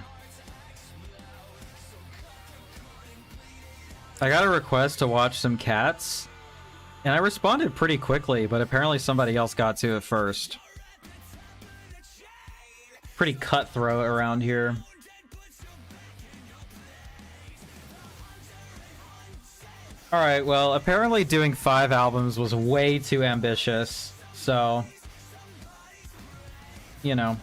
I got a request to watch some Cats, and I responded pretty quickly, but apparently somebody else got to it first. Pretty cutthroat around here. Alright, well, apparently doing 5 albums was way too ambitious, so, you know.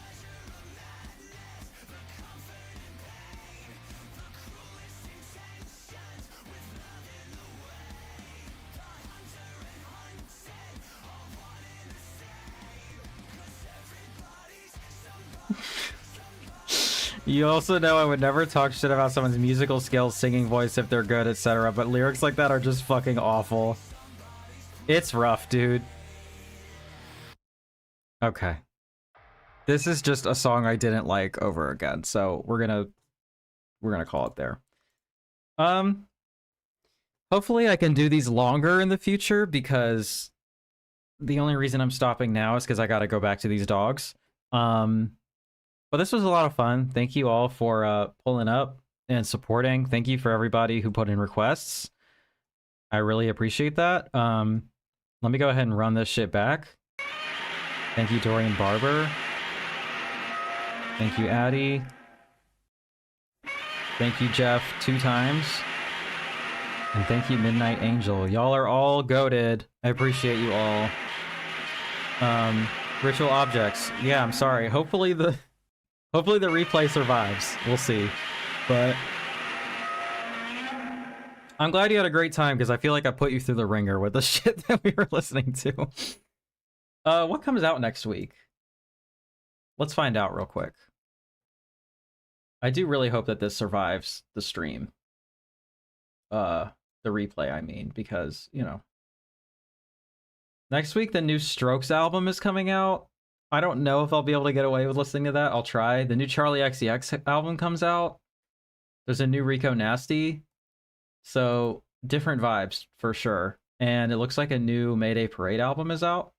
You also know I would never talk shit about someone's musical skills, singing voice if they're good, etc. But lyrics like that are just fucking awful. It's rough, dude. Okay. This is just a song I didn't like over again, so we're gonna call it there. Hopefully I can do these longer in the future, because the only reason I'm stopping now is because I gotta go back to these dogs. But this was a lot of fun. Thank you all for pulling up and supporting. Thank you for everybody who put in requests. I really appreciate that. Let me go ahead and run this shit back. Thank you, Dorian Barber. Thank you, Addie. Thank you, Jeff, 2 times. And thank you, Midnight Angel. Y'all are all goated. I appreciate you all. Ritual objects. Yeah, I'm sorry. Hopefully the replay survives. We'll see. But I'm glad you had a great time, because I feel like I put you through the ringer with the shit that we were listening to. What comes out next week? Let's find out real quick. I do really hope that this survives the stream. The replay, I mean, because, you know. Next week, the new Strokes album is coming out. I don't know if I'll be able to get away with listening to that. I'll try. The new Charlie XCX album comes out. There's a new Rico Nasty. So, different vibes, for sure. And it looks like a new Mayday Parade album is out.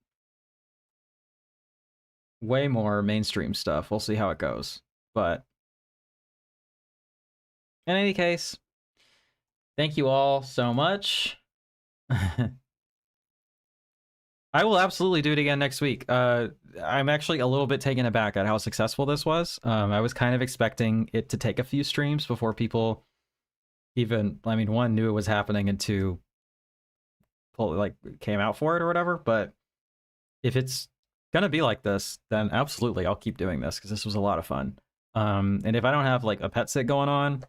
Way more mainstream stuff. We'll see how it goes. But, in any case, thank you all so much. I will absolutely do it again next week. I'm actually a little bit taken aback at how successful this was. I was kind of expecting it to take a few streams before people even, I mean, 1, knew it was happening, and 2, came out for it or whatever. But if it's gonna be like this, then absolutely I'll keep doing this, because this was a lot of fun. And if I don't have like a pet sit going on,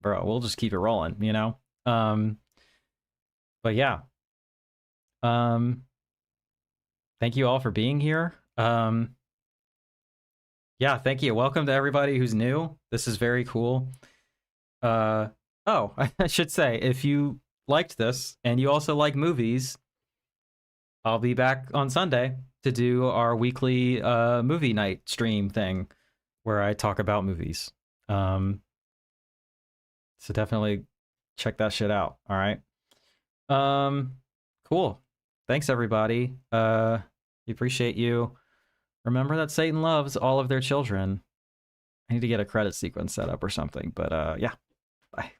bro, we'll just keep it rolling, you know? But yeah. Thank you all for being here. Yeah, thank you. Welcome to everybody who's new. This is very cool. Oh, I should say, if you liked this and you also like movies, I'll be back on Sunday to do our weekly movie night stream thing where I talk about movies. So definitely check that shit out. All right. Cool. Thanks everybody. We appreciate you. Remember that Satan loves all of their children. I need to get a credit sequence set up or something, but yeah. Bye.